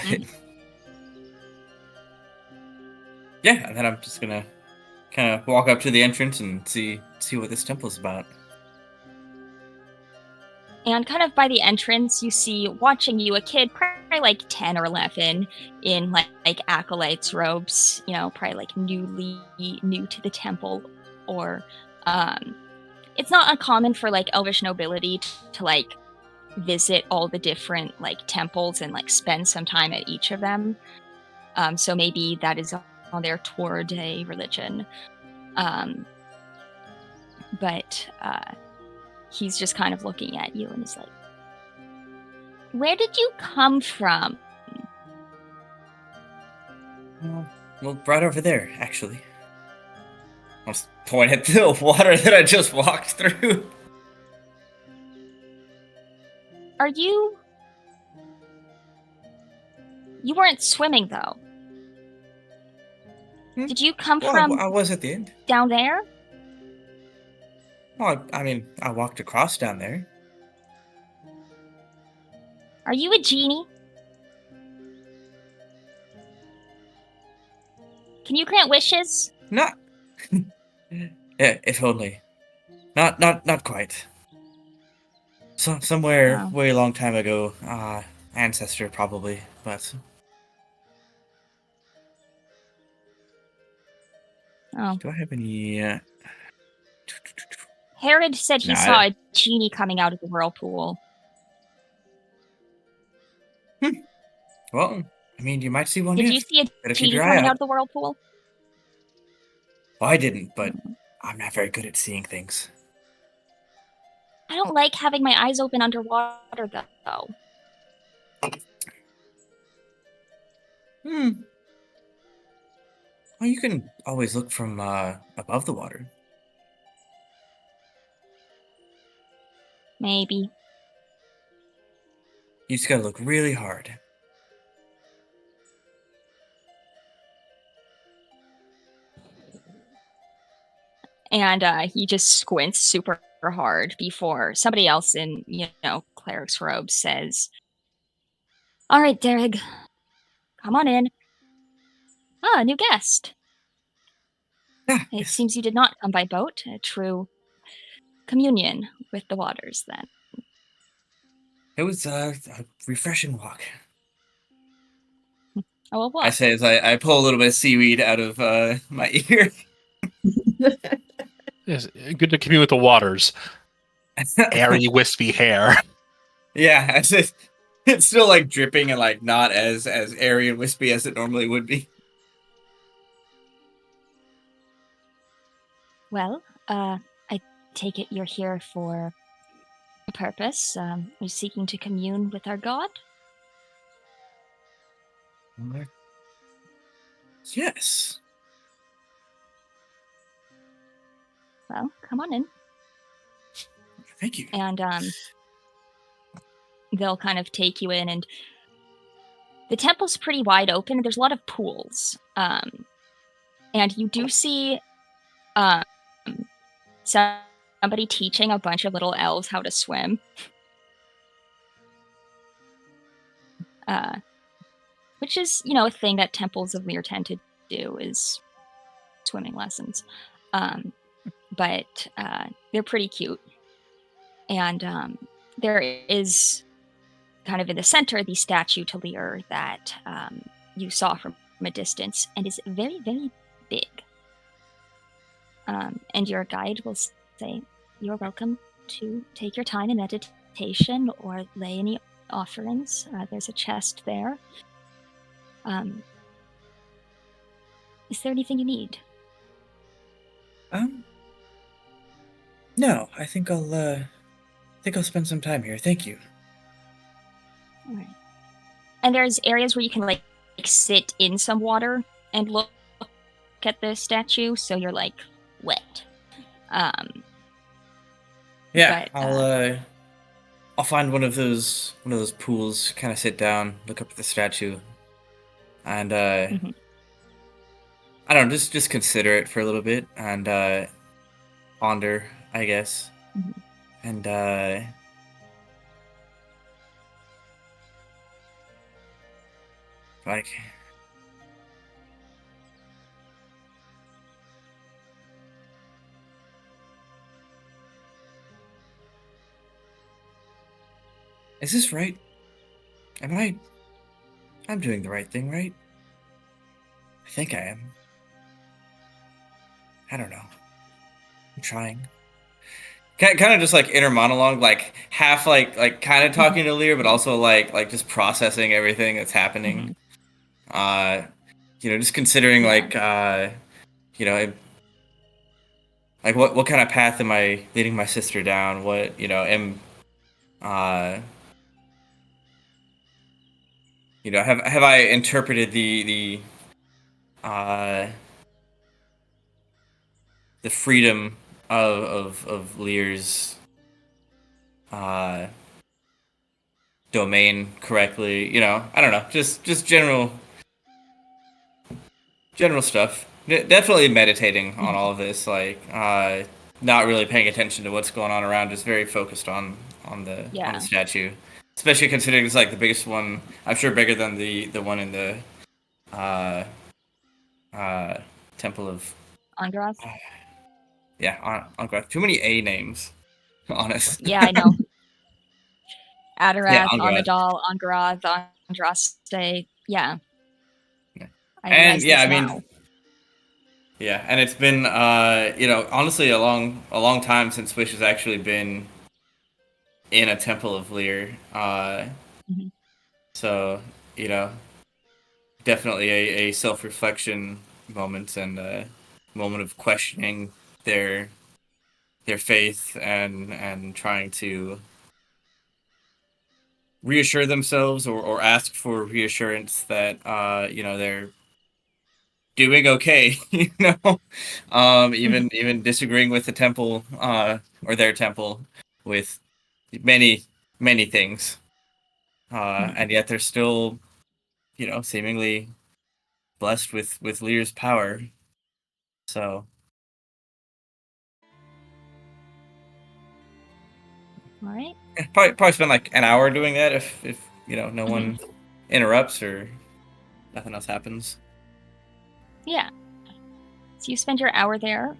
Yeah, and then I'm just gonna kind of walk up to the entrance and see what this temple's about. And kind of by the entrance, you see watching you a kid, probably like 10 or 11, in like acolytes robes, probably like new to the temple. Or it's not uncommon for like elvish nobility to like visit all the different like temples and like spend some time at each of them. So maybe that is on there toward a religion. But he's just kind of looking at you and is like, where did you come from? Well, right over there, actually. I'll just point at the water that I just walked through. Are you... You weren't swimming, though. Did you come Well, from I was at the end. down there? Well, I mean, I walked across down there. Are you a genie? Can you grant wishes? Not. Yeah, if only. Not quite. So, somewhere Oh. way long time ago, ancestor probably, but Oh. do I have any? Herod said he Nah, saw a genie coming out of the whirlpool. Well, I mean, you might see one Did yet. you see a Better keep genie your eye coming out out. of the whirlpool? Well, I didn't, but I'm not very good at seeing things. I don't like having my eyes open underwater, though. Well, you can always look from above the water. Maybe. You just gotta look really hard. And he just squints super hard before somebody else in, cleric's robe says, "All right, Derrig, come on in. Ah, new guest. Yeah, It yes. seems you did not come by boat. A true communion with the waters, then." It was a refreshing walk. Oh, well, I what? say as I pull a little bit of seaweed out of my ear. Yes, good to commune with the waters. Airy, wispy hair. Yeah, it's still like dripping and like not as airy and wispy as it normally would be. Well, I take it you're here for a purpose. You're seeking to commune with our god? Yes. Well, come on in. Thank you. And they'll kind of take you in, and the temple's pretty wide open. There's a lot of pools. And you do see somebody teaching a bunch of little elves how to swim. Which is, a thing that temples of Lear tend to do, is swimming lessons. But they're pretty cute. And there is kind of in the center the statue to Lear that you saw from a distance and is very, very big. And your guide will say, "You're welcome to take your time in meditation or lay any offerings. There's a chest there. Is there anything you need?" No, I think I'll spend some time here. Thank you. All right. And there's areas where you can like sit in some water and look at the statue, so you're like wet. Yeah, but, I'll find one of those pools, kind of sit down, look up at the statue, and Mhm. I don't know, just consider it for a little bit and ponder, I guess. Mhm. And like Is this right? I'm doing the right thing, right? I think I am. I don't know. I'm trying. Kind of just like inner monologue, like half like kind of talking to Lear, but also like just processing everything that's happening. Uh, just considering Yeah. like what kind of path am I leading my sister down? What am uh have I interpreted uh the freedom of Lear's uh domain correctly? I don't know, just general stuff. Definitely meditating on all of this, like not really paying attention to what's going on around, just very focused on the Yeah. statue. Especially considering it's like the biggest one. I'm sure bigger than the one in the uh, uh, Temple of Angrath? yeah on too many A names, honest. Yeah, I know. Yeah, Adarath, Angrath. Amidal, Angrath, Andraste. Yeah, Yeah. I And realize yeah, this I mean, now. yeah, and it's been honestly a long time since Wish has actually been in a Temple of Lear. Mhm. So you know, definitely a self reflection moment and a moment of questioning their their faith and trying to reassure themselves or ask for reassurance that they're doing okay. Even disagreeing with the temple or their temple with many many things, and yet they're still seemingly blessed with Lear's power. So All right. yeah, probably spend like an hour doing that if no Mhm. one interrupts or nothing else happens. Yeah. So you spend your hour there.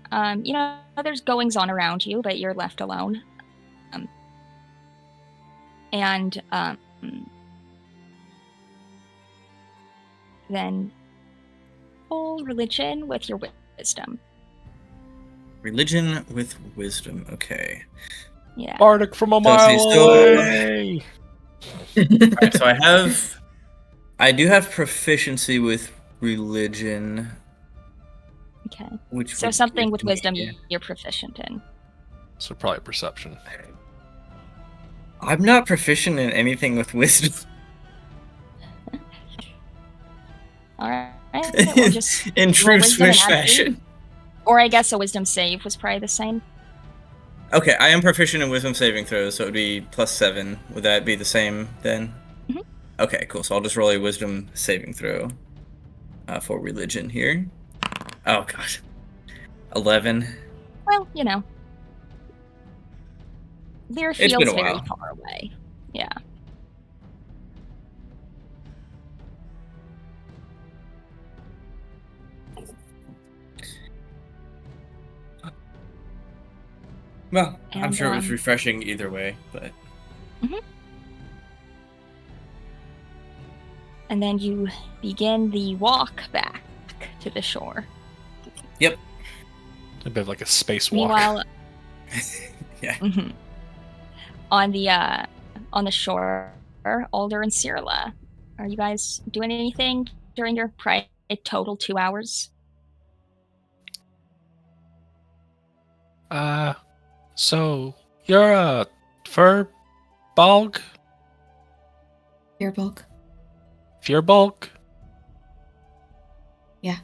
There's goings on around you, but you're left alone. And then full religion with your wisdom. Religion with wisdom. Okay. Yeah. Bardic from a So let's see. mile So, away. alright, so I do have proficiency with religion, Okay. which So would something give with wisdom me. you're proficient in. So probably perception. I'm not proficient in anything with wisdom. All right. Well, just In roll true wisdom and Swish add 3. fashion. Or I guess a wisdom save was probably the same. Okay, I am proficient in wisdom saving throws, so it would be +7. Would that be the same then? Mhm. Okay, cool. So I'll just roll a wisdom saving throw for religion here. Oh god, 11. Well, Lear It's been feels a very while. far away. Yeah. Well, I'm And sure it was refreshing either way, but mhm. And then you begin the walk back to the shore. yep. A bit of like a spacewalk. Meanwhile, Yeah. on the shore, Alder and Cyrilla, are you guys doing anything during your total 2 hours? So you're a Furbolg? Earbulk. Furbolg? Yeah.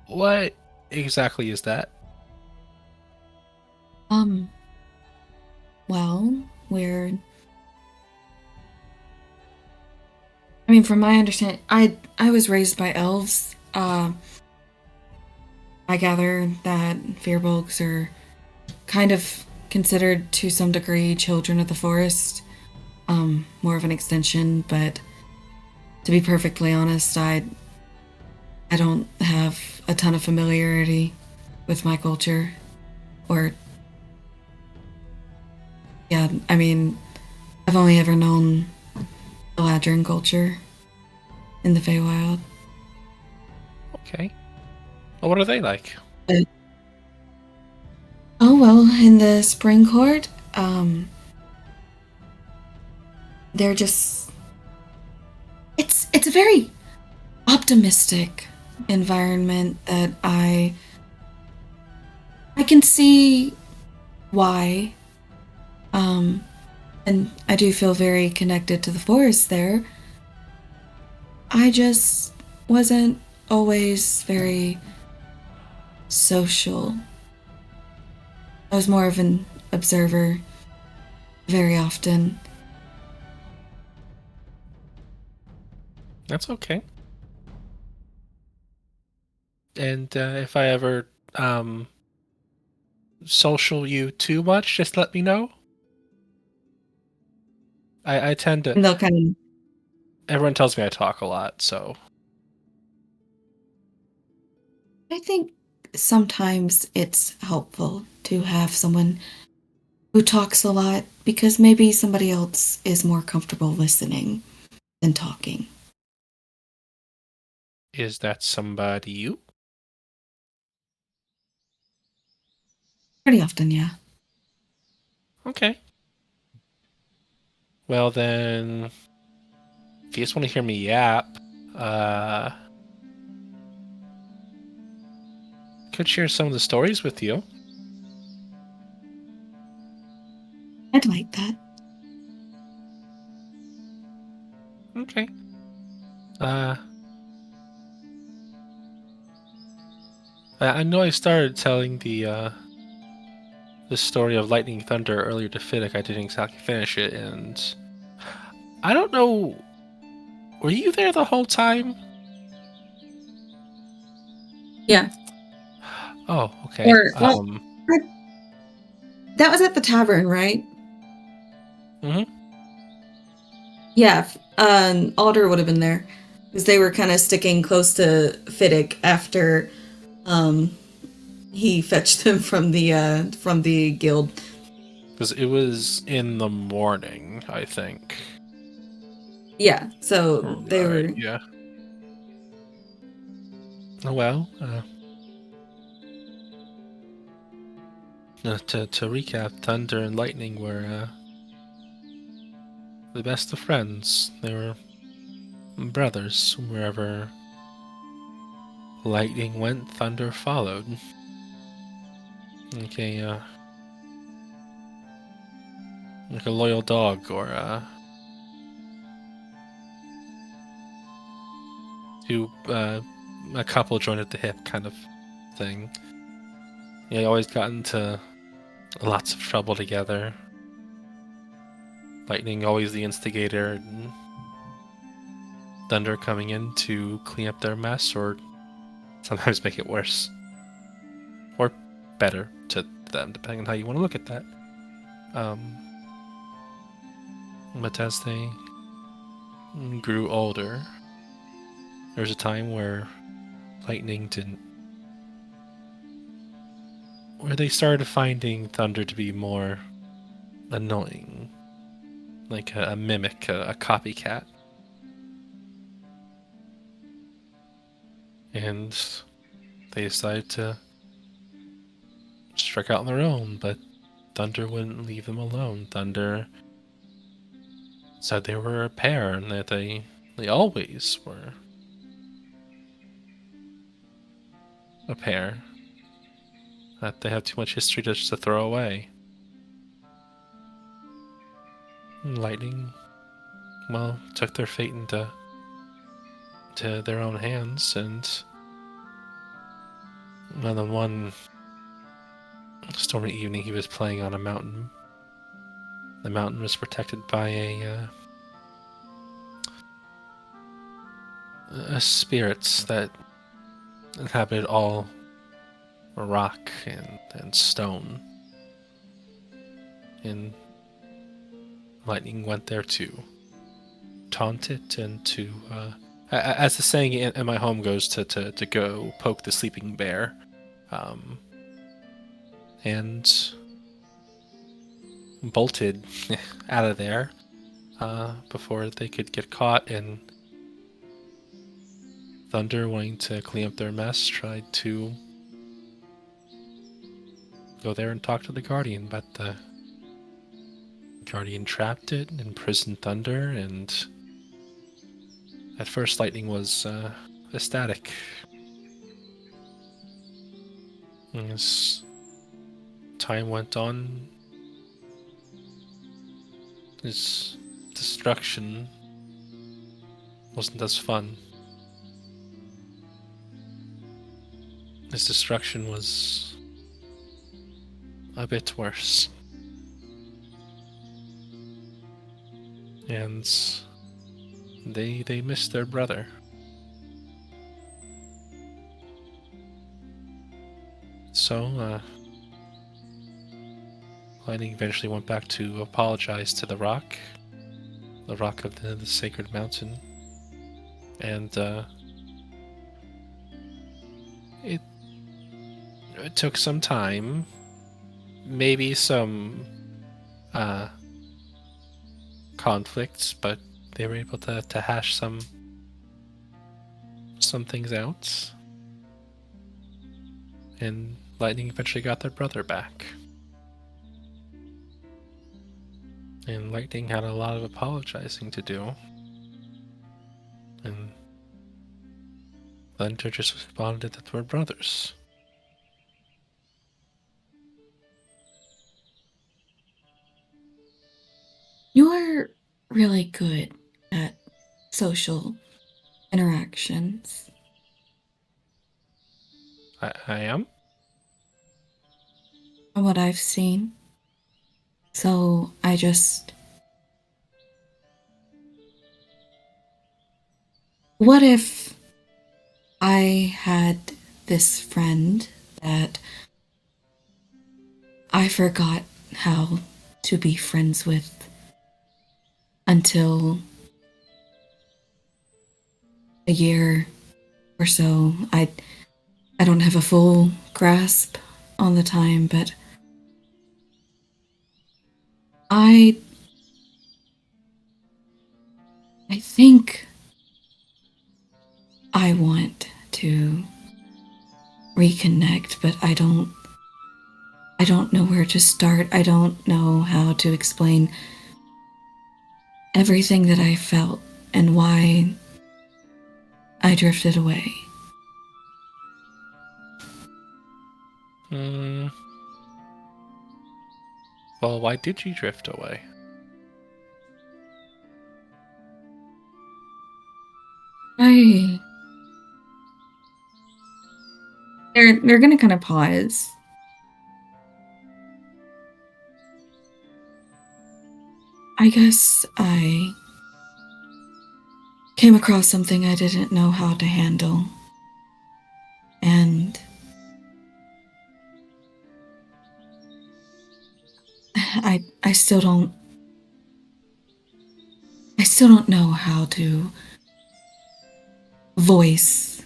What exactly is that? Well, I mean, from my understanding, I was raised by elves. I gather that Fearbolgs are kind of considered to some degree children of the forest. More of an extension, but to be perfectly honest, I don't have a ton of familiarity with my culture or Yeah, I mean, I've only ever known the Ladrin culture in the Feywild. Okay. Well, what are they like? Oh well, in the Spring Court, they're just it's a very optimistic environment that I can see why. And I do feel very connected to the forest there. I just wasn't always very social. I was more of an observer very often. That's okay. And if I ever social you too much, just let me know. I tend to. And they'll kind of Everyone tells me I talk a lot, so I think sometimes it's helpful to have someone who talks a lot because maybe somebody else is more comfortable listening than talking. is that somebody you? Pretty often, yeah. Okay. Well then, if you just want to hear me yap, uh, could share some of the stories with you. I'd like that. Okay. Uh, I know I started telling the story of Lightning Thunder earlier to Fiddick. I didn't exactly finish it, and I don't know. Were you there the whole time? Yeah. Oh, okay. Or well, that was at the tavern, right? Mhm. Yeah. Alder would have been there because they were kind of sticking close to Fiddick after he fetched them from the guild. Because it was in the morning, I think. Yeah. So they Alright, were. yeah. Well, to recap, Thunder and Lightning were the best of friends. They were brothers. Wherever Lightning went, Thunder followed. Okay, like a loyal dog or a couple joined at the hip kind of thing. Yeah, they always got into lots of trouble together. Lightning always the instigator, and Thunder coming in to clean up their mess or sometimes make it worse. Or better to them, depending on how you want to look at that. But as they grew older, there was a time where Lightning didn't. Where they started finding Thunder to be more annoying. Like a mimic, a copycat. And they decided to strike out on their own, but Thunder wouldn't leave them alone. Thunder said they were a pair and that they always were a pair. That they have too much history just to throw away. And Lightning, well, took their fate into their own hands, and on the one stormy evening he was playing on a mountain. The mountain was protected by a spirits that inhabited all rock and stone. And Lightning went there to taunt it and to, as the saying in my home goes, to go poke the sleeping bear. And bolted out of there before they could get caught, and Thunder, wanting to clean up their mess, tried to go there and talk to the Guardian, but the Guardian trapped it, imprisoned Thunder, and at first Lightning was ecstatic. And as time went on, his destruction wasn't as fun. His destruction was a bit worse. And they missed their brother. So, Lightning eventually went back to apologize to the rock of the sacred mountain, and it took some time, maybe some conflicts, but they were able to hash some things out, and Lightning eventually got their brother back. And Lightning had a lot of apologizing to do. And Thunder just responded that we're brothers. You're really good at social interactions. I am? From what I've seen. So I just... What if I had this friend that I forgot how to be friends with until a year or so? I don't have a full grasp on the time, but I think I want to reconnect, but I don't know where to start. I don't know how to explain everything that I felt and why I drifted away. Well, why did you drift away? They're gonna kind of pause. I guess I came across something I didn't know how to handle. And I still don't know how to voice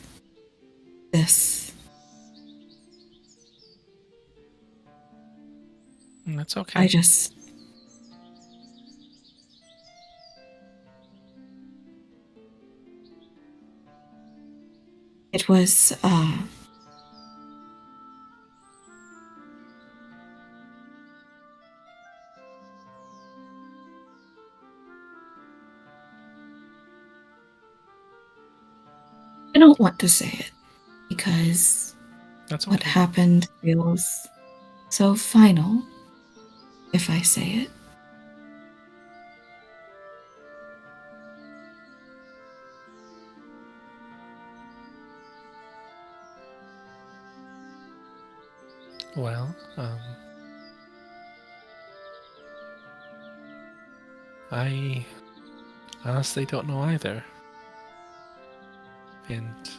this. That's okay. It was, I don't want to say it because That's okay. what happened feels so final if I say it. Well, I honestly don't know either. And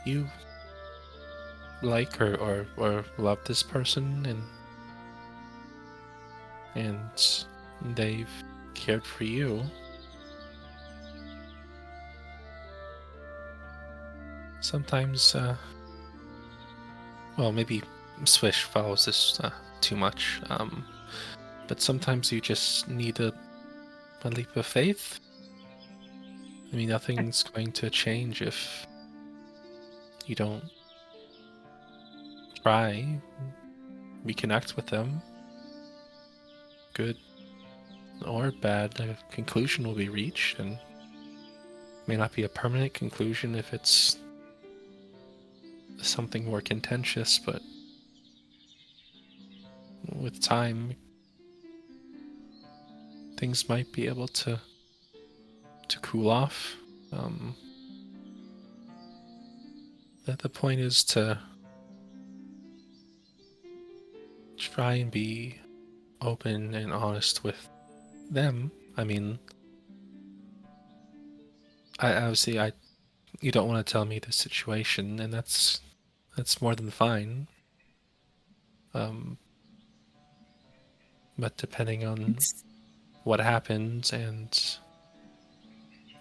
you like or love this person, and they've cared for you. Sometimes, well, maybe Swish follows this too much, but sometimes you just need a leap of faith. I mean, nothing's going to change if you don't try, reconnect with them. Good or bad, a conclusion will be reached, and may not be a permanent conclusion if it's something more contentious, but with time, things might be able to cool off. The point is to try and be open and honest with them. I mean, I you don't want to tell me the situation, and that's more than fine. But depending on what happens and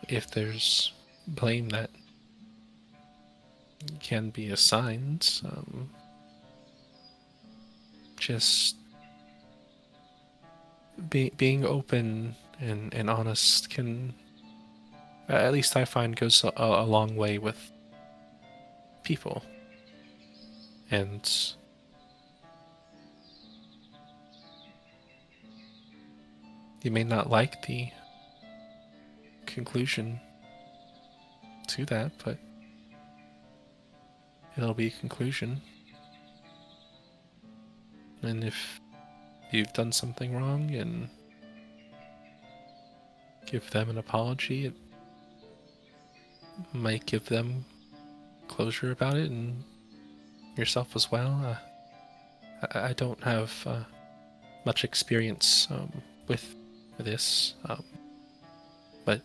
if there's blame that can be assigned, just being open and honest can, at least I find, goes a long way with people. And you may not like the conclusion to that, but it'll be a conclusion. And if you've done something wrong and give them an apology, it might give them closure about it, and yourself as well. I don't have much experience with this, but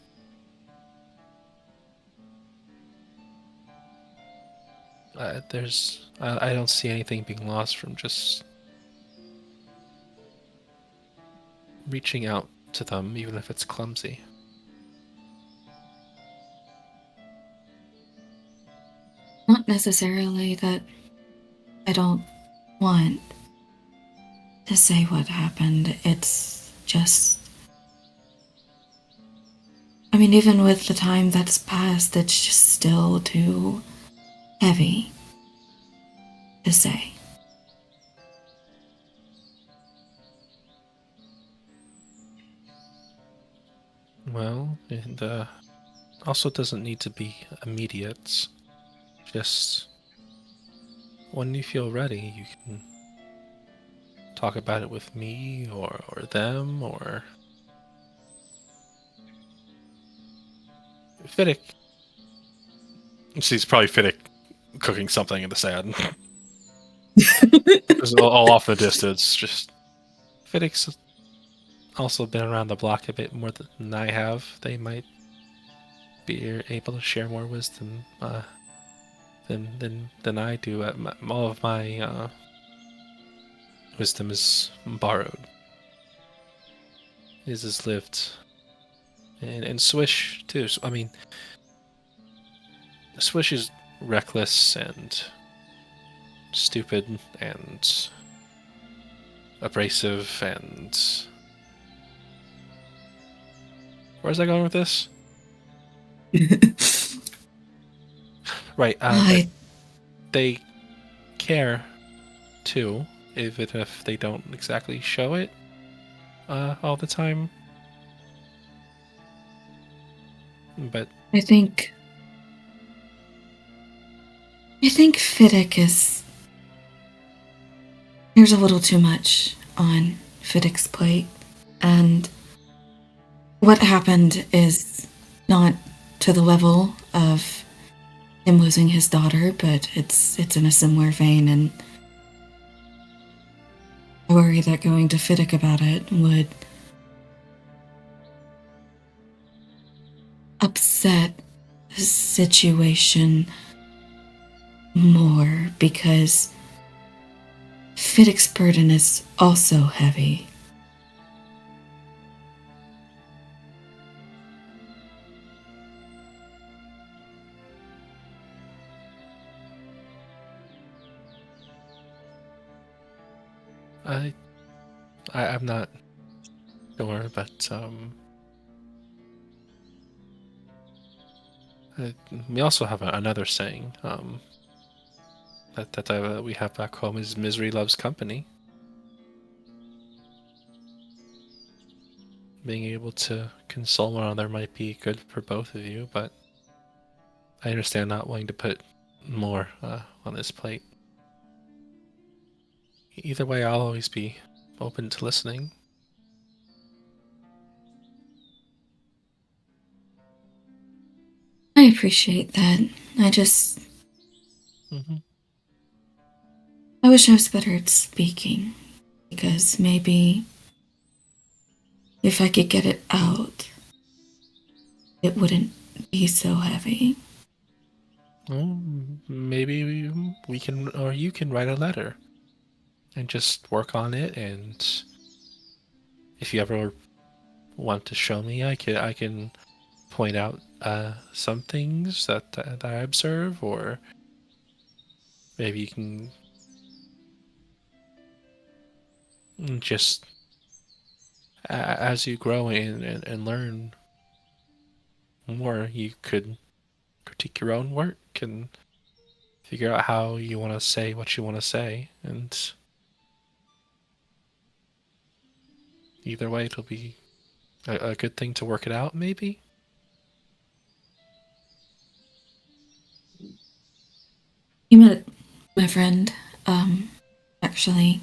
I don't see anything being lost from just reaching out to them, even if it's clumsy. Not necessarily that I don't want to say what happened. It's just, I mean, even with the time that's passed, it's just still too heavy to say. Well, and also doesn't need to be immediate. Just when you feel ready, you can talk about it with me or them or Fiddick. She's probably Fiddick cooking something in the sand. It's all off in the distance. Just Fiddick's also been around the block a bit more than I have. They might be able to share more wisdom than I do. All of my wisdom is borrowed. His is lived. And Swish too. I mean, Swish is reckless and stupid and abrasive and... Where's I going with this? Right, but they care too, even if they don't exactly show it all the time. But I think Fiddick is... There's a little too much on Fiddick's plate, and what happened is not to the level of him losing his daughter, but it's in a similar vein, and I worry that going to Fiddick about it would upset the situation more, because Fiddick's burden is also heavy. I'm not sure, but we also have another saying that we have back home is misery loves company. Being able to console one another might be good for both of you, but I understand not wanting to put more on this plate. Either way, I'll always be open to listening. I appreciate that. Mm-hmm. I wish I was better at speaking. Because maybe if I could get it out, it wouldn't be so heavy. Well, maybe we can, or you can write a letter and just work on it. And if you ever want to show me, I can point out some things that I observe, or maybe you can just as you grow and learn more, you could critique your own work and figure out how you want to say what you want to say, and either way, it'll be a good thing to work it out, maybe. You met my friend, actually,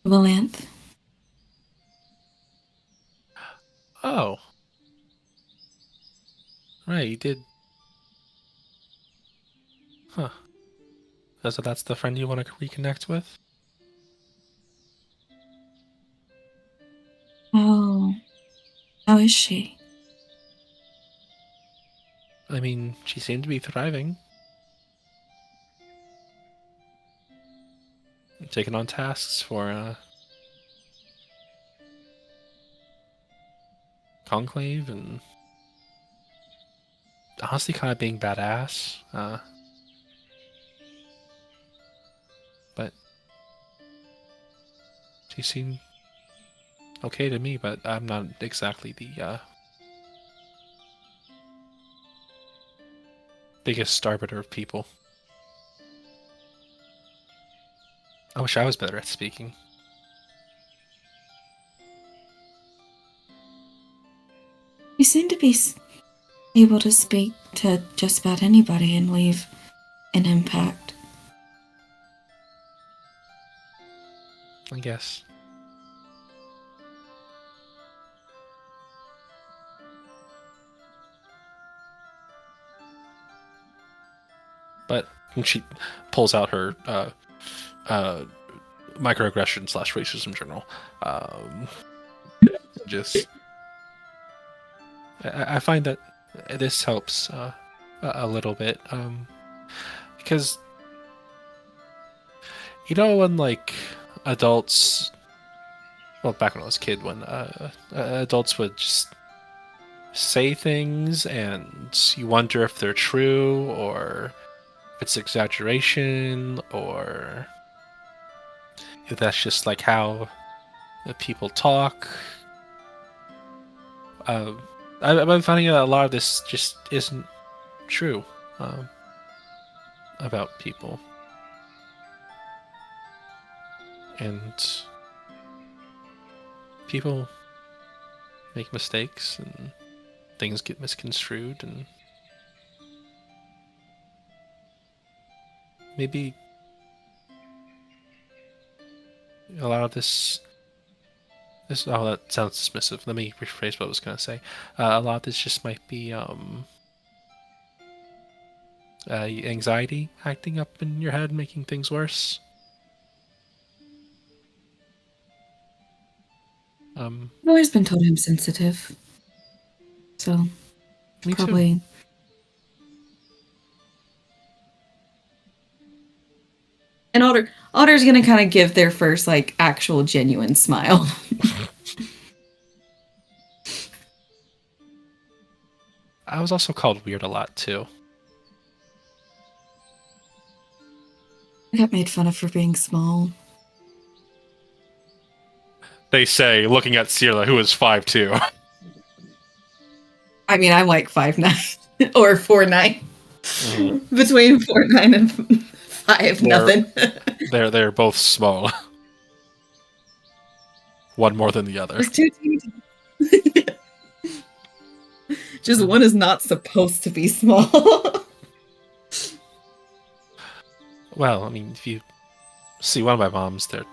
Valanth. Oh, right, you did. Huh. So that's the friend you want to reconnect with? Oh, how is she? I mean, she seemed to be thriving. Taking on tasks for Conclave and honestly kind of being badass. But she seemed okay to me, but I'm not exactly the biggest arbiter of people. I wish I was better at speaking. You seem to be able to speak to just about anybody and leave an impact. I guess. But when she pulls out her microaggression slash racism journal, just I find that this helps a little bit because you know when like adults, well, back when I was a kid, when adults would just say things and you wonder if they're true or if it's exaggeration or if that's just like how people talk. I've been finding that a lot of this just isn't true about people. And people make mistakes and things get misconstrued, and maybe a lot of this oh, that sounds dismissive. Let me rephrase what I was going to say. A lot of this just might be anxiety acting up in your head, making things worse. I've always been told I'm sensitive. So, Me probably. too. And Otter's gonna kind of give their first like actual genuine smile. I was also called weird a lot too. I got made fun of for being small. they say, looking at Sierra, who is 5'2". I mean, I'm like 5'9" or 4'9". Mhm. Between 4'9" and 5 They're- nothing. They're both small. One more than the other. There's two teams. Just one is not supposed to be small. Well, I mean, if you see one of my moms, they're...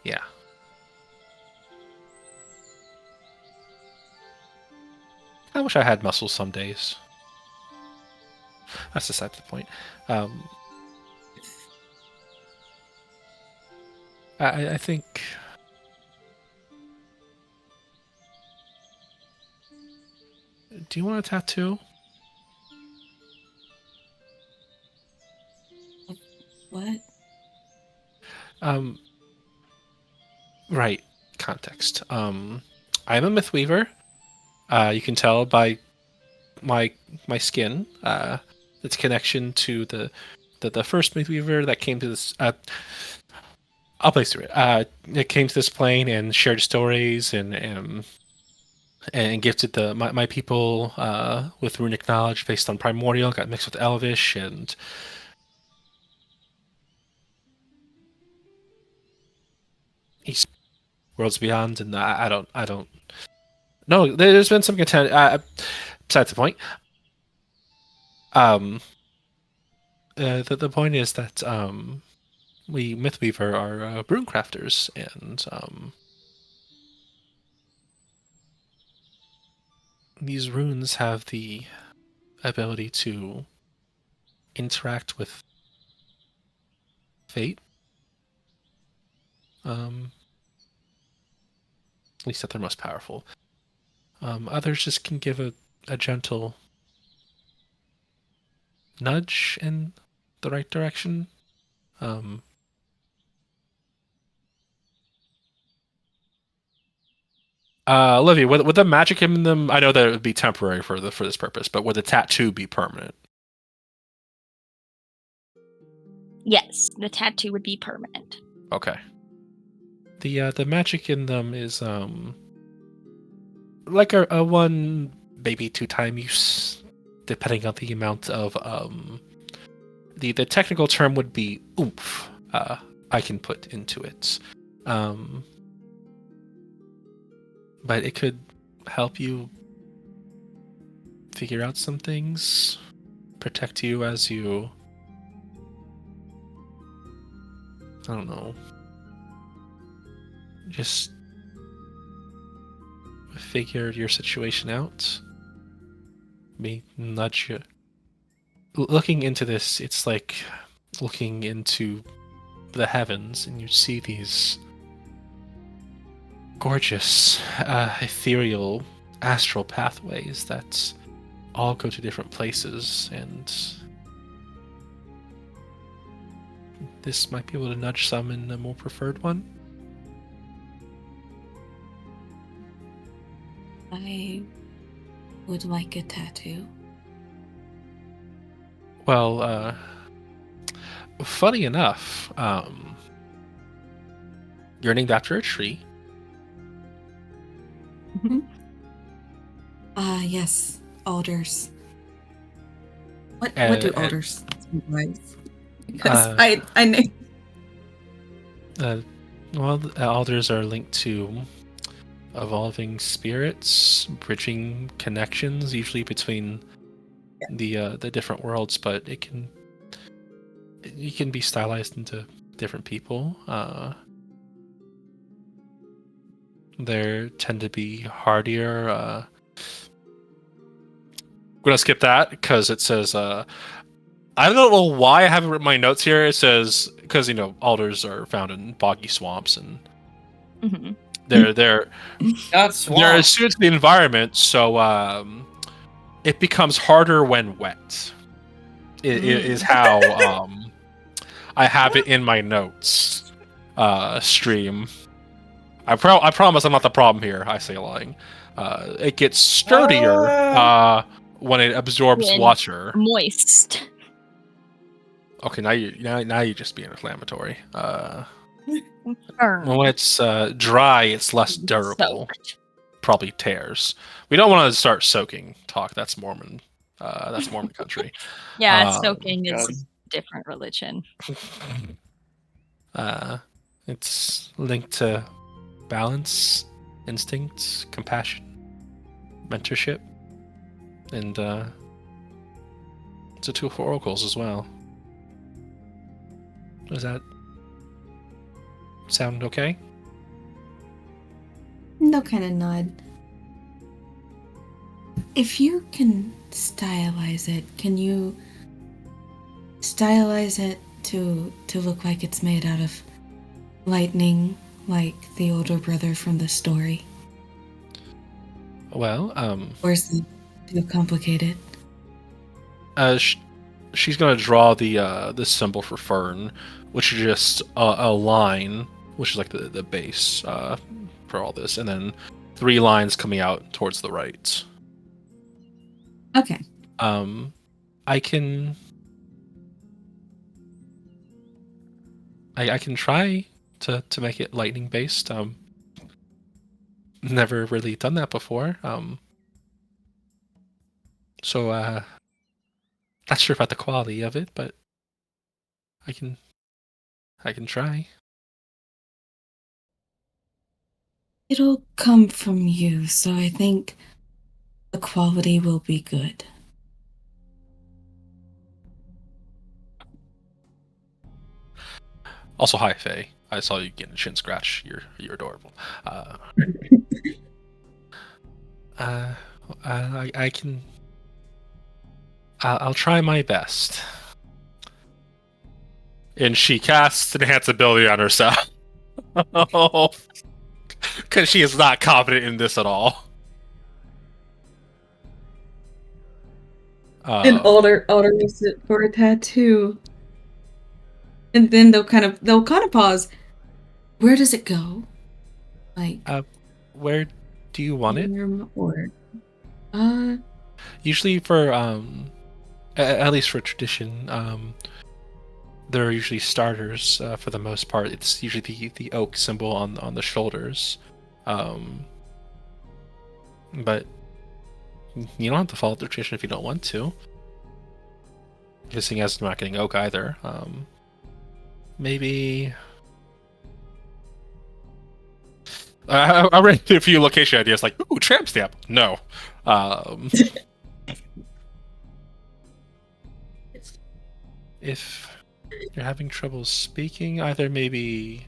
Yeah. I wish I had muscles some days. That's beside the point. I think... Do you want a tattoo? What? Right. Context. I'm a Mythweaver. You can tell by my skin, its connection to the first Mythweaver that came to this. I'll place through it. It came to this plane and shared stories and gifted my people with runic knowledge based on primordial. Got mixed with Elvish and. He's worlds beyond, and I don't. No, there's been some content. Besides the point. The point is that we Mythweaver are rune crafters, and these runes have the ability to interact with fate. At least that they're most powerful. Others just can give a gentle nudge in the right direction. Olivia, would the magic in them? I know that it would be temporary for this purpose, but would the tattoo be permanent? Yes, the tattoo would be permanent. Okay. The magic in them is like a 1, maybe 2 time use, depending on the amount of the technical term would be oomph. I can put into it. But it could help you figure out some things, protect you as you, I don't know, just figure your situation out. Maybe nudge you. Looking into this, it's like looking into the heavens, and you see these gorgeous, ethereal, astral pathways that all go to different places, and this might be able to nudge some in a more preferred one. I would like a tattoo. Well, funny enough, you're named after a tree. Yes, alders. What do alders symbolize? Because I know. Well, the alders are linked to evolving spirits, bridging connections, usually between the different worlds. But it can be stylized into different people. There tend to be hardier. I'm gonna skip that because it says. I don't know why I haven't written my notes here. It says because alders are found in boggy swamps and they're suited to the environment, so it becomes harder when wet. Is how I have it in my notes. Stream. I promise I'm not the problem here. I say lying. It gets sturdier when it absorbs water. Moist. Okay, now you're just being inflammatory. Burn. When it's dry, it's less durable. Soaked. Probably tears. We don't want to start soaking talk. That's Mormon. That's Mormon country. Yeah, Um, soaking God. is different religion. It's linked to balance, instincts, compassion, mentorship, and it's a tool for oracles as well. Does that sound okay? They'll kind of nod. If you can stylize it, can you stylize it to look like it's made out of lightning, like the older brother from the story? Well, Or is it too complicated? she's gonna draw the symbol for Fern, which is just a line, which is like the base for all this, and then 3 lines coming out towards the right. Okay. I can try to make it lightning based. Never really done that before. So not sure about the quality of it, but I can try. It'll come from you, so I think the quality will be good. Also, hi Faye. I saw you getting a chin scratch. You're adorable. I can. I'll try my best. And she casts enhance ability on herself. Because she is not confident in this at all. And Alder uses it for a tattoo. And then they'll kind of pause. Where does it go? Like, Where do you want it? Arm or Usually for at least for tradition, there are usually starters for the most part. It's usually the oak symbol on the shoulders, but you don't have to follow the tradition if you don't want to. Seeing as I'm not getting oak either, maybe. I read a few location ideas like, ooh, tramp stamp. No. If you're having trouble speaking, either maybe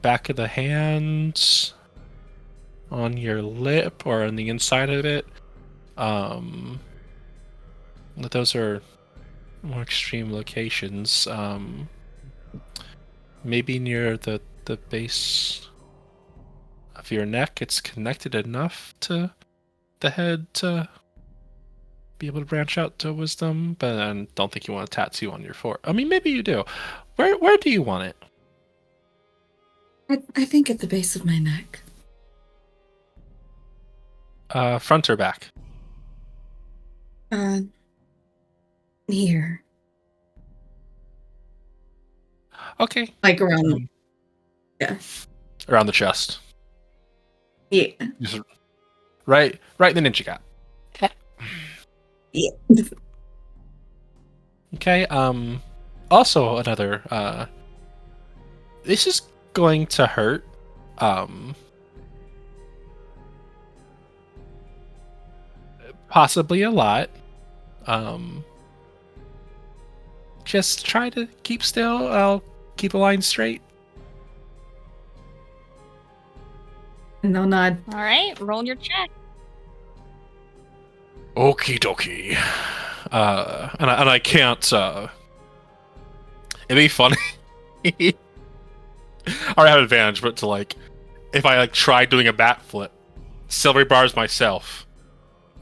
back of the hand, on your lip, or on the inside of it. But those are more extreme locations. Maybe near the base of your neck, it's connected enough to the head to be able to branch out to wisdom, but I don't think you want a tattoo on your forehead. I mean, maybe you do. Where do you want it? I think at the base of my neck. Front or back? Here. Okay. like around. Yeah. Around the chest. Yeah. Just right in the ninja gap. Yeah. Okay, also another, this is going to hurt, possibly a lot, just try to keep still, I'll keep a line straight. And they'll nod. All right, roll your check. Okie dokie. And I can't, it'd be funny. I already have advantage, but to like, if I like try doing a bat flip, silvery bars myself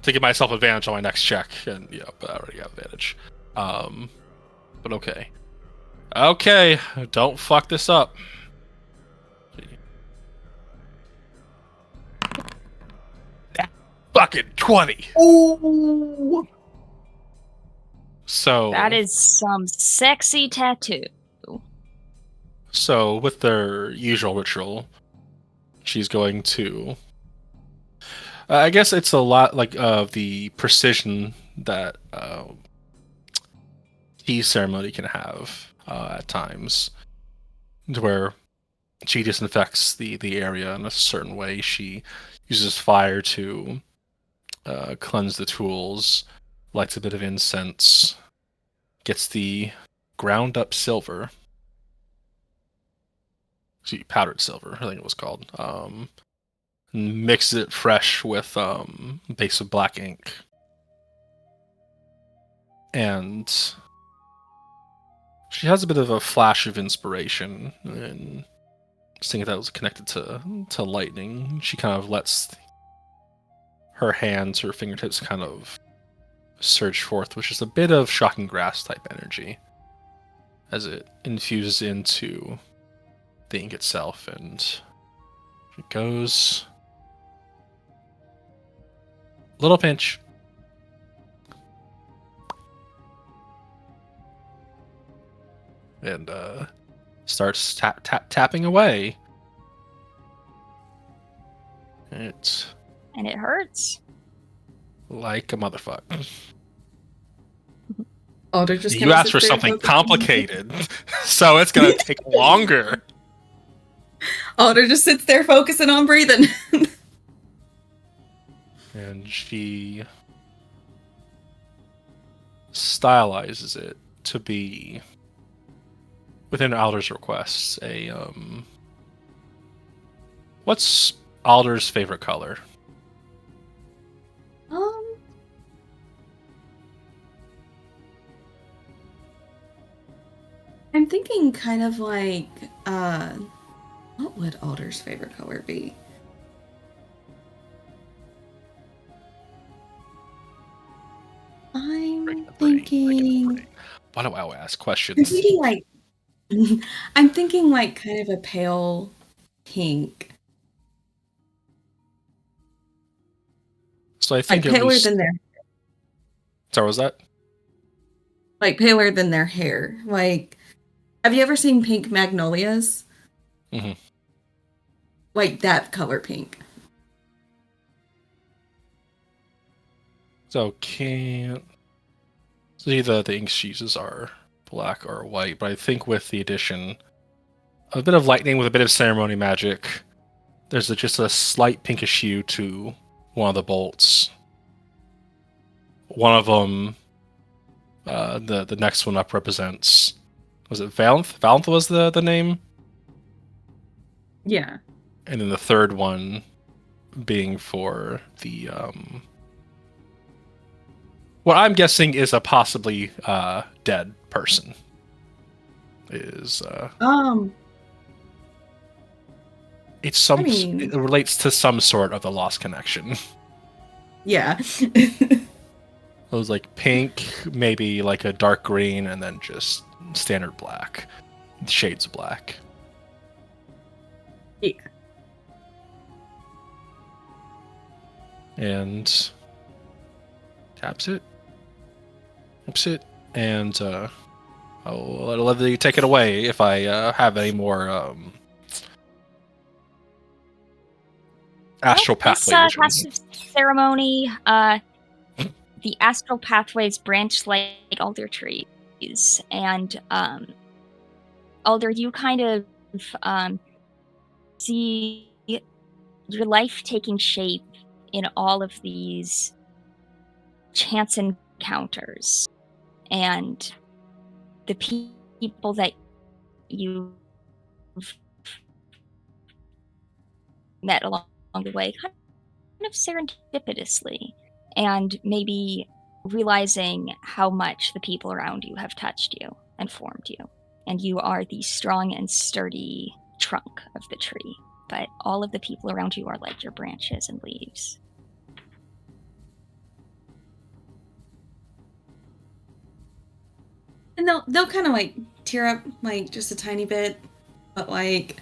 to give myself advantage on my next check, and yeah, but I already have advantage. But okay. Okay, don't fuck this up. Fucking 20. Oh. So That is some sexy tattoo. So with their usual ritual, she's going to. I guess it's a lot like of the precision that tea ceremony can have at times, to where she disinfects the area in a certain way. She uses fire to cleanse the tools, lights a bit of incense, gets the ground up silver, powdered silver, I think it was called. Mixes it fresh with a base of black ink, and she has a bit of a flash of inspiration, and seeing that was connected to lightning, she kind of lets her hands, her fingertips kind of surge forth, which is a bit of shocking grass type energy as it infuses into the ink itself, and it goes little pinch. And starts tapping away. It's And it hurts. like a motherfucker. Alder just You kinda asked for sits there something focusing- complicated, so it's gonna take longer. Alder just sits there focusing on breathing. And she stylizes it to be within Alder's requests. What's Alder's favorite color? I'm thinking kind of like, what would Alder's favorite color be? I'm Breaking the brain, breaking the thinking. brain. Why do I always ask I'm questions? thinking like. I'm thinking like kind of a pale pink, So I like think at paler least. than their, Sorry, was that? like paler than their hair. Like, have you ever seen pink magnolias? Mhm. Like that color pink. So can't. See, the ink she uses are black or white, but I think with the addition of a bit of lightning with a bit of ceremony magic, there's just a slight pinkish hue to one of the bolts. One of them, the next one up represents. Was it Valenth? Valenth was the name, Yeah. and then the third one being for the what I'm guessing is a possibly dead person. Is it's some I mean- it relates to some sort of the lost connection. Yeah. It was like pink, maybe like a dark green, and then just standard black, shades of black. Yeah. And taps it, and I'll let you take it away if I have any more astral pathway This vision. passive ceremony, the astral pathways branch like alder trees, and Alder, you kind of see your life taking shape in all of these chance encounters, and the people that you've met along the way kind of serendipitously, and maybe realizing how much the people around you have touched you and formed you. And you are the strong and sturdy trunk of the tree, but all of the people around you are like your branches and leaves. And they'll kind of like tear up like just a tiny bit, but like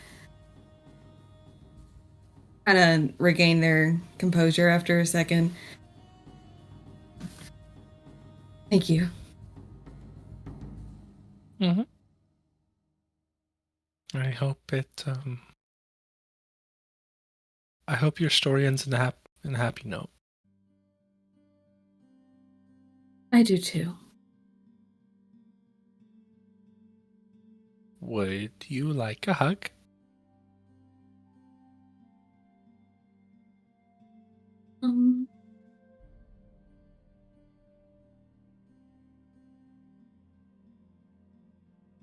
kind of regain their composure after a second. Thank you. Mm-hmm. I hope I hope your story ends in a happy note. I do too. Would you like a hug?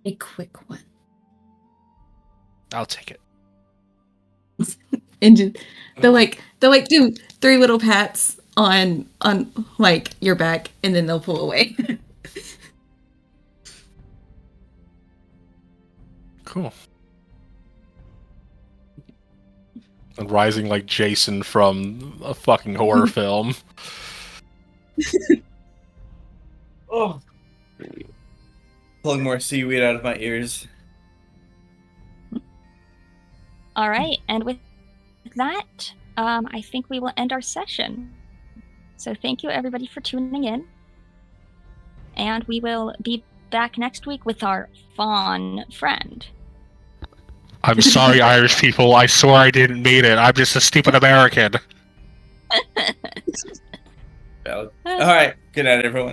A quick one. I'll take it. And just, they'll do 3 little pats on like your back, and then they'll pull away. Cool. And rising like Jason from a fucking horror film. Oh. Pulling more seaweed out of my ears. All right, and with that, I think we will end our session. So thank you everybody for tuning in, and we will be back next week with our fawn friend. I'm sorry, Irish people. I swear I didn't mean it. I'm just a stupid American. All right. Good night, everyone.